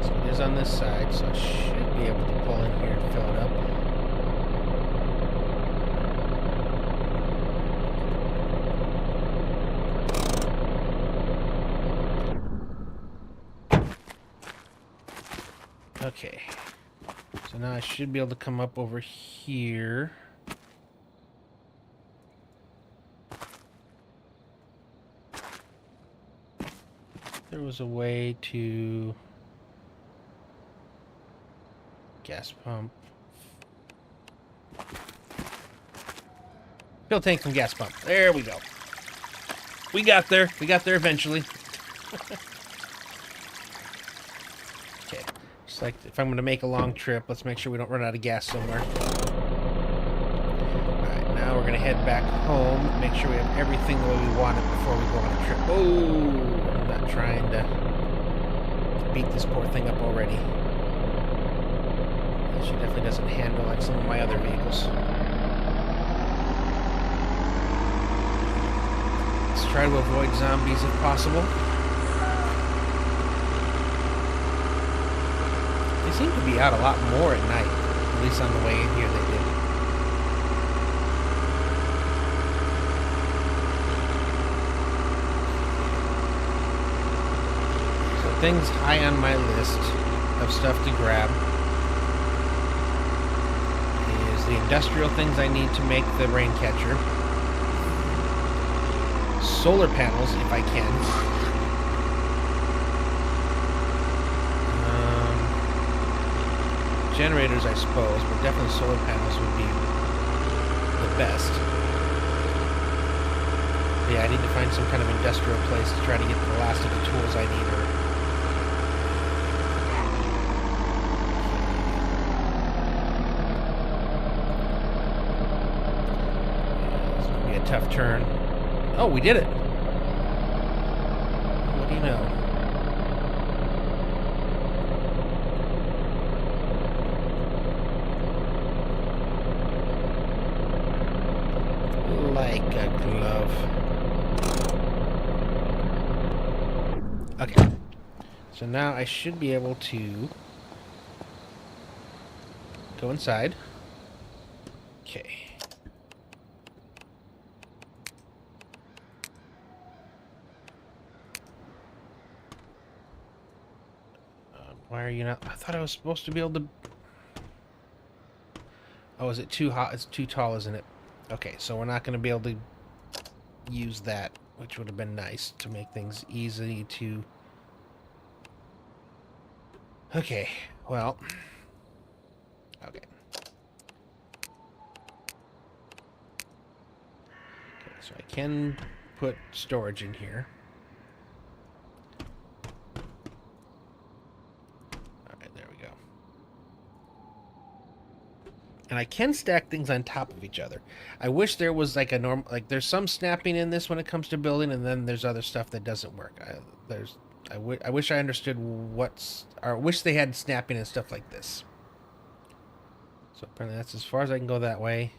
So it is on this side, so I should be able to pull in here and fill it up. Okay, so now I should be able to come up over here. There was a way to gas pump. Fill tank and gas pump. There we go. We got there. We got there eventually. Okay. Just like if I'm going to make a long trip, let's make sure we don't run out of gas somewhere. Alright, now we're going to head back home. Make sure we have everything the way we want it before we go on a trip. Oh! I'm not trying to beat this poor thing up already. She definitely doesn't handle like some of my other vehicles. Let's try to avoid zombies if possible. They seem to be out a lot more at night. At least on the way in here they did. So things high on my list of stuff to grab is the industrial things I need to make the rain catcher. Solar panels, if I can. Generators, I suppose, but definitely solar panels would be the best. Yeah, I need to find some kind of industrial place to try to get the last of the tools I need. It's going to be a tough turn. Oh, we did it! What do you know? Like a glove. Okay. So now I should be able to go inside. Okay. Why are you not? I thought I was supposed to be able to. Oh, is it too hot? It's too tall, isn't it? Okay, so we're not going to be able to use that, which would have been nice to make things easy to... Okay, well... Okay. Okay, so I can put storage in here. Alright, there we go. And I can stack things on top of each other. I wish there was like a normal... Like, there's some snapping in this when it comes to building, and then there's other stuff that doesn't work. I wish I understood what's... Or I wish they had snapping and stuff like this. So apparently that's as far as I can go that way.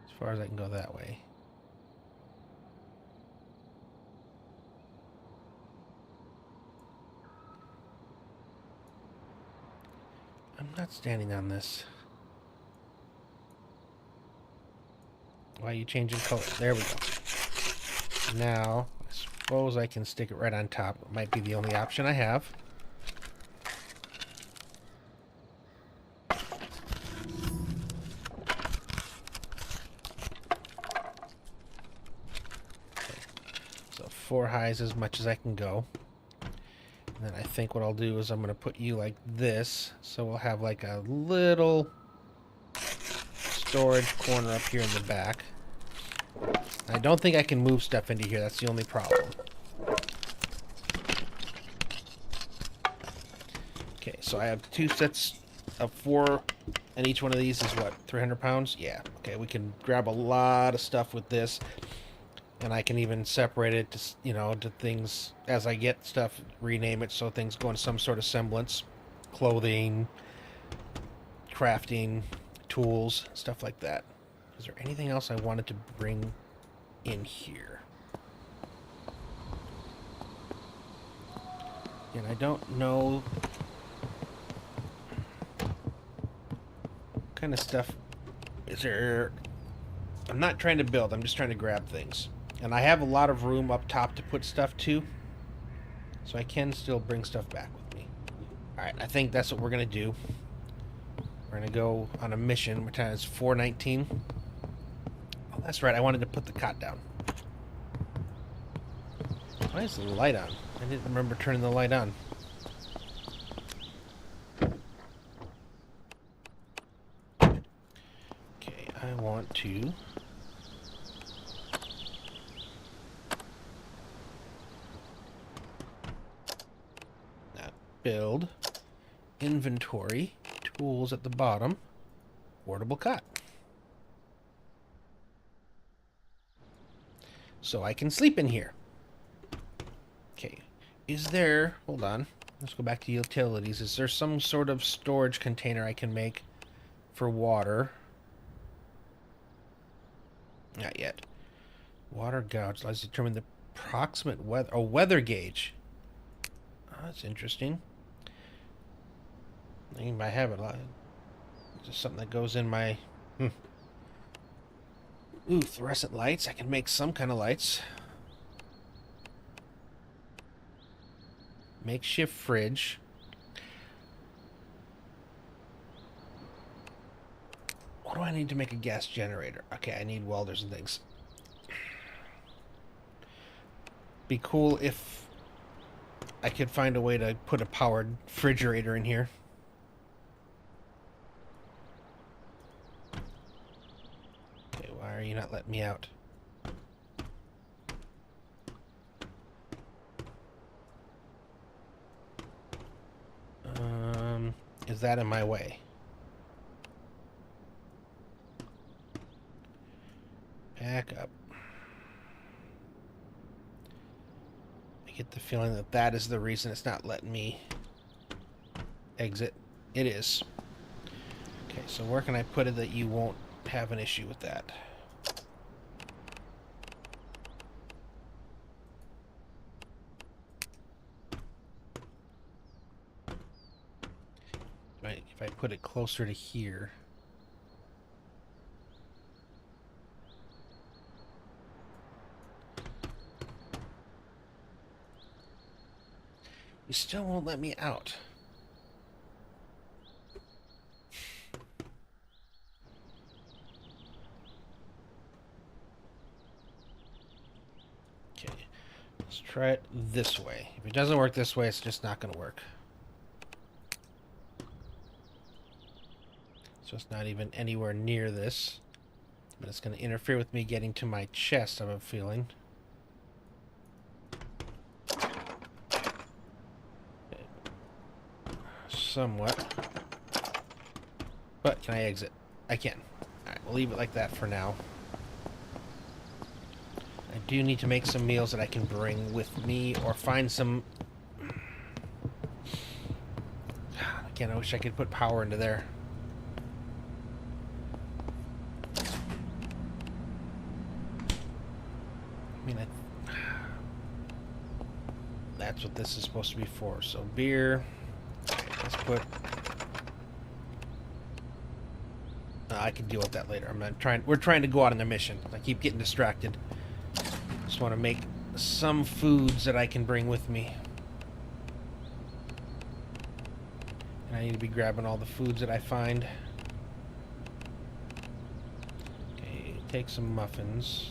As far as I can go that way. I'm not standing on this. Why are you changing color? There we go. Now, I suppose I can stick it right on top. It might be the only option I have. So 4 highs as much as I can go. And then I think what I'll do is I'm going to put you like this. So we'll have like a little storage corner up here in the back. I don't think I can move stuff into here. That's the only problem. Okay, so I have 2 sets of 4, and each one of these is what, 300 pounds? Yeah, okay, we can grab a lot of stuff with this, and I can even separate it to, you know, to things as I get stuff, rename it so things go in some sort of semblance. Clothing, crafting, tools, stuff like that. Is there anything else I wanted to bring in here? And I don't know what kind of stuff is there. I'm not trying to build, I'm just trying to grab things. And I have a lot of room up top to put stuff to, so I can still bring stuff back with me. Alright, I think that's what we're going to do. We're going to go on a mission. What time is 4:19? Oh, that's right, I wanted to put the cot down. Why is the light on? I didn't remember turning the light on. Okay, I want to... build, inventory, tools at the bottom, portable cot. So I can sleep in here. Okay, is there, hold on, let's go back to utilities. Is there some sort of storage container I can make for water? Not yet. Water gauge, let's determine the approximate weather, oh, weather gauge. Oh, that's interesting. I might have it. Just something that goes in my... Ooh, fluorescent lights. I can make some kind of lights. Makeshift fridge. What do I need to make a gas generator? Okay, I need welders and things. Be cool if I could find a way to put a powered refrigerator in here. Why are you not letting me out? Is that in my way? Back up. I get the feeling that that is the reason it's not letting me exit. It is. Okay, so where can I put it that you won't have an issue with that? Right, if I put it closer to here. You still won't let me out. Let's try it this way. If it doesn't work this way, it's just not going to work. So it's not even anywhere near this. But it's going to interfere with me getting to my chest, I have a feeling. Somewhat. But can I exit? I can. Alright, we'll leave it like that for now. I do need to make some meals that I can bring with me or find some... Again, I wish I could put power into there. I mean, that's what this is supposed to be for. So beer. Let's put... I can deal with that later. I'm not trying. We're trying to go out on a mission. I keep getting distracted. Just want to make some foods that I can bring with me. And I need to be grabbing all the foods that I find. Okay, take some muffins.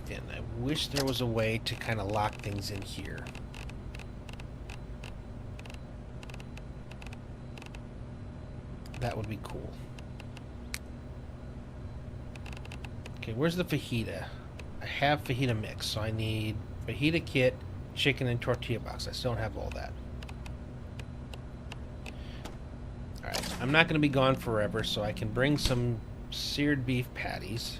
And I wish there was a way to kind of lock things in here. That would be cool. Okay, where's the fajita? I have fajita mix, so I need fajita kit, chicken, and tortilla box. I still don't have all that. Alright, I'm not going to be gone forever, so I can bring some seared beef patties.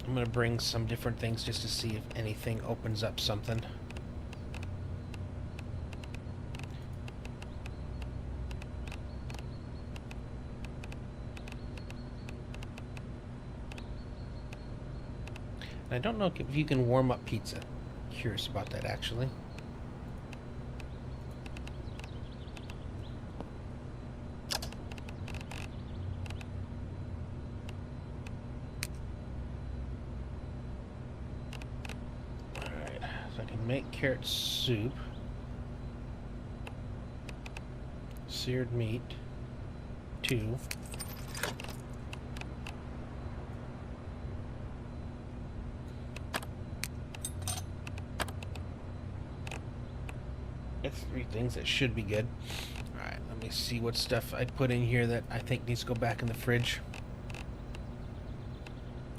I'm going to bring some different things just to see if anything opens up something. I don't know if you can warm up pizza. Curious about that, actually. Alright, so I can make carrot soup. Seared meat. 2. That's 3 things that should be good. Alright, let me see what stuff I put in here that I think needs to go back in the fridge.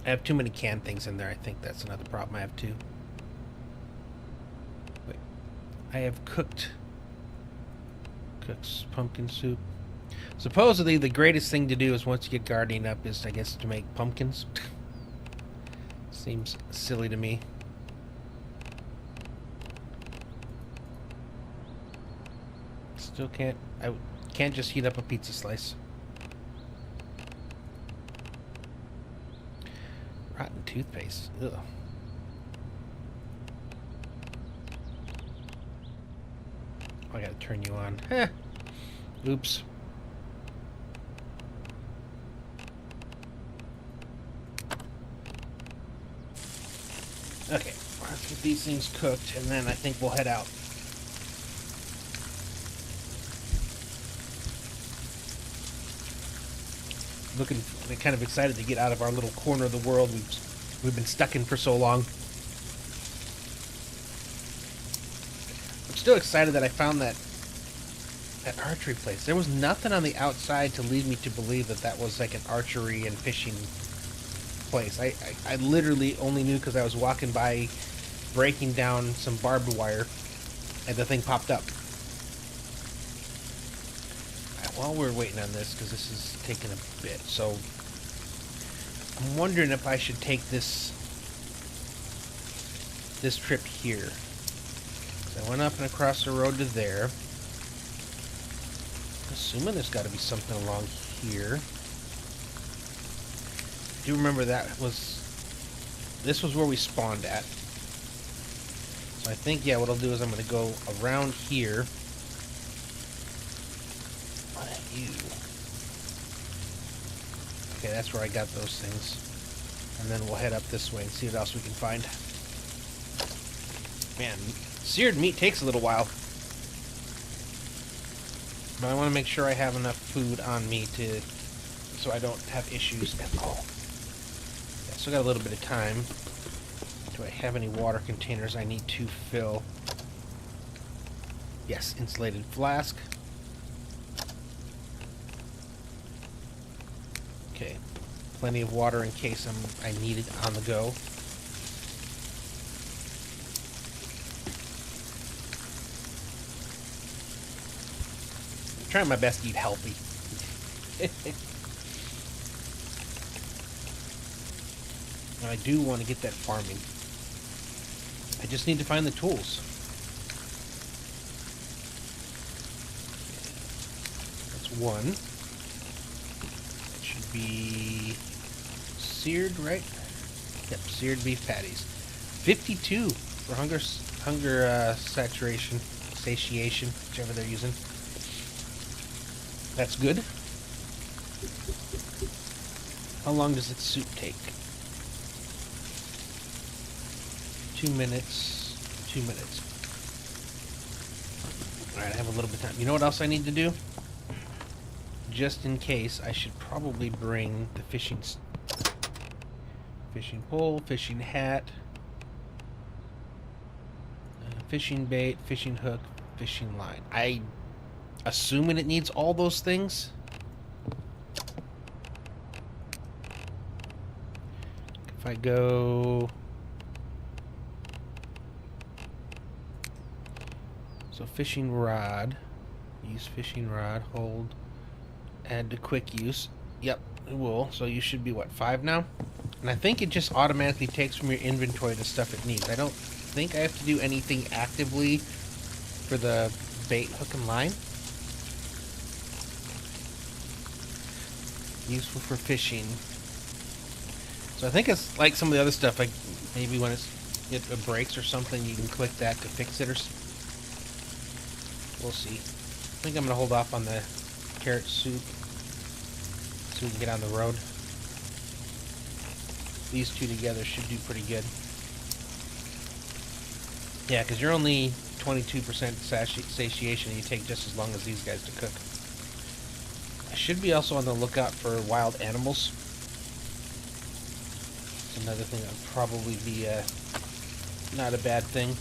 I have too many canned things in there. I think that's another problem I have too. Wait, I have cooked pumpkin soup. Supposedly the greatest thing to do is once you get gardening up is, I guess, to make pumpkins. Seems silly to me. Still I can't just heat up a pizza slice. Rotten toothpaste. Ugh. Oh, I gotta turn you on. Heh. Oops. Okay, let's get these things cooked, and then I think we'll head out. Looking kind of excited to get out of our little corner of the world we've been stuck in for so long. I'm still excited that I found that archery place. There was nothing on the outside to lead me to believe that that was like an archery and fishing place. I literally only knew because I was walking by breaking down some barbed wire and the thing popped up. While we're waiting on this, because this is taking a bit, so I'm wondering if I should take this trip here. So I went up and across the road to there. Assuming there's got to be something along here. I do remember this was where we spawned at. So I think, yeah, what I'll do is I'm going to go around here. Okay, that's where I got those things. And then we'll head up this way and see what else we can find. Man, seared meat takes a little while. But I want to make sure I have enough food on me so I don't have issues at all. Yeah, still got a little bit of time. Do I have any water containers I need to fill? Yes, insulated flask. Okay, plenty of water in case I need it on the go. I'm trying my best to eat healthy. And I do want to get that farming. I just need to find the tools. That's one. That should be seared, right? Yep, seared beef patties. 52 for hunger satiation, whichever they're using. That's good. How long does its soup take? 2 minutes. 2 minutes. Alright, I have a little bit of time. You know what else I need to do? Just in case, I should probably bring the fishing pole, fishing hat, fishing bait, fishing hook, fishing line. I assuming it needs all those things. If I go... So fishing rod, use fishing rod, hold, add to quick use. Yep, it will. So you should be, what, 5 now? And I think it just automatically takes from your inventory the stuff it needs. I don't think I have to do anything actively for the bait, hook, and line. Useful for fishing. So I think it's like some of the other stuff, like maybe when it breaks or something, you can click that to fix it or we'll see. I think I'm going to hold off on the carrot soup so we can get on the road. These two together should do pretty good. Yeah, because you're only 22% satiation and you take just as long as these guys to cook. I should be also on the lookout for wild animals. It's another thing that would probably be not a bad thing.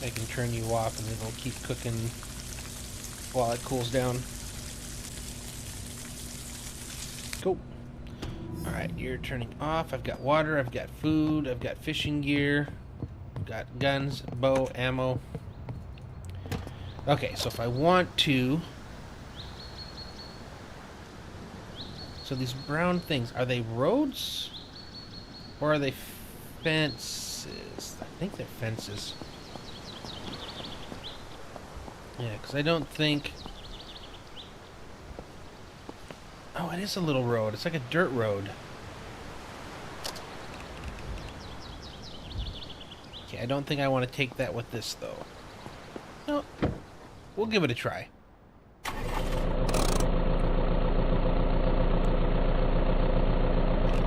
I can turn you off and it'll keep cooking while it cools down. Cool. Alright, you're turning off. I've got water, I've got food, I've got fishing gear, I've got guns, bow, ammo. Okay, so if I want to... So these brown things, are they roads? Or are they fences? I think they're fences. Yeah, because I don't think... Oh, it is a little road. It's like a dirt road. Okay, I don't think I want to take that with this, though. No, we'll give it a try.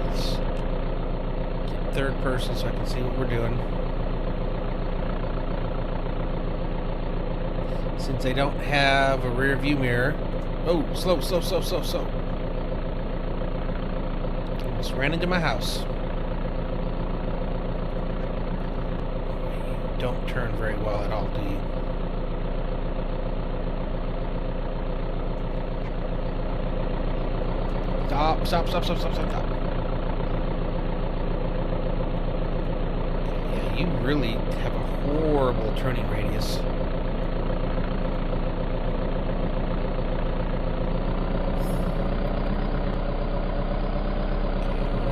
Let's get third person so I can see what we're doing. Since I don't have a rear view mirror. Oh, slow. Almost ran into my house. You don't turn very well at all, do you? Stop. Yeah, you really have a horrible turning radius.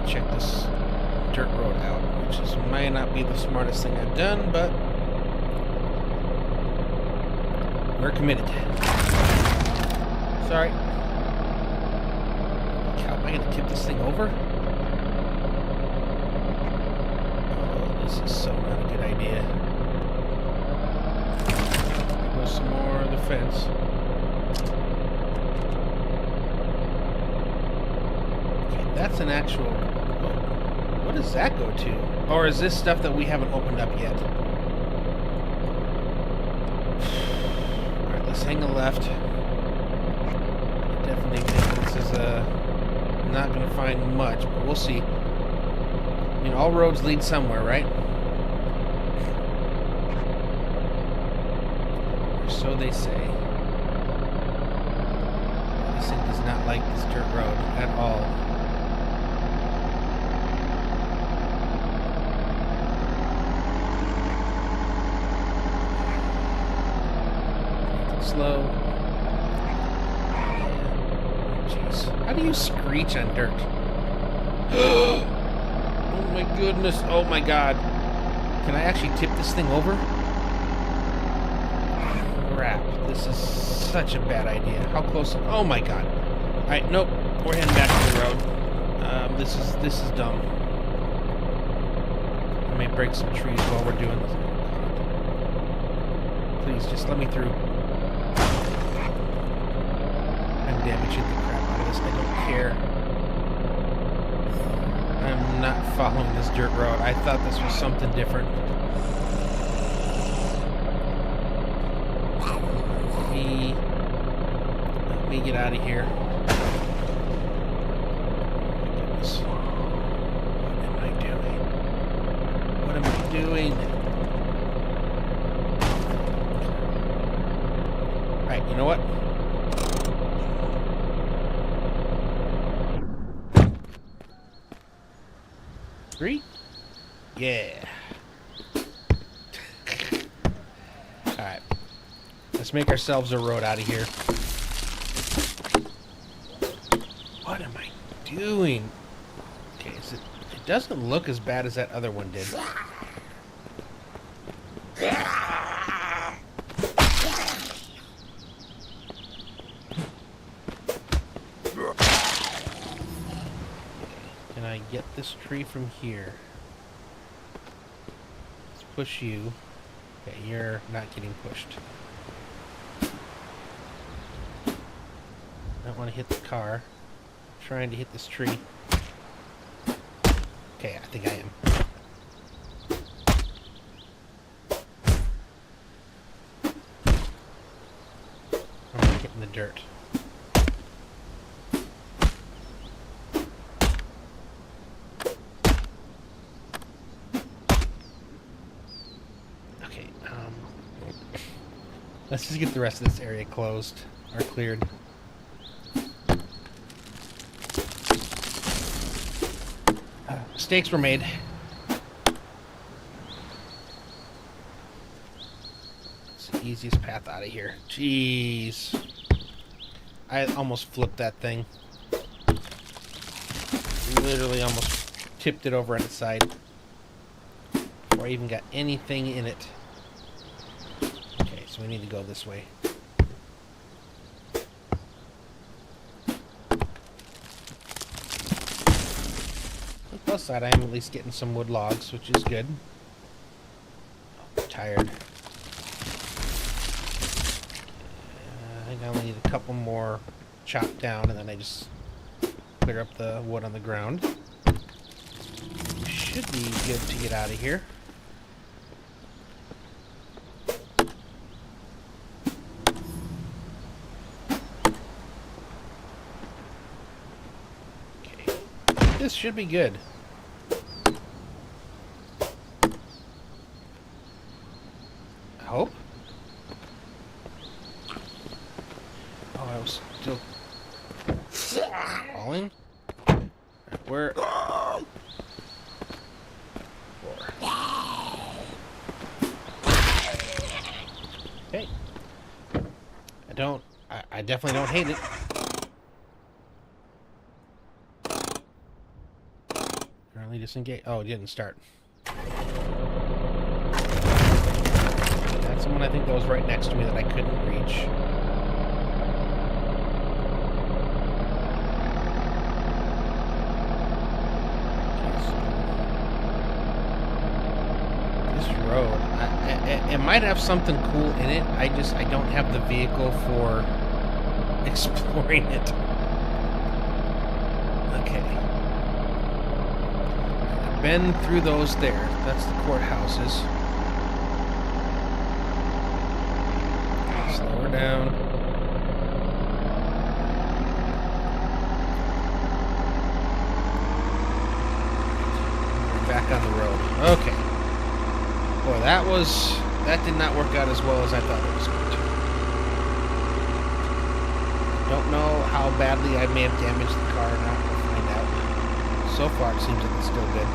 Check this dirt road out, which may not be the smartest thing I've done, but we're committed. Sorry. How am I going to tip this thing over? Oh, this is so not a good idea. There goes some more of the fence. Okay, that's an actual... What does that go to? Or is this stuff that we haven't opened up yet? Alright, let's hang a left. Definitely think this is not going to find much, but we'll see. I mean, all roads lead somewhere, right? Or so they say. This thing does not like this dirt road at all. Slow. Jeez. How do you screech on dirt? Oh my goodness. Oh my god. Can I actually tip this thing over? Crap. This is such a bad idea. How close? Oh my god. Alright, nope. We're heading back to the road. This is dumb. I may break some trees while we're doing this. Please, just let me through. I'm damaging the crap out of this. I don't care. I'm not following this dirt road. I thought this was something different. Let me get out of here. Oh my goodness. What am I doing? Alright, you know what? Three? Yeah. Alright. Let's make ourselves a road out of here. What am I doing? Okay, it doesn't look as bad as that other one did. Can I get this tree from here? Let's push you. Okay, you're not getting pushed. I don't want to hit the car. I'm trying to hit this tree. Okay, I think I am. I'm not hitting the dirt. Okay, let's just get the rest of this area closed or cleared. Mistakes were made. It's the easiest path out of here. Jeez. I almost flipped that thing. Literally almost tipped it over on its side before I even got anything in it. Okay, so we need to go this way. Plus side, I am at least getting some wood logs, which is good. I'm tired. I think I only need a couple more chopped down, and then I just clear up the wood on the ground. Should be good to get out of here. Okay, this should be good. Hope. Oh, I was still falling. Where? Okay. I definitely don't hate it. Currently disengaged. Oh, it didn't start. Someone I think that was right next to me that I couldn't reach. This road, it might have something cool in it. I don't have the vehicle for exploring it. Okay. been through those there. That's the courthouses. Slow her down. We're back on the road. Okay. Boy, that did not work out as well as I thought it was going to. Don't know how badly I may have damaged the car or not. We'll find out. So far, it seems like it's still good.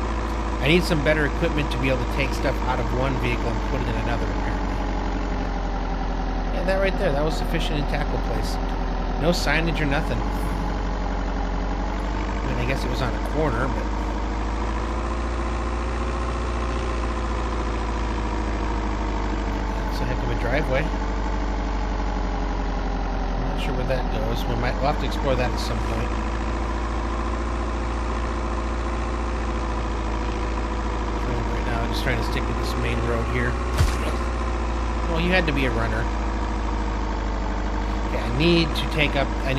I need some better equipment to be able to take stuff out of one vehicle and put it in another, apparently. Yeah, that right there, that was sufficient in tackle place. No signage or nothing. I mean, I guess it was on a corner, but... It's a heck of a driveway. I'm not sure where that goes. We'll have to explore that at some point. Just trying to stick with this main road here. Well, you had to be a runner. Okay, I need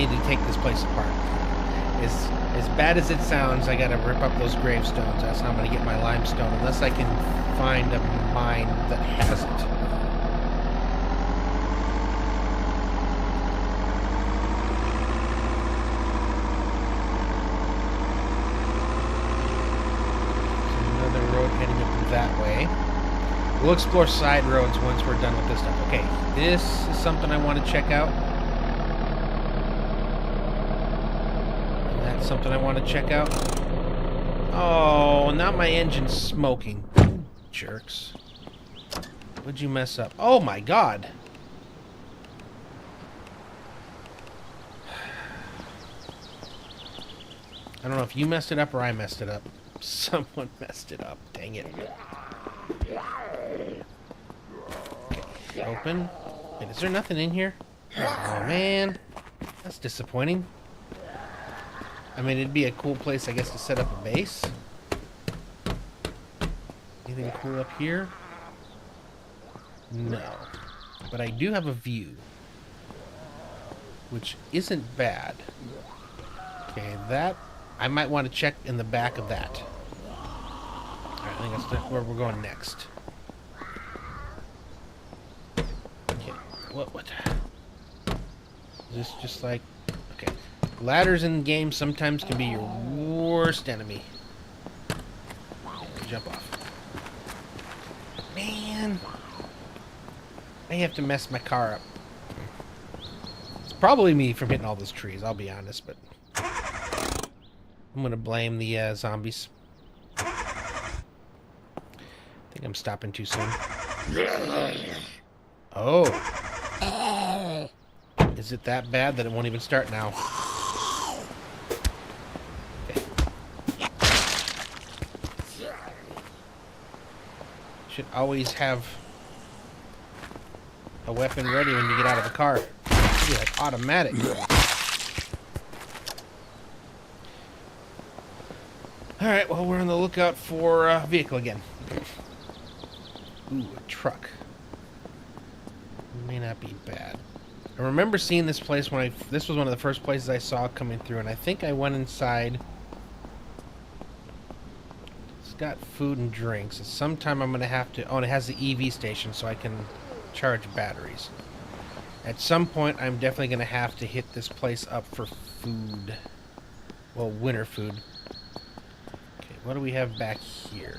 to take this place apart. As bad as it sounds, I gotta rip up those gravestones. That's how I'm gonna get my limestone, unless I can find a mine that has it. That way. We'll explore side roads once we're done with this stuff. Okay, this is something I want to check out. And that's something I want to check out. Oh, now my engine's smoking. Jerks. What'd you mess up? Oh my god! I don't know if you messed it up or I messed it up. Someone messed it up. Dang it. Okay, open. Wait, is there nothing in here? Oh, man. That's disappointing. I mean, it'd be a cool place, I guess, to set up a base. Anything cool up here? No. But I do have a view. Which isn't bad. Okay, that... I might want to check in the back of that. Alright, I think that's where we're going next. Okay, what? Is this just like... Okay. Ladders in games sometimes can be your worst enemy. Jump off. Man! I have to mess my car up. It's probably me from hitting all those trees, I'll be honest, but... I'm gonna blame the zombies. I think I'm stopping too soon. Oh. Is it that bad that it won't even start now? Okay. Should always have a weapon ready when you get out of the car. It should be like automatic. Alright, well, we're on the lookout for a vehicle again. Ooh, a truck. May not be bad. I remember seeing this place this was one of the first places I saw coming through, and I think I went inside. It's got food and drinks. Sometime I'm going to have to... Oh, and it has the EV station, so I can charge batteries. At some point, I'm definitely going to have to hit this place up for food. Well, winter food. What do we have back here?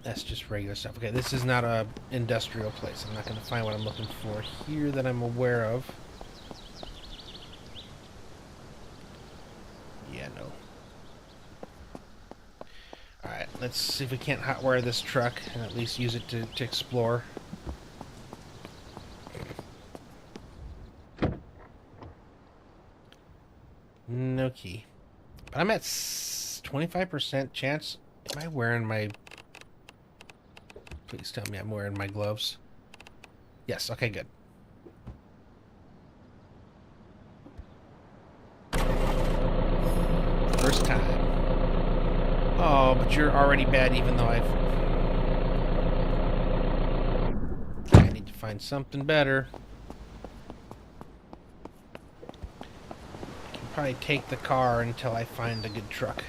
That's just regular stuff. Okay, this is not a industrial place. I'm not going to find what I'm looking for here that I'm aware of. Yeah, no. Alright, let's see if we can't hotwire this truck and at least use it to explore. No key. But I'm at 25% chance. Am I wearing my... Please tell me I'm wearing my gloves. Yes, okay, good. First time. Oh, but you're already bad even though I need to find something better. Probably take the car until I find a good truck.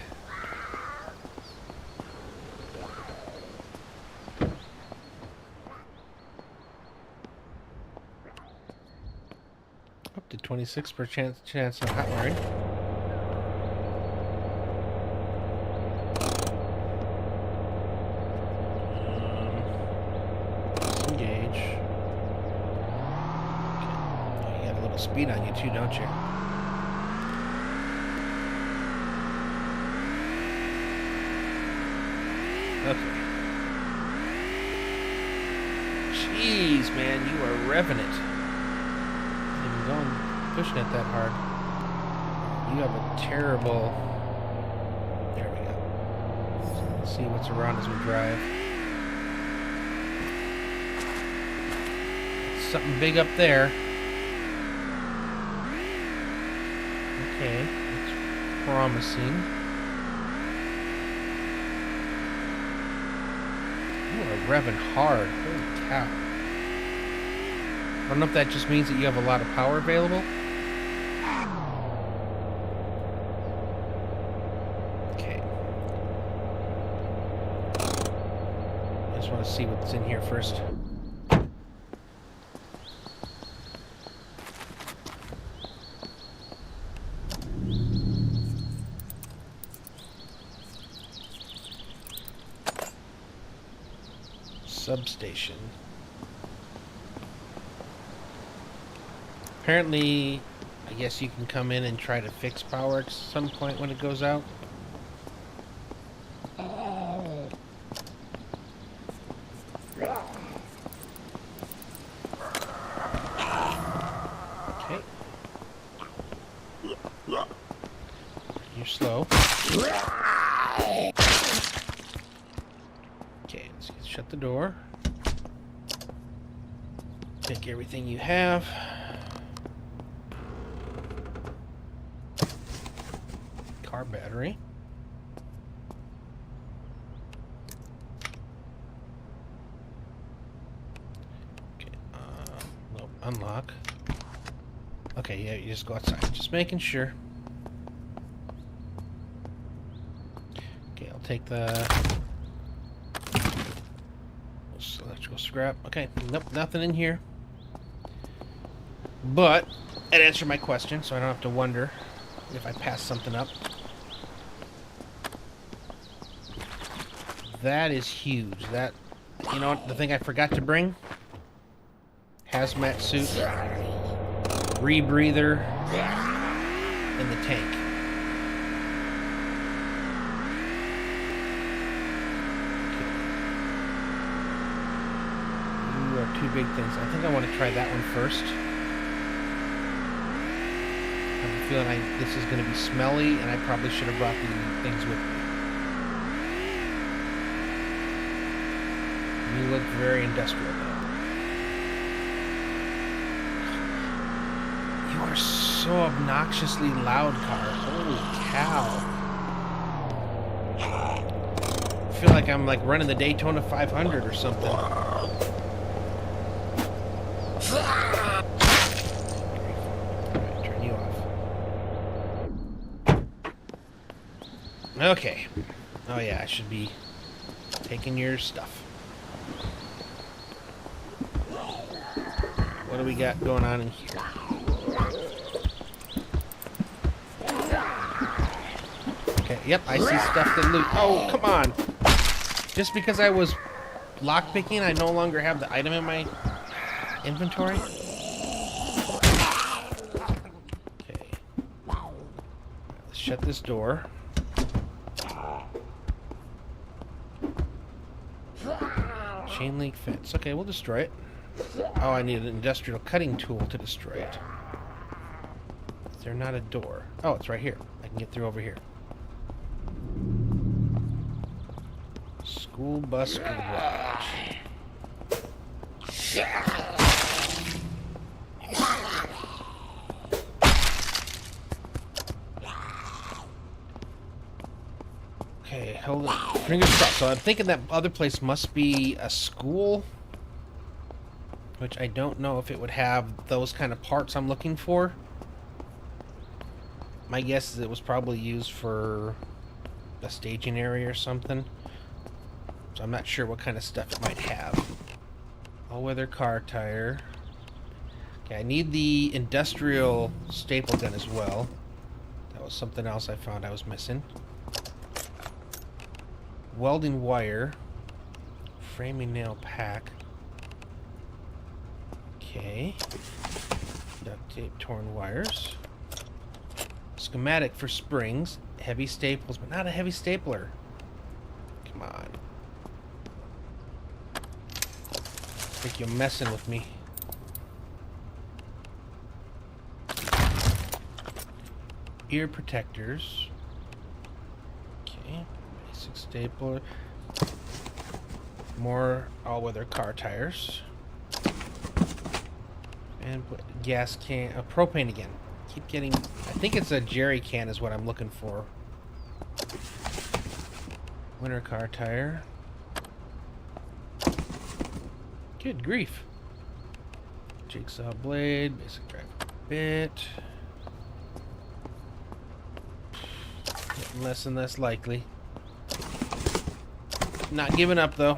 Up to 26% chance of hot wiring. Engage. Okay. You got a little speed on you too, don't you? Okay. Jeez, man, you are revving it. Not even going, pushing it that hard. You have a terrible... There we go. So let's see what's around as we drive. Something big up there. Okay, that's promising. You are revving hard. Holy cow. I don't know if that just means that you have a lot of power available. Okay. I just want to see what's in here first. Substation. Apparently, I guess you can come in and try to fix power at some point when it goes out. Okay. You're slow. Okay, let's shut the door. Take everything you have. Car battery. Okay, nope, unlock. Okay, yeah, you just go outside. Just making sure. Okay, I'll take the electrical scrap. Okay, nope, nothing in here. But it answered my question, so I don't have to wonder if I pass something up. That is huge. That, you know what, the thing I forgot to bring? Hazmat suit, rebreather, and the tank. You are two big things. I think I want to try that one first. I have a feeling this is going to be smelly, and I probably should have brought the things with me. You look very industrial, though. You are so obnoxiously loud, car. Holy cow. I feel like I'm like running the Daytona 500 or something. Alright, turn you off. Okay. Oh yeah, I should be taking your stuff. What do we got going on in here? Okay, yep, I see stuff to loot. Oh, come on! Just because I was lockpicking, I no longer have the item in my inventory? Okay. Let's shut this door. Chain link fence. Okay, we'll destroy it. Oh, I need an industrial cutting tool to destroy it. Is there not a door? Oh, it's right here. I can get through over here. School bus garage. Okay, hold on. Fingers crossed. So I'm thinking that other place must be a school, which I don't know if it would have those kind of parts I'm looking for. My guess is it was probably used for a staging area or something. So I'm not sure what kind of stuff it might have. All-weather car tire. Okay, I need the industrial staple gun as well. That was something else I found I was missing. Welding wire. Framing nail pack. Okay. Duct tape, torn wires. Schematic for springs. Heavy staples, but not a heavy stapler. Come on. I think you're messing with me. Ear protectors. Okay. Basic stapler. More all-weather car tires. And put gas can, propane again. Keep getting, I think it's a jerry can is what I'm looking for. Winter car tire. Good grief. Jigsaw blade, basic driver bit. Getting less and less likely. Not giving up though.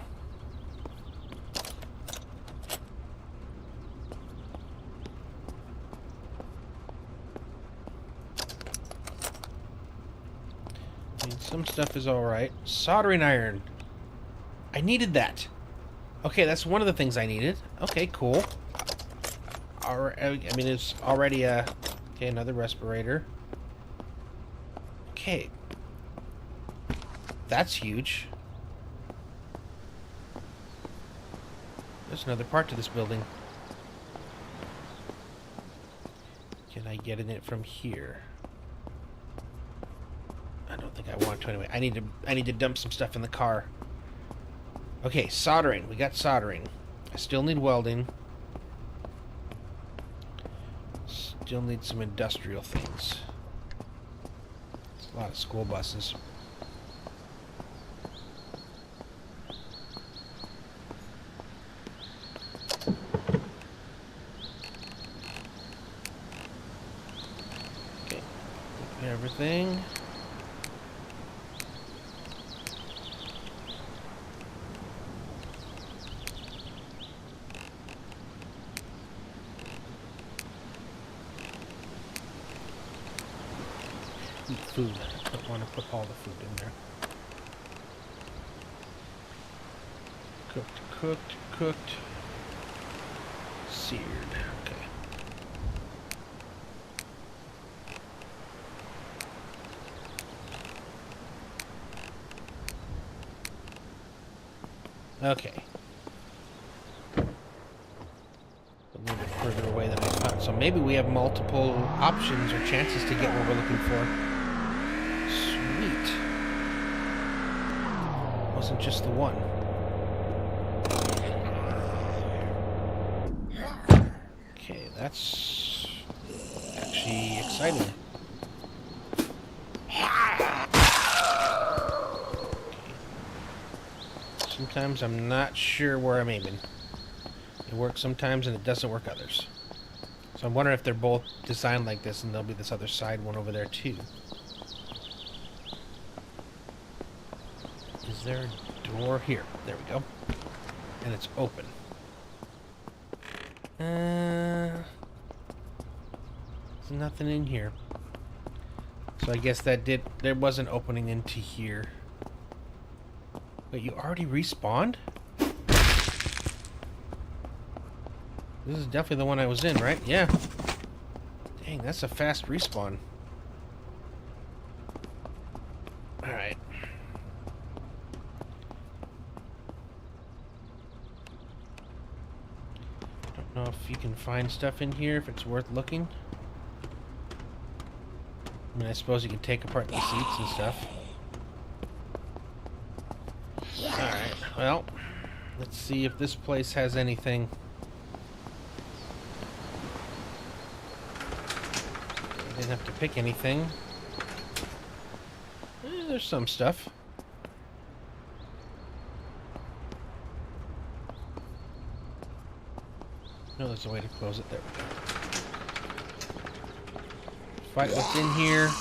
Some stuff is alright. Soldering iron. I needed that. Okay, that's one of the things I needed. Okay, cool. I mean, it's already a... Okay, another respirator. Okay. That's huge. There's another part to this building. Can I get in it from here? I don't think I want to anyway. I need to dump some stuff in the car. Okay, soldering. We got soldering. I still need welding. Still need some industrial things. It's a lot of school buses. Okay. Everything. Eat food. I don't want to put all the food in there. Cooked, cooked, cooked. Seared. Okay. Okay. A little bit further away than I thought. So maybe we have multiple options or chances to get what we're looking for. Sweet. Wasn't just the one. Okay, that's actually exciting. Sometimes I'm not sure where I'm aiming. It works sometimes and it doesn't work others. So I'm wondering if they're both designed like this and there'll be this other side one over there too. Is there a door here? There we go. And it's open. There's nothing in here. So I guess there was an opening into here. Wait, you already respawned? This is definitely the one I was in, right? Yeah. Dang, that's a fast respawn. Alright. Don't know if you can find stuff in here, if it's worth looking. I mean, I suppose you can take apart the seats and stuff. Alright, well, let's see if this place has anything. I didn't have to pick anything. There's some stuff. No, there's a way to close it. There we go. fight what's in here.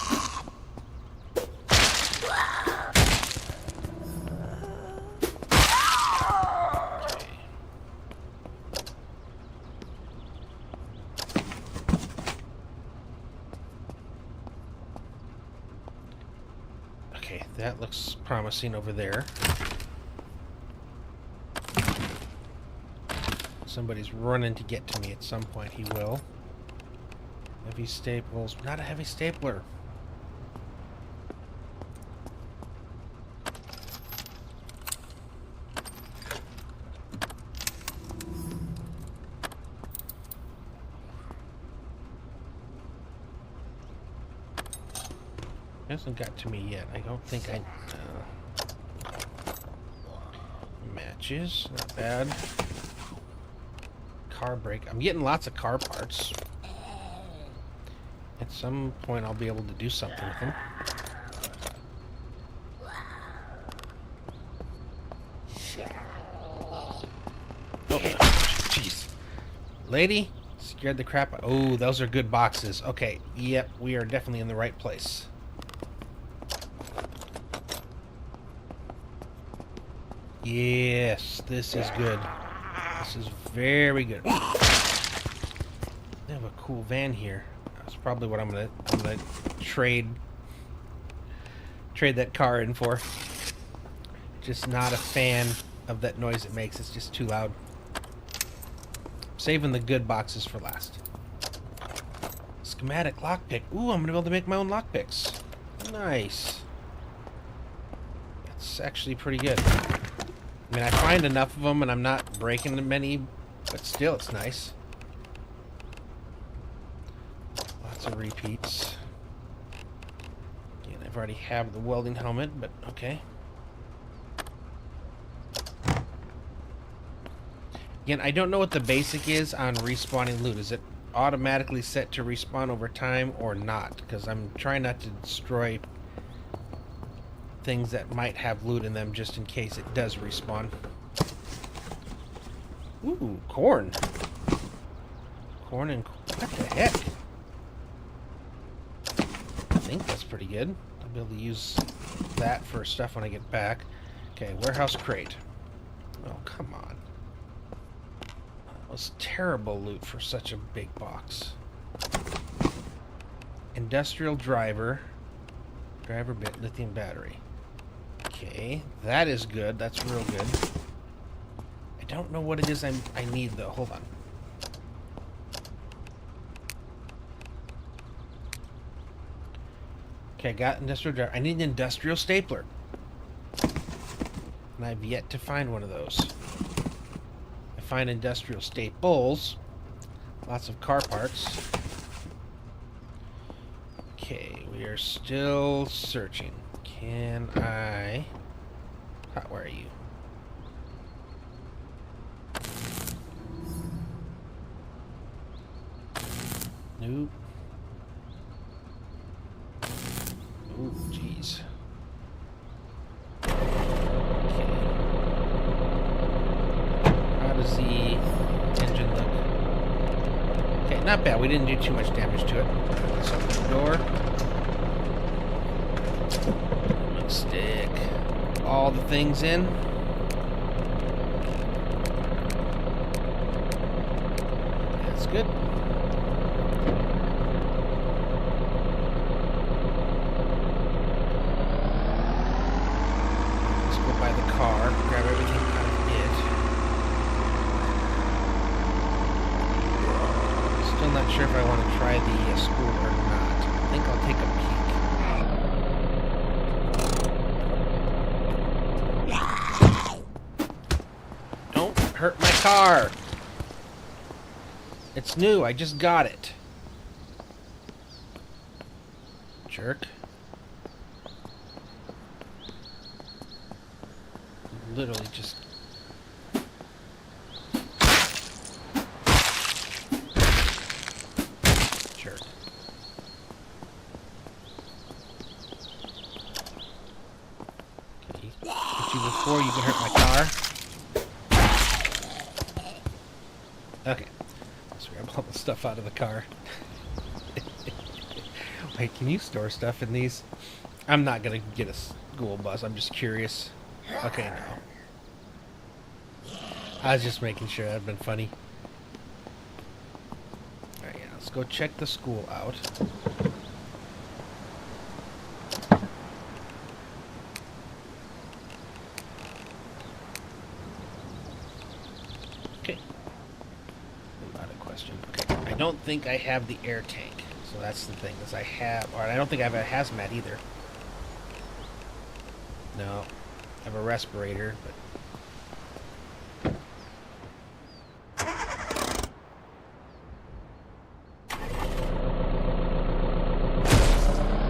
Okay, that looks promising over there. Somebody's running to get to me at some point. He will. Heavy staples. Not a heavy stapler. Hasn't got to me yet. I don't think I... matches. Not bad. Car brake. I'm getting lots of car parts. At some point I'll be able to do something with them. Oh, jeez. Lady, scared the crap out. Oh, those are good boxes. Okay, yep, we are definitely in the right place. Yes, this is good. This is very good. They have a cool van here. That's probably what I'm gonna trade that car in for. Just not a fan of that noise it makes. It's just too loud. Saving the good boxes for last. Schematic lockpick. Ooh, I'm gonna be able to make my own lockpicks. Nice. That's actually pretty good. I mean, I find enough of them, and I'm not breaking them many, but still, it's nice. Lots of repeats. Again, I've already have the welding helmet, but okay. Again, I don't know what the basic is on respawning loot. Is it automatically set to respawn over time or not? Because I'm trying not to destroy things that might have loot in them just in case it does respawn. Ooh, corn. Corn and... what the heck? I think that's pretty good. I'll be able to use that for stuff when I get back. Okay, warehouse crate. Oh, come on. That was terrible loot for such a big box. Industrial driver. Driver bit, lithium battery. Okay, that is good. That's real good. I don't know what it is I need, though. Hold on. Okay, I got industrial driver. I need an industrial stapler. And I've yet to find one of those. I find industrial staples. Lots of car parts. Okay, we are still searching. Can I... where are you? Nope. Ooh, jeez. Okay. How does the engine look? Okay, not bad. We didn't do too much damage to it. Let's open the door. Stick all the things in. That's good. Let's go by the car, grab everything out of it. Still not sure if I want to try the school or not. I think I'll take a peek. Hurt my car. It's new. I just got it. Jerk. Literally just... jerk. Okay. Hit you before you can hurt my car. Okay, let's grab all the stuff out of the car. Wait, can you store stuff in these? I'm not gonna get a school bus. I'm just curious. Okay, no. I was just making sure. That'd been funny. Alright, yeah, let's go check the school out. Okay. Not a question. Okay. I don't think I have the air tank. So that's the thing, is I don't think I have a hazmat either. No. I have a respirator, but...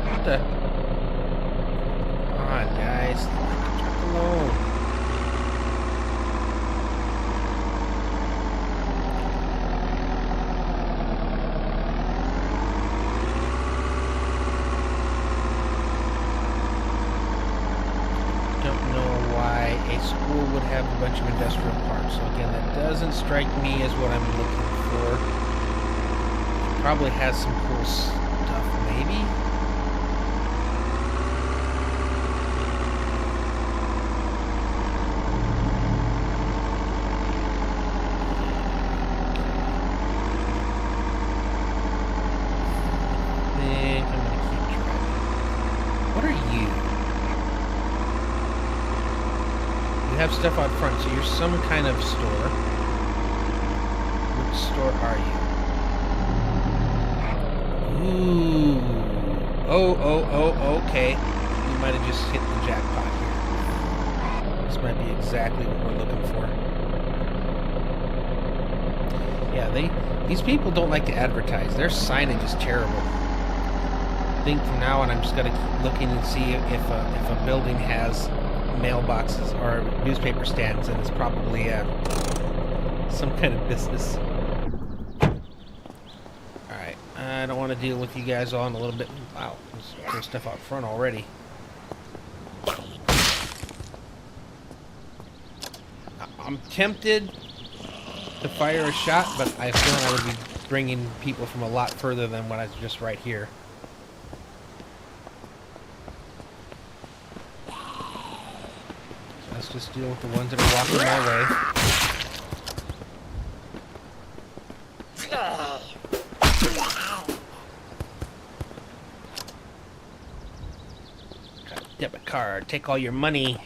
What the? Come on, guys. Truck alone. Would have a bunch of industrial parks. So again, that doesn't strike me as what I'm looking for. Probably has some cool stuff, maybe. I think I'm gonna keep driving. What are you? You have stuff out front, so you're some kind of store. Which store are you? Ooh. Oh, okay. You might have just hit the jackpot here. This might be exactly what we're looking for. Yeah, these people don't like to advertise. Their signage is terrible. I think from now on I'm just gonna keep looking and see if a building has mailboxes or newspaper stands, and it's probably some kind of business. Alright, I don't want to deal with you guys all in a little bit. Wow, there's cool stuff out front already. I'm tempted to fire a shot, but I feel I would be bringing people from a lot further than what I was just right here. Let's just deal with the ones that are walking my way. Got a debit card. Take all your money.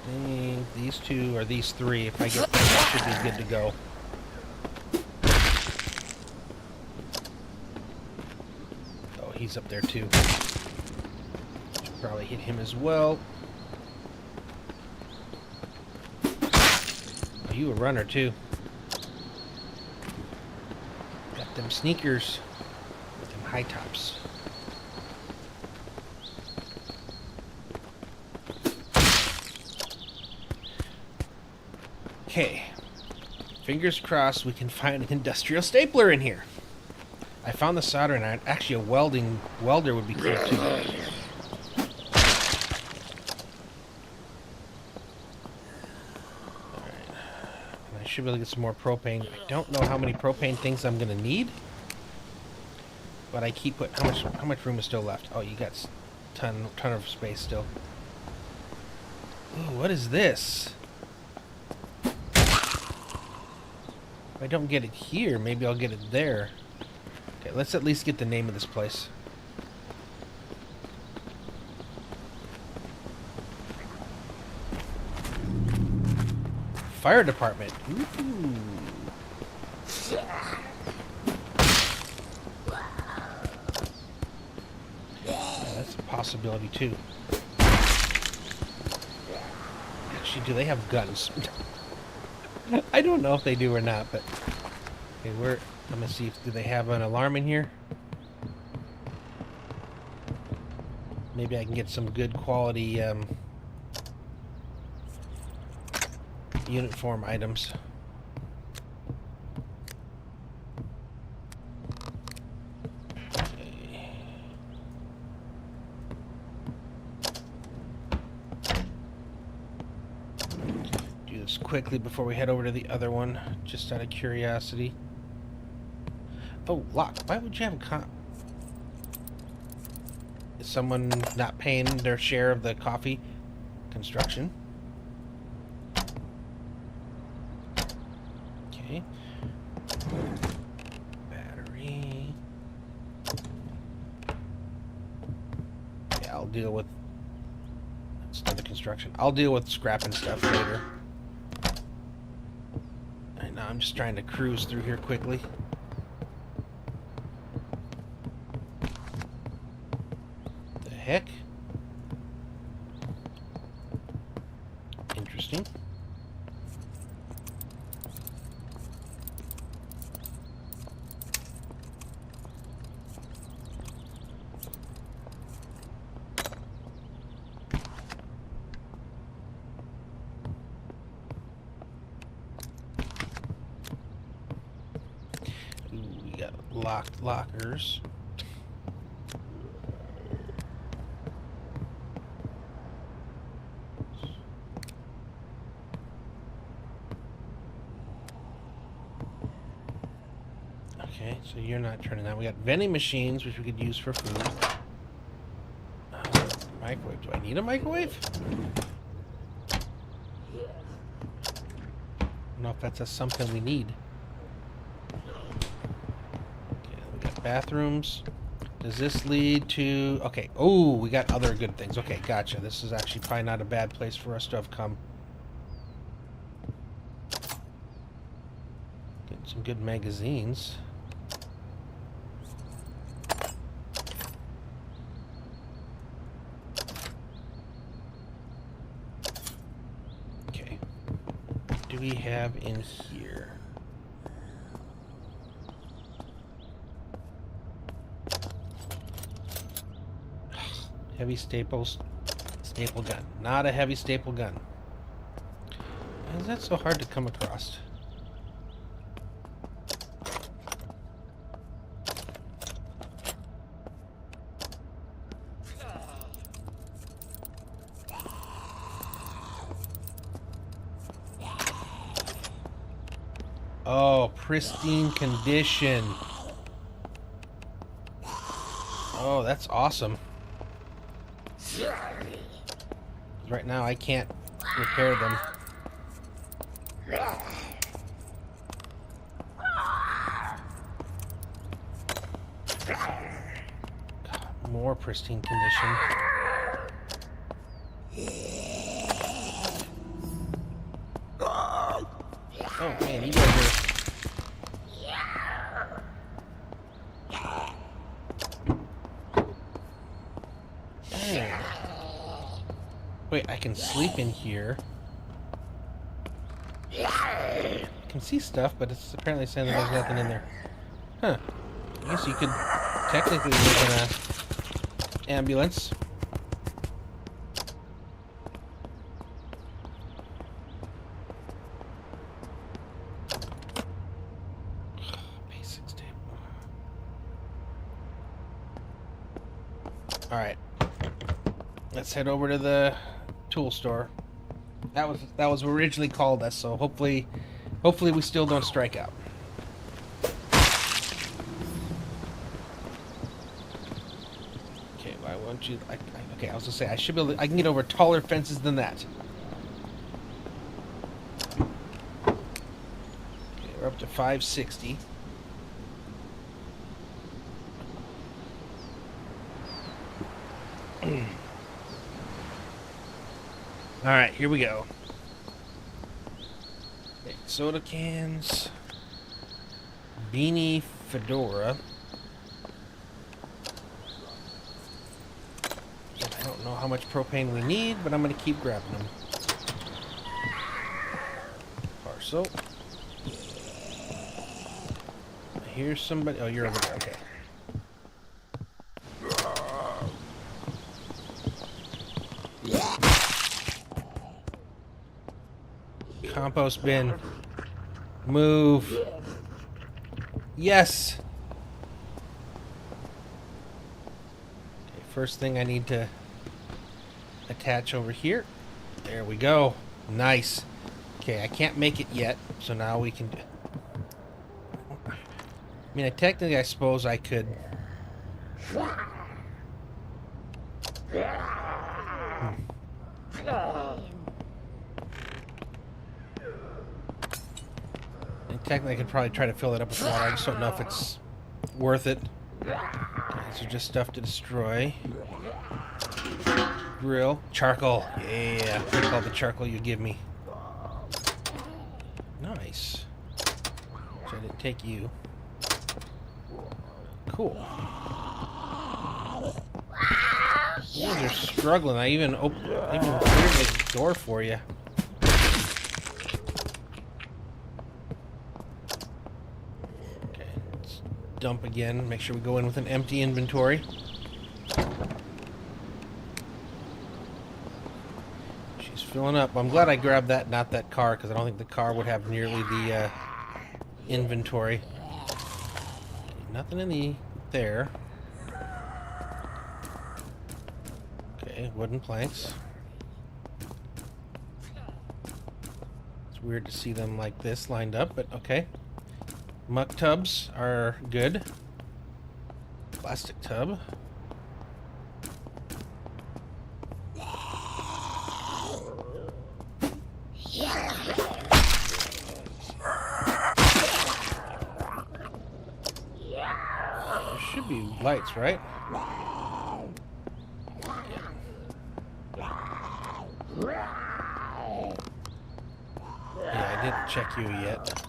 I think these two or these three. If I get them, that should be good to go. Oh, he's up there too. Probably hit him as well. Oh, you a runner too. Got them sneakers with them high tops. Okay. Fingers crossed we can find an industrial stapler in here. I found the soldering iron. Actually, a welder would be cool too. Should be able to get some more propane. I don't know how many propane things I'm gonna need, but I keep putting. How much room is still left? Oh, you got ton of space still. Ooh, what is this? If I don't get it here, maybe I'll get it there. Okay, let's at least get the name of this place. Fire department. Ooh. Yeah, that's a possibility too. Actually, do they have guns? I don't know if they do or not, but okay, I'm gonna see do they have an alarm in here? Maybe I can get some good quality uniform items. Okay. Do this quickly before we head over to the other one, just out of curiosity. Oh, lock. Why would you have a Is someone not paying their share of the coffee construction? Okay. Battery. Yeah, I'll deal with... That's another construction. I'll deal with scrapping stuff later. Right now I'm just trying to cruise through here quickly. The heck? Interesting. Locked lockers. Okay, so you're not turning that. We got vending machines, which we could use for food. Microwave. Do I need a microwave? I don't know if that's something we need. Bathrooms. Does this lead to... Okay. Oh, we got other good things. Okay, gotcha. This is actually probably not a bad place for us to have come. Get some good magazines. Okay. What do we have in here? Heavy staple gun. Not a heavy staple gun. Why is that so hard to come across? Oh, pristine condition. Oh, that's awesome. Right now I can't repair them. God, more pristine condition. Oh man, you guys are... Wait, I can sleep in here. I can see stuff, but it's apparently saying that there's nothing in there. Huh. I guess you could technically live in an ambulance. Basics table. Alright. Let's head over to the tool store. That was originally called us, so hopefully we still don't strike out. Okay, why won't you? Okay, I was gonna say I should be able to, I can get over taller fences than that. Okay, we're up to 560. All right, here we go. Okay, soda cans, beanie, fedora. I don't know how much propane we need, but I'm gonna keep grabbing them. Parcel. Here's somebody. Oh, you're over there. Okay. Compost bin. Move. Yes. Okay, first thing I need to attach over here. There we go. Nice. Okay, I can't make it yet, so now we can do... I mean, technically, I suppose I could. And technically, I could probably try to fill it up with water. I just don't know if it's worth it. Okay, so just stuff to destroy. Grill. Charcoal. Yeah. Take all the charcoal you give me. Nice. So I didn't take you. Cool. You guys are struggling. I even cleared the door for you. Okay, let's dump again. Make sure we go in with an empty inventory. She's filling up. I'm glad I grabbed that, not that car, because I don't think the car would have nearly the inventory. Nothing in the there. Okay, wooden planks. It's weird to see them like this lined up, but okay. Muck tubs are good. Plastic tub. There should be lights, right? Yeah, I didn't check you yet.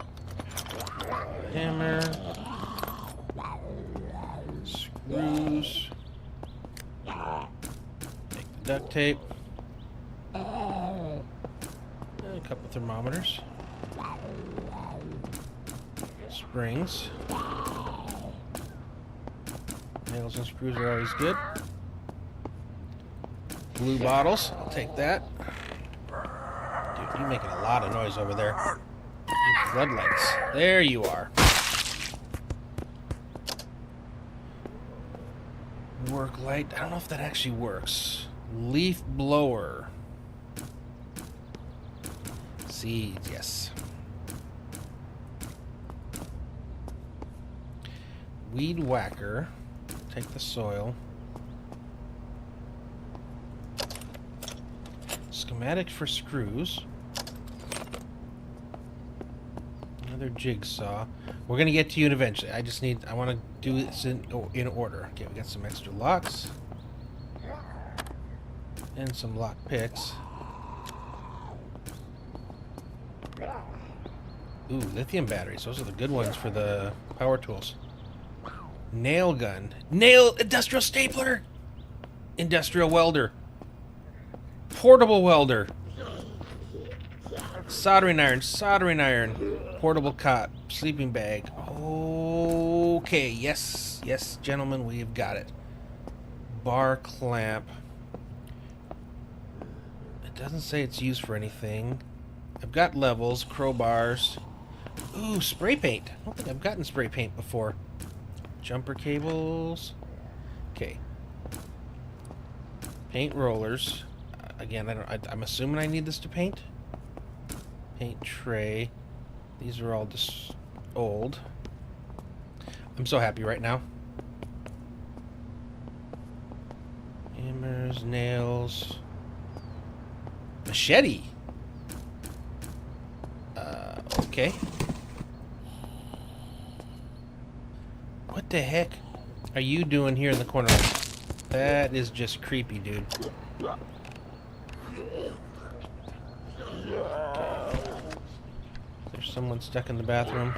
Hammer. Screws. Make the duct tape. And a couple thermometers. Springs. Nails and screws are always good. Blue bottles. I'll take that. Dude, you're making a lot of noise over there. Floodlights. There you are. Work light. I don't know if that actually works. Leaf blower. Seeds, yes. Weed whacker. Take the soil. Schematic for screws. Another jigsaw. We're gonna get to you eventually. I want to do this in order. Okay, we got some extra locks. And some lock picks. Ooh, lithium batteries. Those are the good ones for the power tools. Nail gun. Industrial stapler. Industrial welder. Portable welder. Soldering iron. Portable cot. Sleeping bag. Okay, yes, gentlemen, we've got it. Bar clamp. It doesn't say it's used for anything. I've got levels, crowbars. Ooh, spray paint. I don't think I've gotten spray paint before. Jumper cables. Okay. Paint rollers. Again, I'm assuming I need this to paint. Paint tray. These are all just old. I'm so happy right now. Hammers, nails. Machete. Okay. What the heck are you doing here in the corner? That is just creepy, dude. There's someone stuck in the bathroom.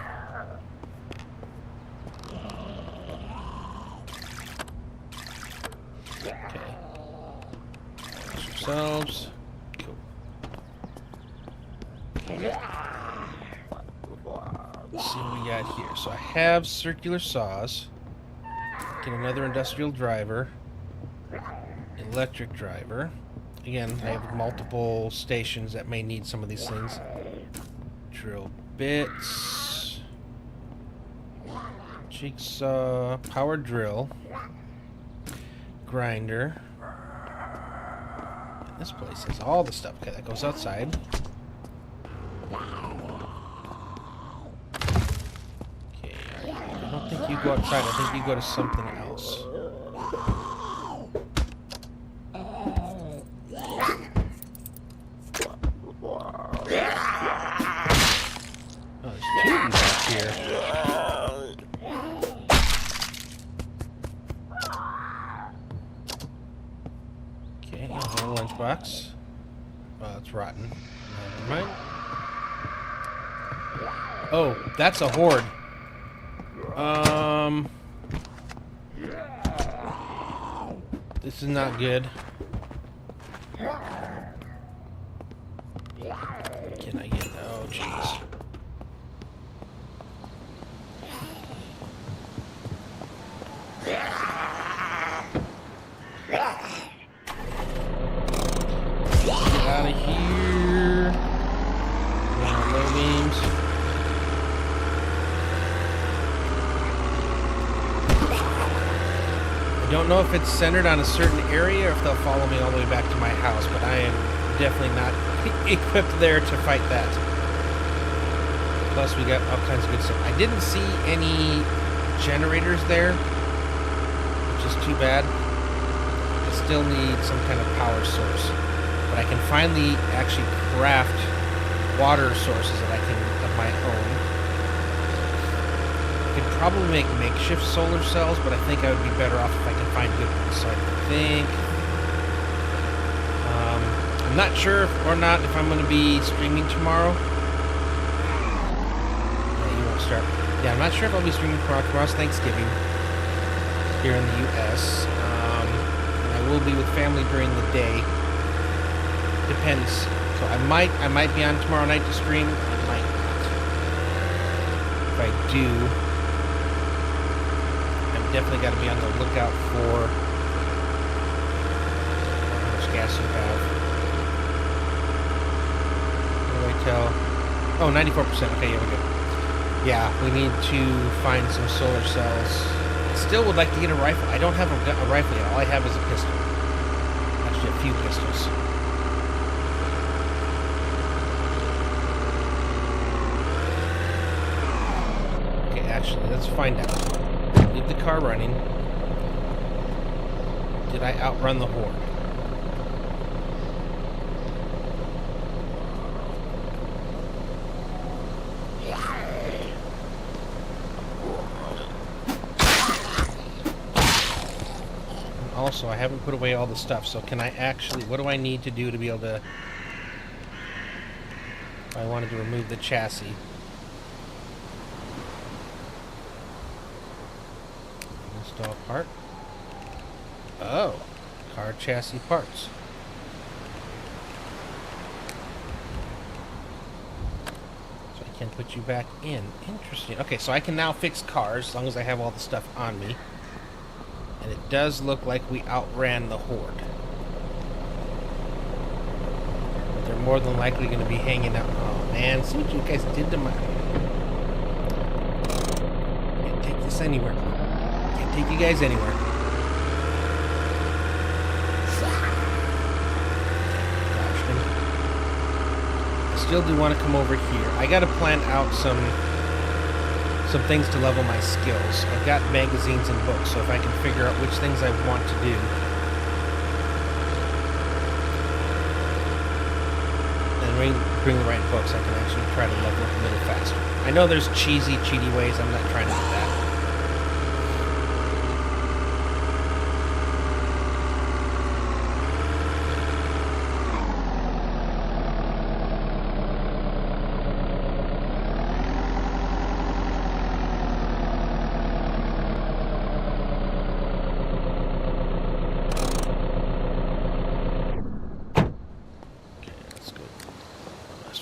Okay. Wash yourselves. Cool. Let's see what we got here. So I have circular saws. Get another industrial driver. Electric driver. Again, I have multiple stations that may need some of these things. Drill bits. Jigsaw. Power drill. Grinder. And this place has all the stuff. Okay, that goes outside. Okay, I don't think think you go outside. I think you go to something else. Oh, there's two of you back here. Okay, here's a lunchbox. Oh, it's rotten. Never mind. Oh, that's a horde. This is not good. Can I get... Oh, jeez. Get out of here. Low beams. I don't know if it's centered on a certain area or if they'll follow me all the way back to my house, but I am definitely not equipped there to fight that. Plus, we got all kinds of good stuff. I didn't see any generators there, which is too bad. I still need some kind of power source, but I can finally actually craft water sources that I can of my own. I could probably make makeshift solar cells, but I think I would be better off if I can find good ones. So I think I'm not sure or not if I'm going to be streaming tomorrow. Yeah, you won't start. Yeah, I'm not sure if I'll be streaming tomorrow. Tomorrow's Thanksgiving here in the U.S. And I will be with family during the day. Depends. So I might be on tomorrow night to stream. I might not. If I do, I've definitely got to be on the lookout for how much gas you have. What do I tell? Oh, 94%. Okay, yeah, we're good. Yeah, we need to find some solar cells. I still would like to get a rifle. I don't have a rifle yet. All I have is a pistol. Actually, a few pistols. Actually, let's find out. Leave the car running. Did I outrun the horde? And also, I haven't put away all the stuff, so can I actually... What do I need to do to be able to... If I wanted to remove the chassis... Install part. Oh, car chassis parts. So I can put you back in. Interesting. Okay, so I can now fix cars as long as I have all the stuff on me. And it does look like we outran the horde. But they're more than likely going to be hanging out. Oh man, see what you guys did to my... Can't take this anywhere. Take you guys anywhere. I still do want to come over here. I got to plan out some things to level my skills. I've got magazines and books, so if I can figure out which things I want to do, and bring the right books, I can actually try to level up a little faster. I know there's cheaty ways. I'm not trying to do that.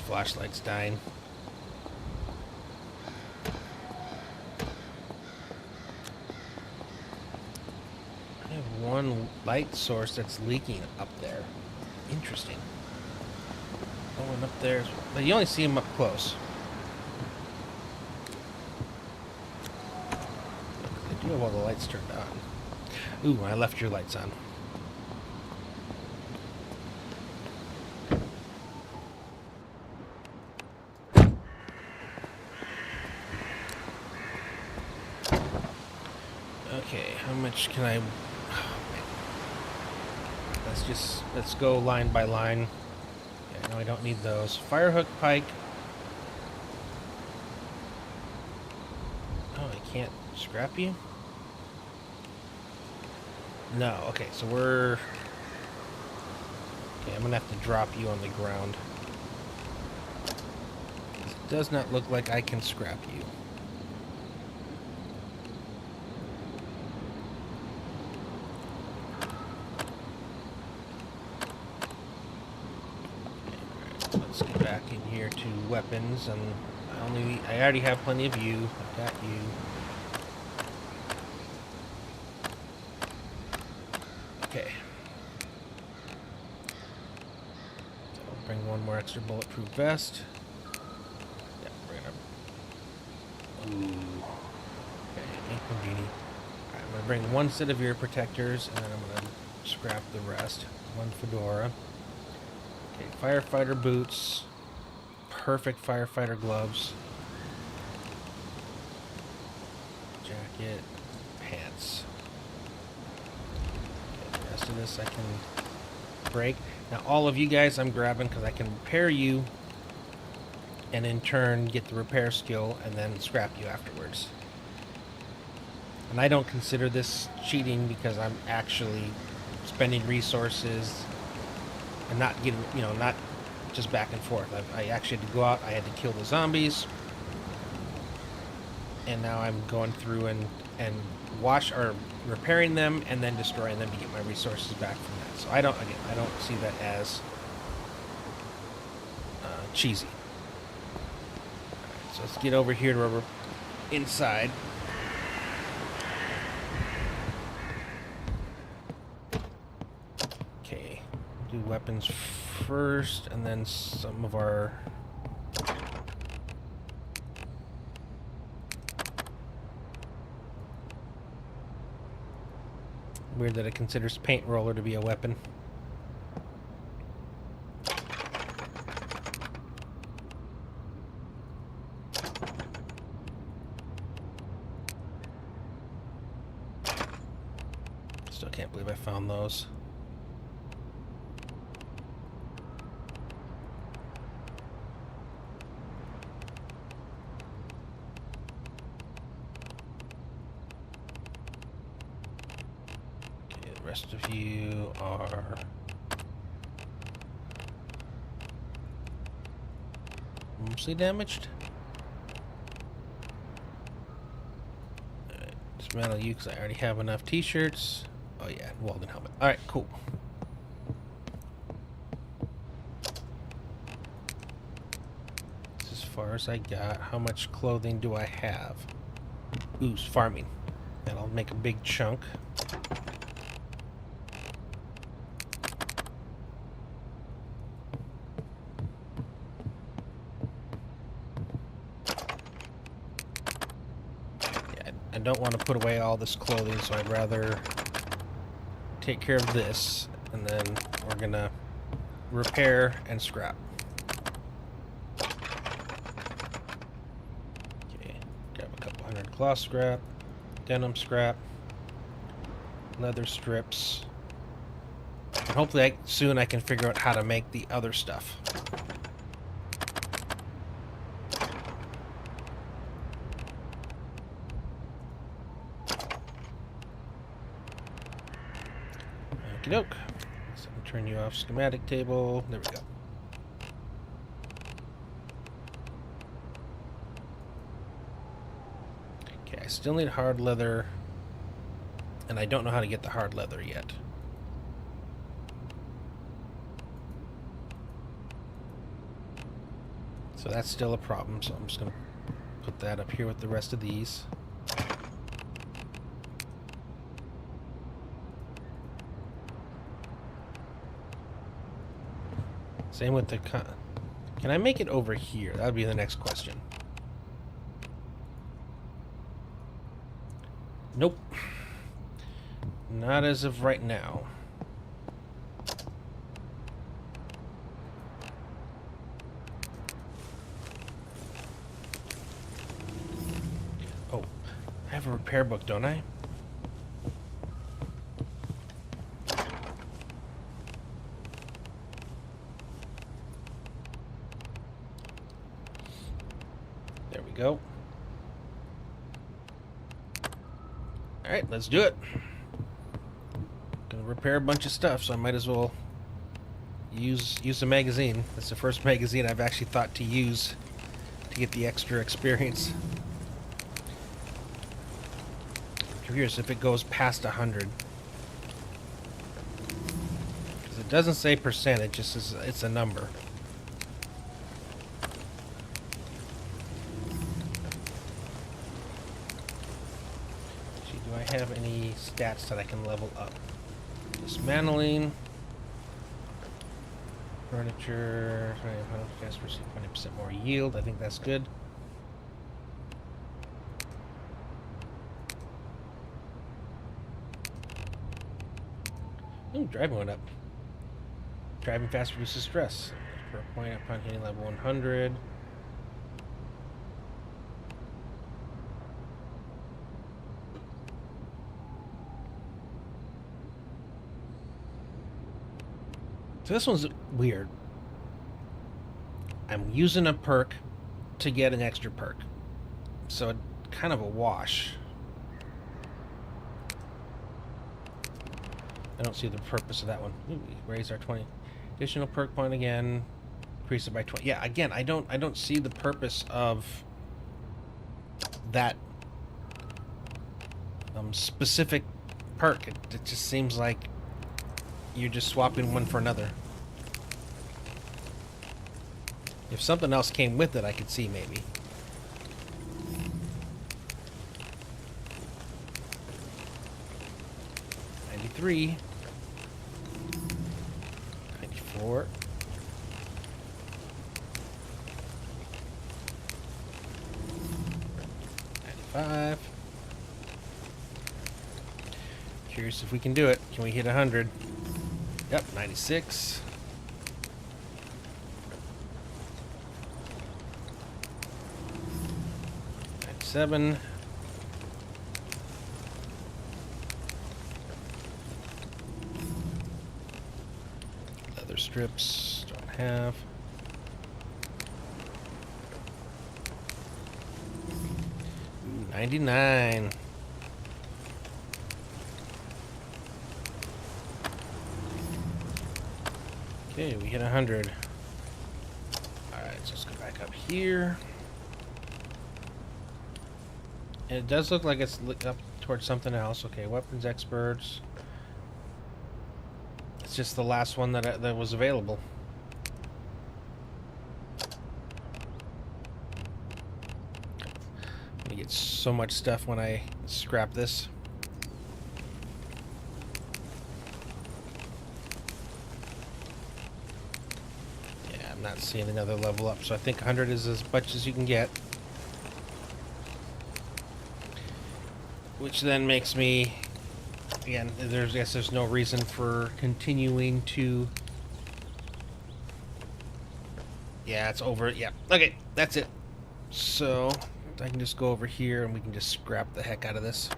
Flashlight's dying. I have one light source that's leaking up there. Interesting. No one up there, but you only see them up close. I do have all the lights turned on. Ooh, I left your lights on. Okay, how much can I... let's go line by line. Okay, no, I don't need those. Firebook pike. Oh, I can't scrap you? No, okay, so we're... Okay, I'm gonna have to drop you on the ground. It does not look like I can scrap you. Let's get back in here to weapons, and I already have plenty of you. I've got you. Okay. So I'll bring one more extra bulletproof vest. Yeah, we're gonna. Ooh. Okay, ankle genie. Alright, I'm gonna bring one set of ear protectors, and then I'm gonna scrap the rest. One fedora. Okay, firefighter boots, perfect firefighter gloves, jacket, pants. Okay, the rest of this I can break. Now all of you guys I'm grabbing because I can repair you and in turn get the repair skill and then scrap you afterwards. And I don't consider this cheating because I'm actually spending resources and not getting, not just back and forth. I actually had to go out, I had to kill the zombies, and now I'm going through and repairing them and then destroying them to get my resources back from that. So I don't see that as cheesy. Alright, so let's get over here to where we're inside. Okay, do weapons first, and then some of our... Weird that it considers paint roller to be a weapon. Still can't believe I found those. The rest of you are mostly damaged. Alright, dismantle you because I already have enough t-shirts. Oh yeah, Walden helmet. Alright, cool. That's as far as I got. How much clothing do I have? Ooh, farming. And I'll make a big chunk. I don't want to put away all this clothing, so I'd rather take care of this, and then we're gonna repair and scrap. Okay, grab a couple hundred cloth scrap, denim scrap, leather strips, and hopefully soon I can figure out how to make the other stuff. Okey-doke. So turn you off schematic table. There we go. Okay, I still need hard leather, and I don't know how to get the hard leather yet. So that's still a problem, so I'm just going to put that up here with the rest of these. Same with the... Can I make it over here? That would be the next question. Nope. Not as of right now. Oh, I have a repair book, don't I? go. Alright, let's do it. Gonna repair a bunch of stuff, so I might as well use the magazine. That's the first magazine I've actually thought to use to get the extra experience. I'm curious if it goes past 100. Because it doesn't say percent, it just says it's a number. Do I have any stats that I can level up? Dismantling. Furniture. 20% more yield. I think that's good. Ooh, driving went up. Driving fast reduces stress. Per point upon hitting level 100. So this one's weird. I'm using a perk to get an extra perk. So it's kind of a wash. I don't see the purpose of that one. Ooh, we raise our 20 additional perk point again. Increase it by 20. Yeah, again, I don't see the purpose of that specific perk. It just seems like you're just swapping one for another. If something else came with it, I could see maybe. $93. $94. $95. Curious if we can do it. Can we hit 100? Yep, 96. $97. Leather strips, don't have. Ooh, 99. Okay, we hit 100. Alright, so let's go back up here. And it does look like it's up towards something else. Okay, weapons experts. It's just the last one that was available. I'm gonna get so much stuff when I scrap this. Not seeing another level up, so I think 100 is as much as you can get, which then makes me, again, I guess there's no reason for continuing to. Yeah, it's over. Yeah, okay, that's it. So I can just go over here and we can just scrap the heck out of this.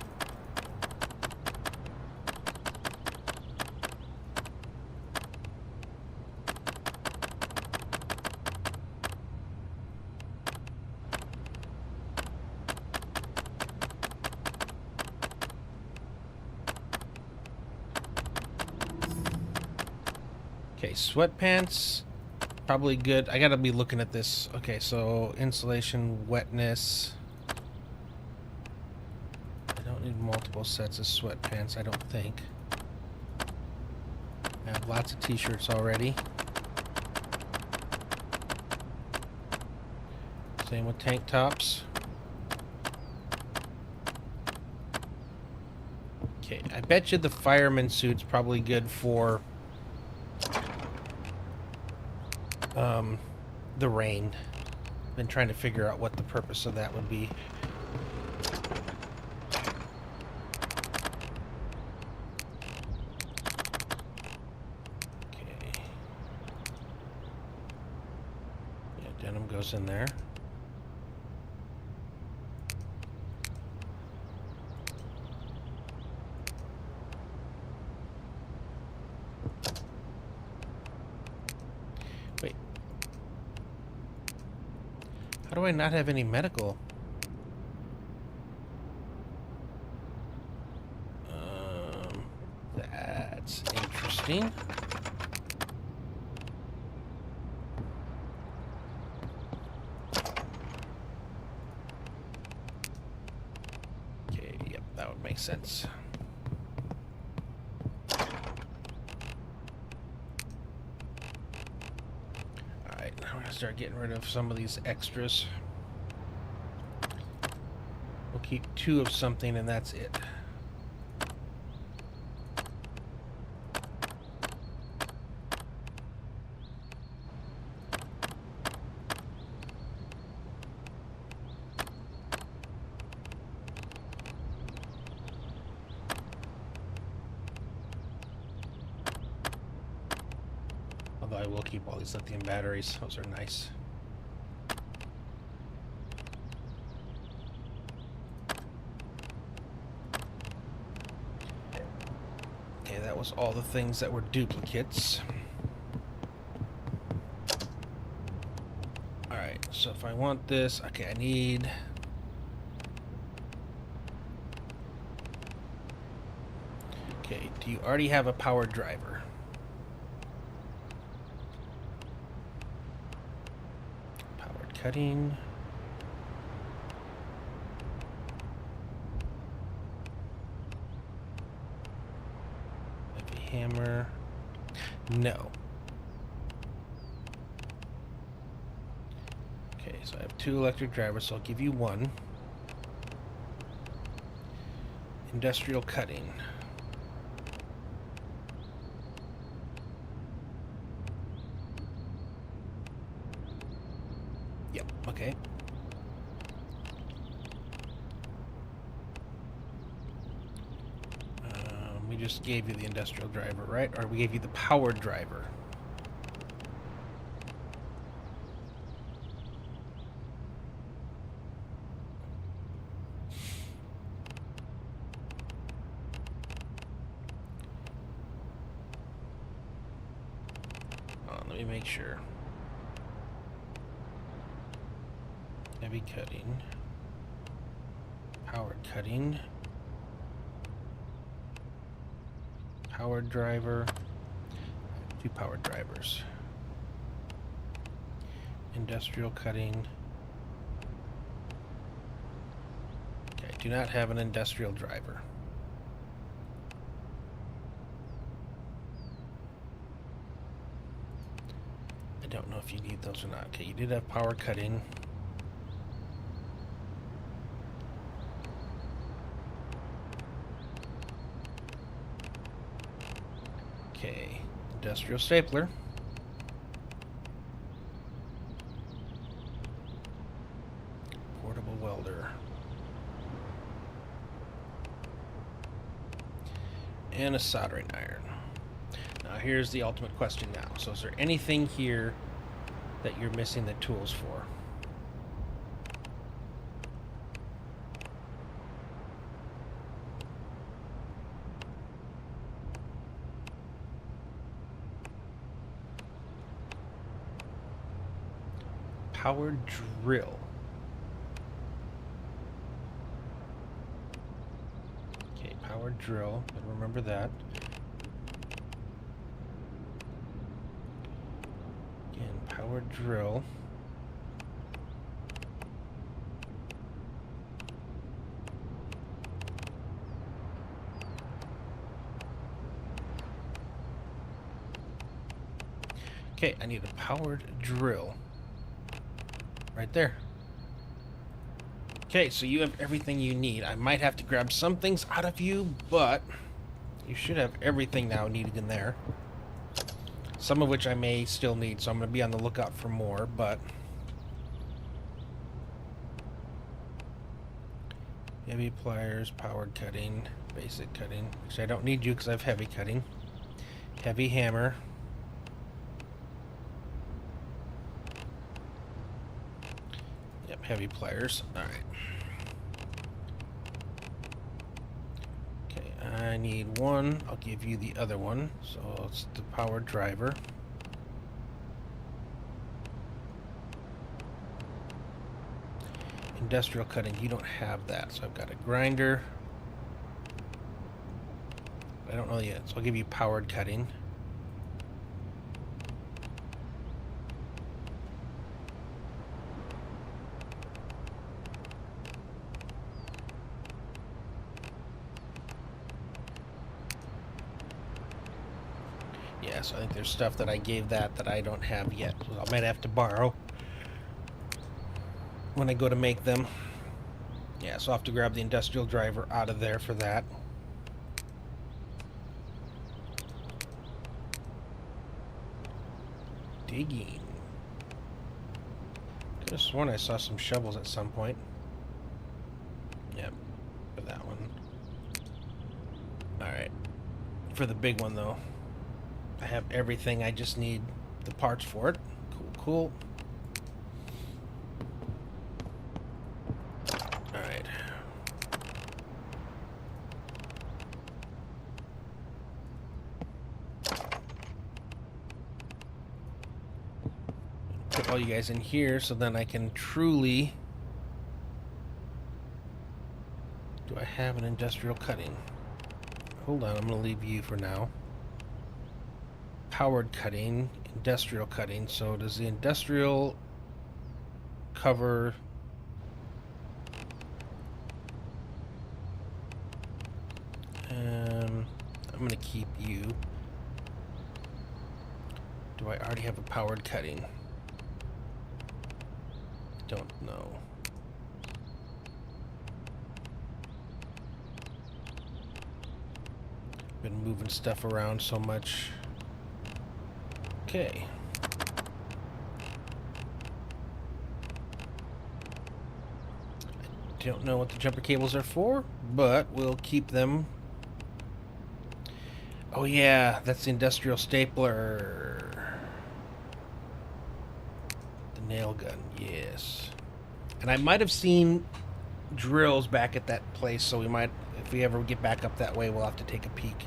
Okay, sweatpants, probably good. I gotta be looking at this. Okay, so insulation, wetness. I don't need multiple sets of sweatpants, I don't think. I have lots of t-shirts already. Same with tank tops. Okay, I bet you the fireman suit's probably good for the rain. Been trying to figure out what the purpose of that would be. Okay. Yeah, denim goes in there. Wait. How do I not have any medical? Interesting. Okay, yep, that would make sense. Alright, now we're gonna start getting rid of some of these extras. We'll keep 2 of something and that's it. Although I will keep all these lithium batteries. Those are nice. Okay, that was all the things that were duplicates. Alright, so if I want this, okay, I need... Okay, do you already have a power driver? Powered cutting. Heavy hammer. No. Okay, so I have 2 electric drivers, so I'll give you 1. Industrial cutting. Yep, okay. We just gave you the industrial driver, right? Or we gave you the powered driver. Let me make sure. Heavy cutting. Powered cutting. Powered driver. 2 powered drivers. Industrial cutting. Okay, I do not have an industrial driver. I don't know if you need those or not. Okay, you did have power cutting. Okay, industrial stapler. Portable welder. And a soldering iron. Now here's the ultimate question now. So is there anything here that you're missing the tools for? Powered drill. Okay, powered drill. Gotta remember that. Again, powered drill. Okay, I need a powered drill. Right there. Okay, so you have everything you need. I might have to grab some things out of you, but you should have everything now needed in there. Some of which I may still need, so I'm going to be on the lookout for more, but... Heavy pliers, powered cutting, basic cutting. Actually, I don't need you because I have heavy cutting. Heavy hammer. Heavy pliers. Alright. Okay, I need 1. I'll give you the other one. So it's the power driver. Industrial cutting, you don't have that. So I've got a grinder. I don't know yet, so I'll give you powered cutting. so I think there's stuff that I gave that I don't have yet. So I might have to borrow when I go to make them. Yeah, so I'll have to grab the industrial driver out of there for that. Digging. Could have sworn I saw some shovels at some point. Yep, for that one. Alright. For the big one, though, I have everything. I just need the parts for it. Cool, cool. Alright. Put all you guys in here so then I can truly... Do I have an industrial cutting? Hold on, I'm going to leave you for now. Powered cutting, industrial cutting. So does the industrial cover... I'm going to keep you. Do I already have a powered cutting? Don't know. Been moving stuff around so much. Okay. I don't know what the jumper cables are for, but we'll keep them. Oh yeah, that's the industrial stapler. The nail gun, yes. And I might have seen drills back at that place, so we might, if we ever get back up that way, we'll have to take a peek.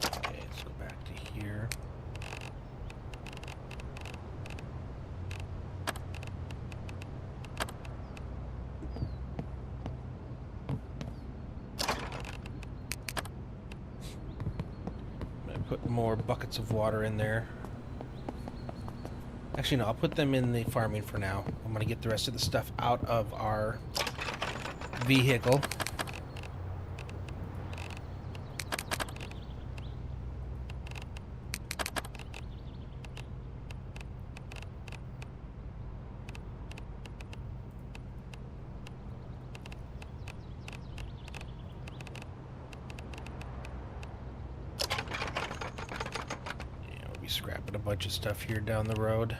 Okay, let's go back to here. Put more buckets of water in there. Actually, no, I'll put them in the farming for now. I'm going to get the rest of the stuff out of our vehicle. Scrapping a bunch of stuff here down the road.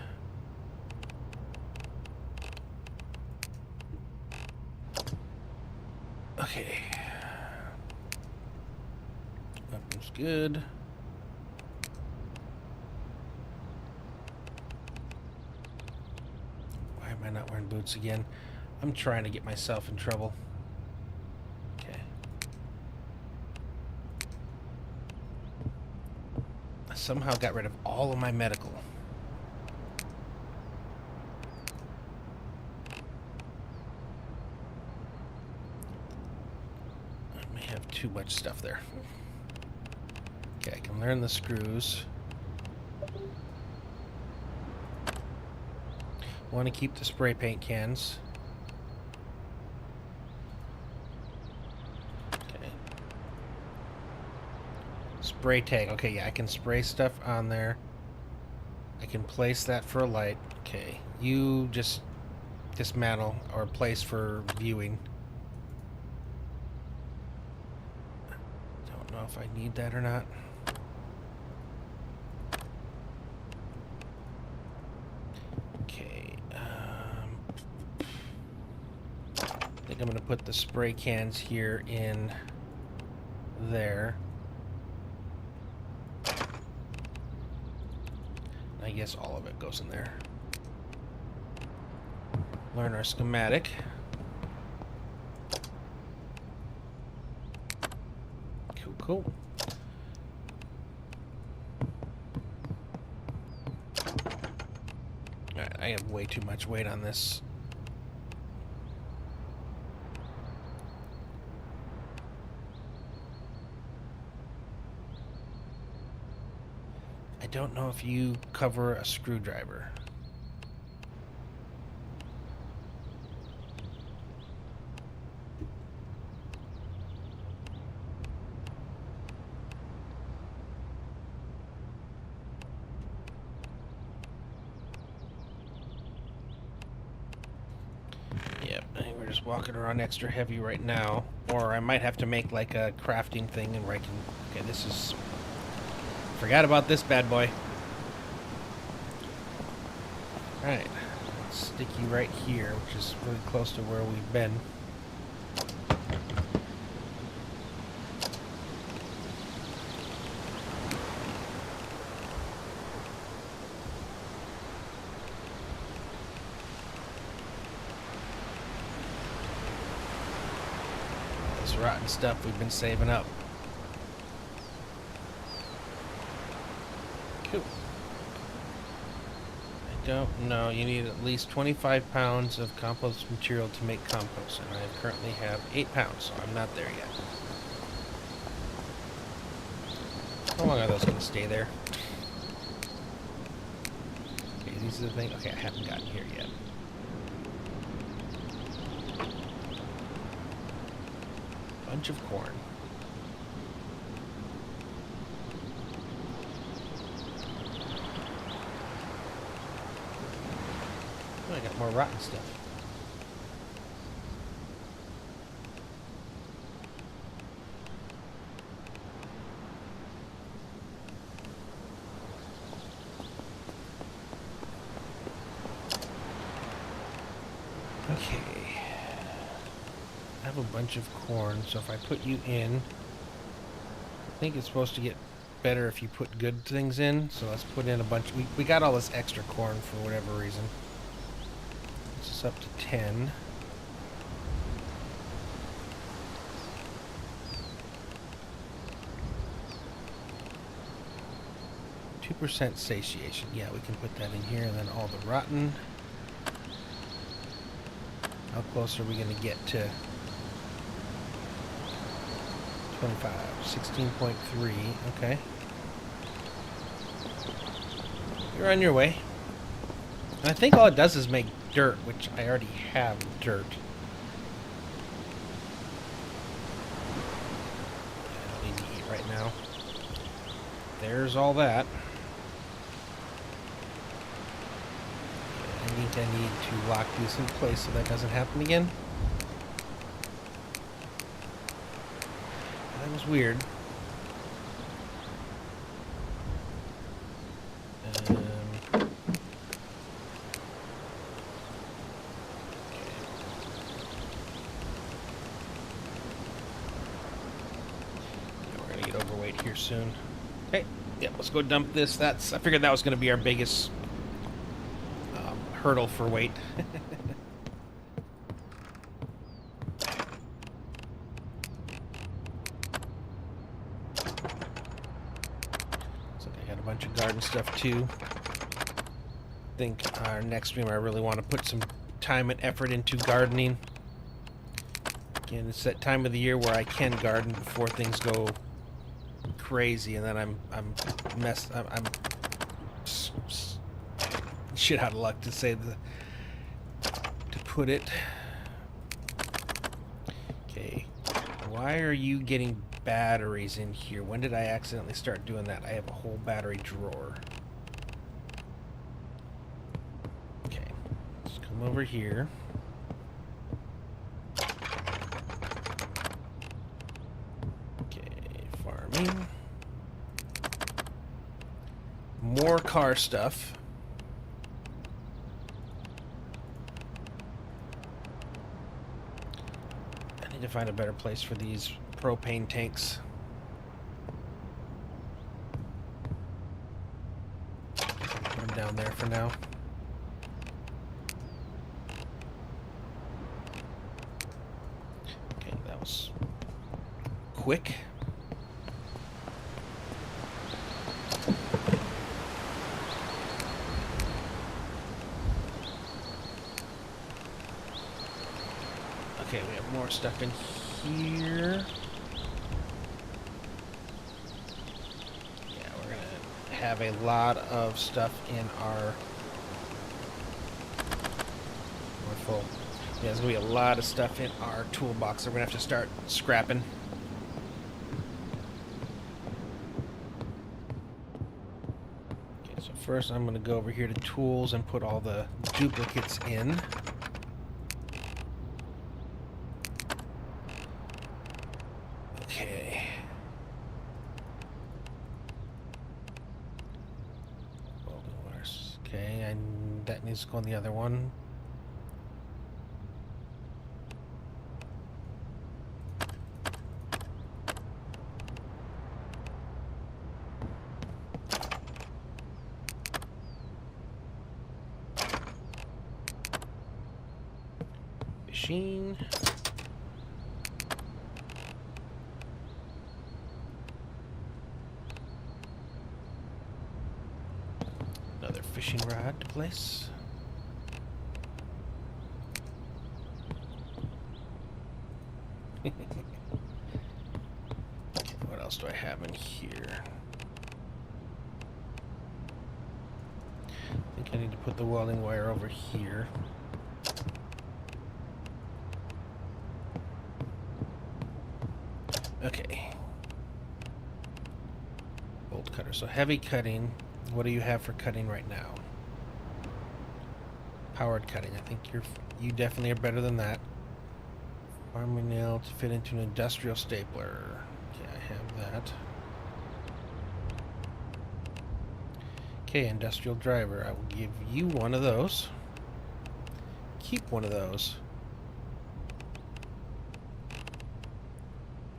Okay. Weapon's good. Why am I not wearing boots again? I'm trying to get myself in trouble. Okay. Somehow got rid of all of my medical. I may have too much stuff there. Okay, I can learn the screws. Want to keep the spray paint cans. Spray tag. Okay, yeah, I can spray stuff on there. I can place that for a light. Okay, you just dismantle or place for viewing. Don't know if I need that or not. Okay, I think I'm going to put the spray cans here in there. I guess all of it goes in there. Learn our schematic. Cool, cool. Alright, I have way too much weight on this. I don't know if you cover a screwdriver. we're just walking around extra heavy right now. Or I might have to make like a crafting thing and where I can... Okay, this is... Forgot about this bad boy. Alright. Let's stick you right here, which is really close to where we've been. Rotten stuff we've been saving up. Cool. I don't know. You need at least 25 pounds of compost material to make compost, and I currently have 8 pounds, so I'm not there yet. How long are those going to stay there? Okay, these are the things. Okay, I haven't gotten here yet. Bunch of corn. Oh, I got more rotten stuff. Okay. I have a bunch of corn, so if I put you in, I think it's supposed to get better if you put good things in, so let's put in a bunch. We got all this extra corn for whatever reason. This is up to 10. % satiation. Yeah, we can put that in here, and then all the rotten. How close are we going to get to 25? 16.3. Okay. You're on your way. And I think all it does is make dirt, which I already have dirt. I don't need to eat right now. There's all that. I think I need to lock this in place so that doesn't happen again. That was weird. We're gonna get overweight here soon. Okay, yeah, let's go dump this. I figured that was gonna be our biggest hurdle for weight. So I got a bunch of garden stuff too. I think our next stream I really want to put some time and effort into gardening. Again, it's that time of the year where I can garden before things go crazy, and then I'm shit out of luck to put it. Okay, why are you getting batteries in here? When did I accidentally start doing that? I have a whole battery drawer. Okay, let's come over here. Okay, farming. More car stuff. To find a better place for these propane tanks. Put them down there for now. Okay, that was quick. Okay, we have more stuff in here. Yeah, we're gonna have a lot of stuff in our... We're full. Yeah, there's gonna be a lot of stuff in our toolbox that we're gonna have to start scrapping. Okay, so first I'm gonna go over here to tools and put all the duplicates in. Okay, and that needs to go on the other one. Machine. Another fishing rod to place. What else do I have in here? I think I need to put the welding wire over here. Okay. Bolt cutter. So heavy cutting. What do you have for cutting right now? Powered cutting. I think you definitely are better than that. Farming nail to fit into an industrial stapler. Okay, I have that. Okay, industrial driver. I will give you one of those. Keep one of those.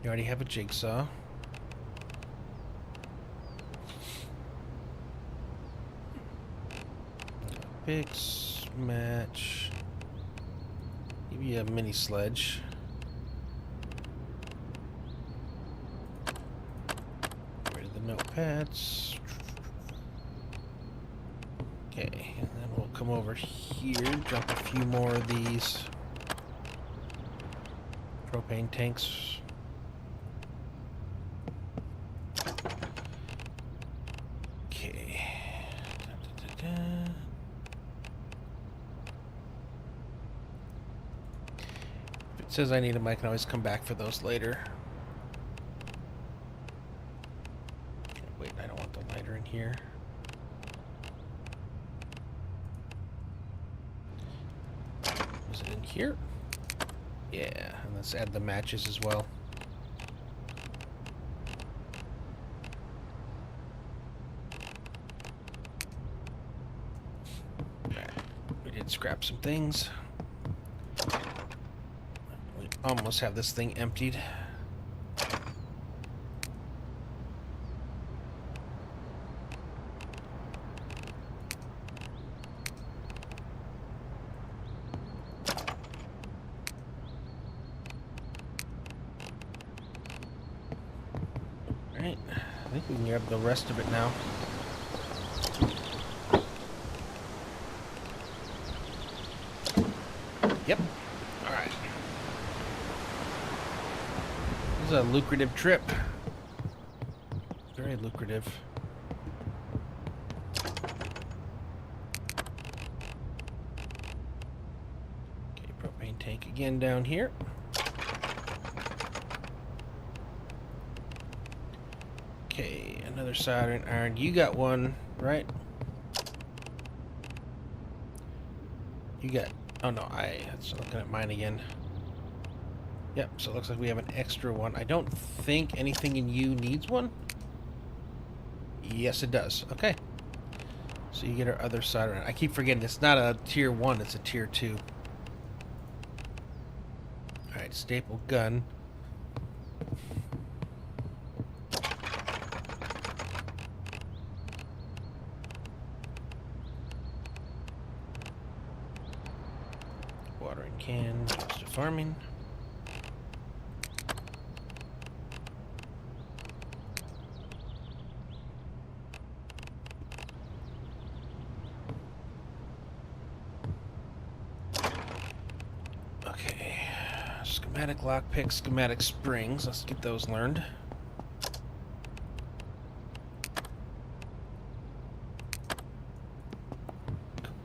You already have a jigsaw. Fix, match. Give you a mini sledge. Get rid of the notepads. Okay, and then we'll come over here, drop a few more of these propane tanks. Says I need them, I can always come back for those later. Wait, I don't want the lighter in here. Is it in here? Yeah, and let's add the matches as well. Right. We did scrap some things. Almost have this thing emptied. Alright, I think we can grab the rest of it now. Yep. Alright. This is a lucrative trip. Very lucrative. Okay, propane tank again down here. Okay, another soldering iron. You got one, right? You got... Oh no, that's looking at mine again. Yep, so it looks like we have an extra one. I don't think anything in you needs one. Yes, it does. Okay. So you get our other soldering. I keep forgetting it's not a tier 1, it's a tier 2. Alright, staple gun. Watering can, goes to farming. Schematic lockpick, schematic springs. Let's get those learned.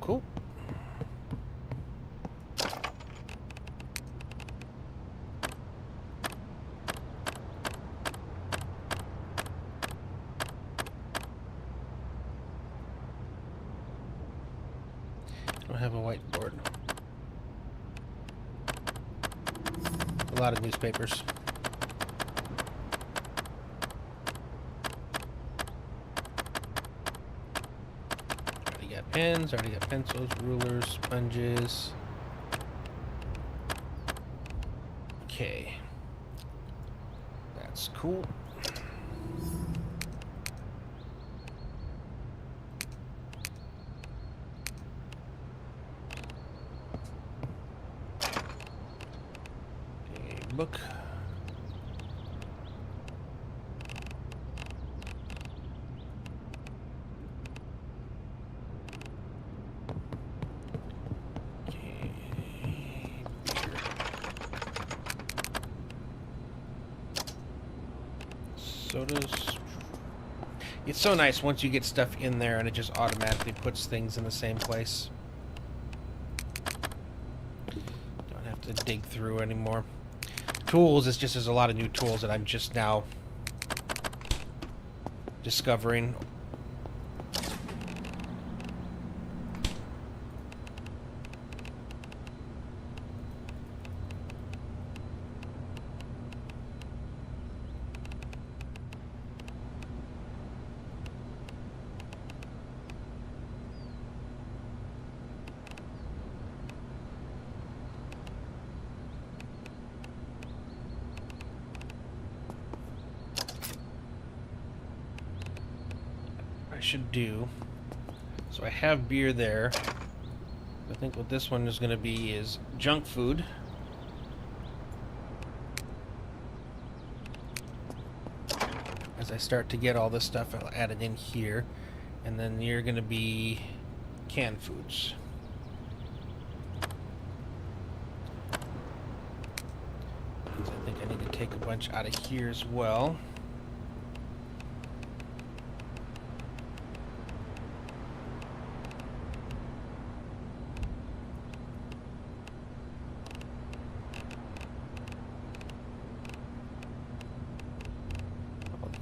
Cool. I don't have a whiteboard. A lot of newspapers. Already got pens. Already got pencils, rulers, sponges. Okay. That's cool. Okay, book. Sodas. It's so nice once you get stuff in there and it just automatically puts things in the same place. Don't have to dig through anymore. Tools, it's just there's a lot of new tools that I'm just now discovering. Should do. So I have beer there. I think what this one is going to be is junk food. As I start to get all this stuff, I'll add it in here. And then you're going to be canned foods. I think I need to take a bunch out of here as well.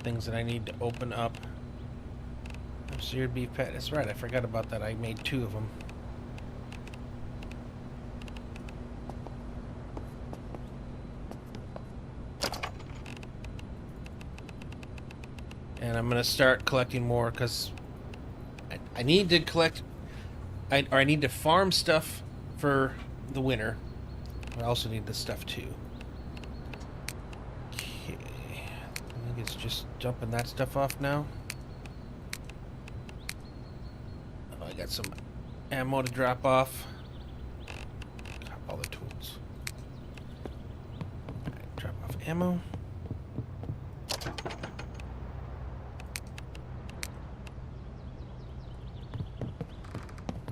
Things that I need to open up. Seared beef patty. That's right, I forgot about that. I made 2 of them. And I'm gonna start collecting more because I need to collect, I need to farm stuff for the winter. I also need this stuff too. It's just dumping that stuff off now. Oh, I got some ammo to drop off. Got all the tools. Right, drop off ammo.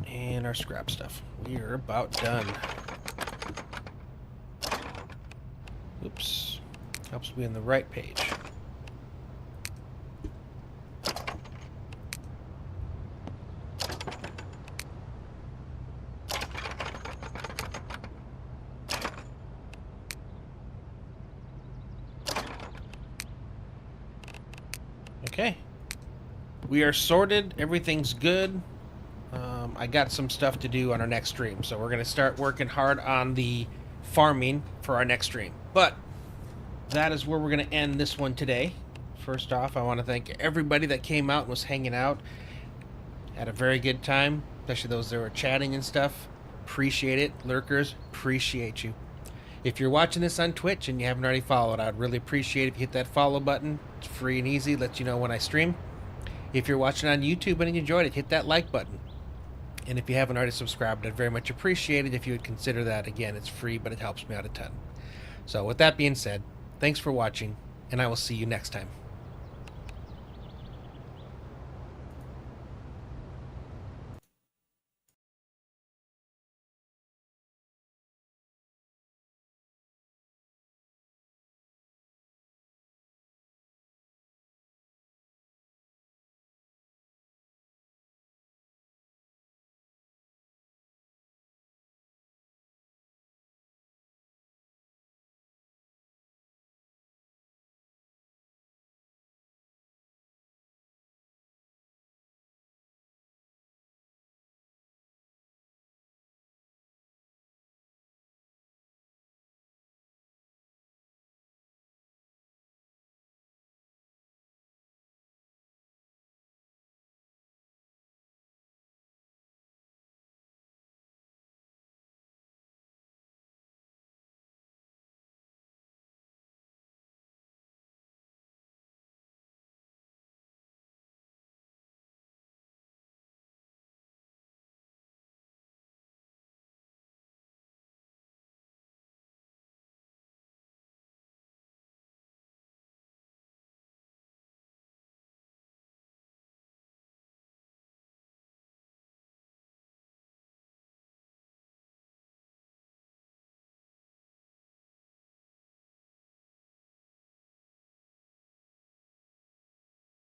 And our scrap stuff. We are about done. Oops. Helps be on the right page. Okay, we are sorted. Everything's good. I got some stuff to do on our next stream, so we're going to start working hard on the farming for our next stream. But that is where we're going to end this one today. First off, I want to thank everybody that came out and was hanging out. Had a very good time, especially those that were chatting and stuff. Appreciate it. Lurkers, appreciate you. If you're watching this on Twitch and you haven't already followed, I'd really appreciate it if you hit that follow button. It's free and easy, lets you know when I stream. If you're watching on YouTube and you enjoyed it, hit that like button. And if you haven't already subscribed, I'd very much appreciate it if you would consider that. Again, it's free, but it helps me out a ton. So with that being said, thanks for watching, and I will see you next time.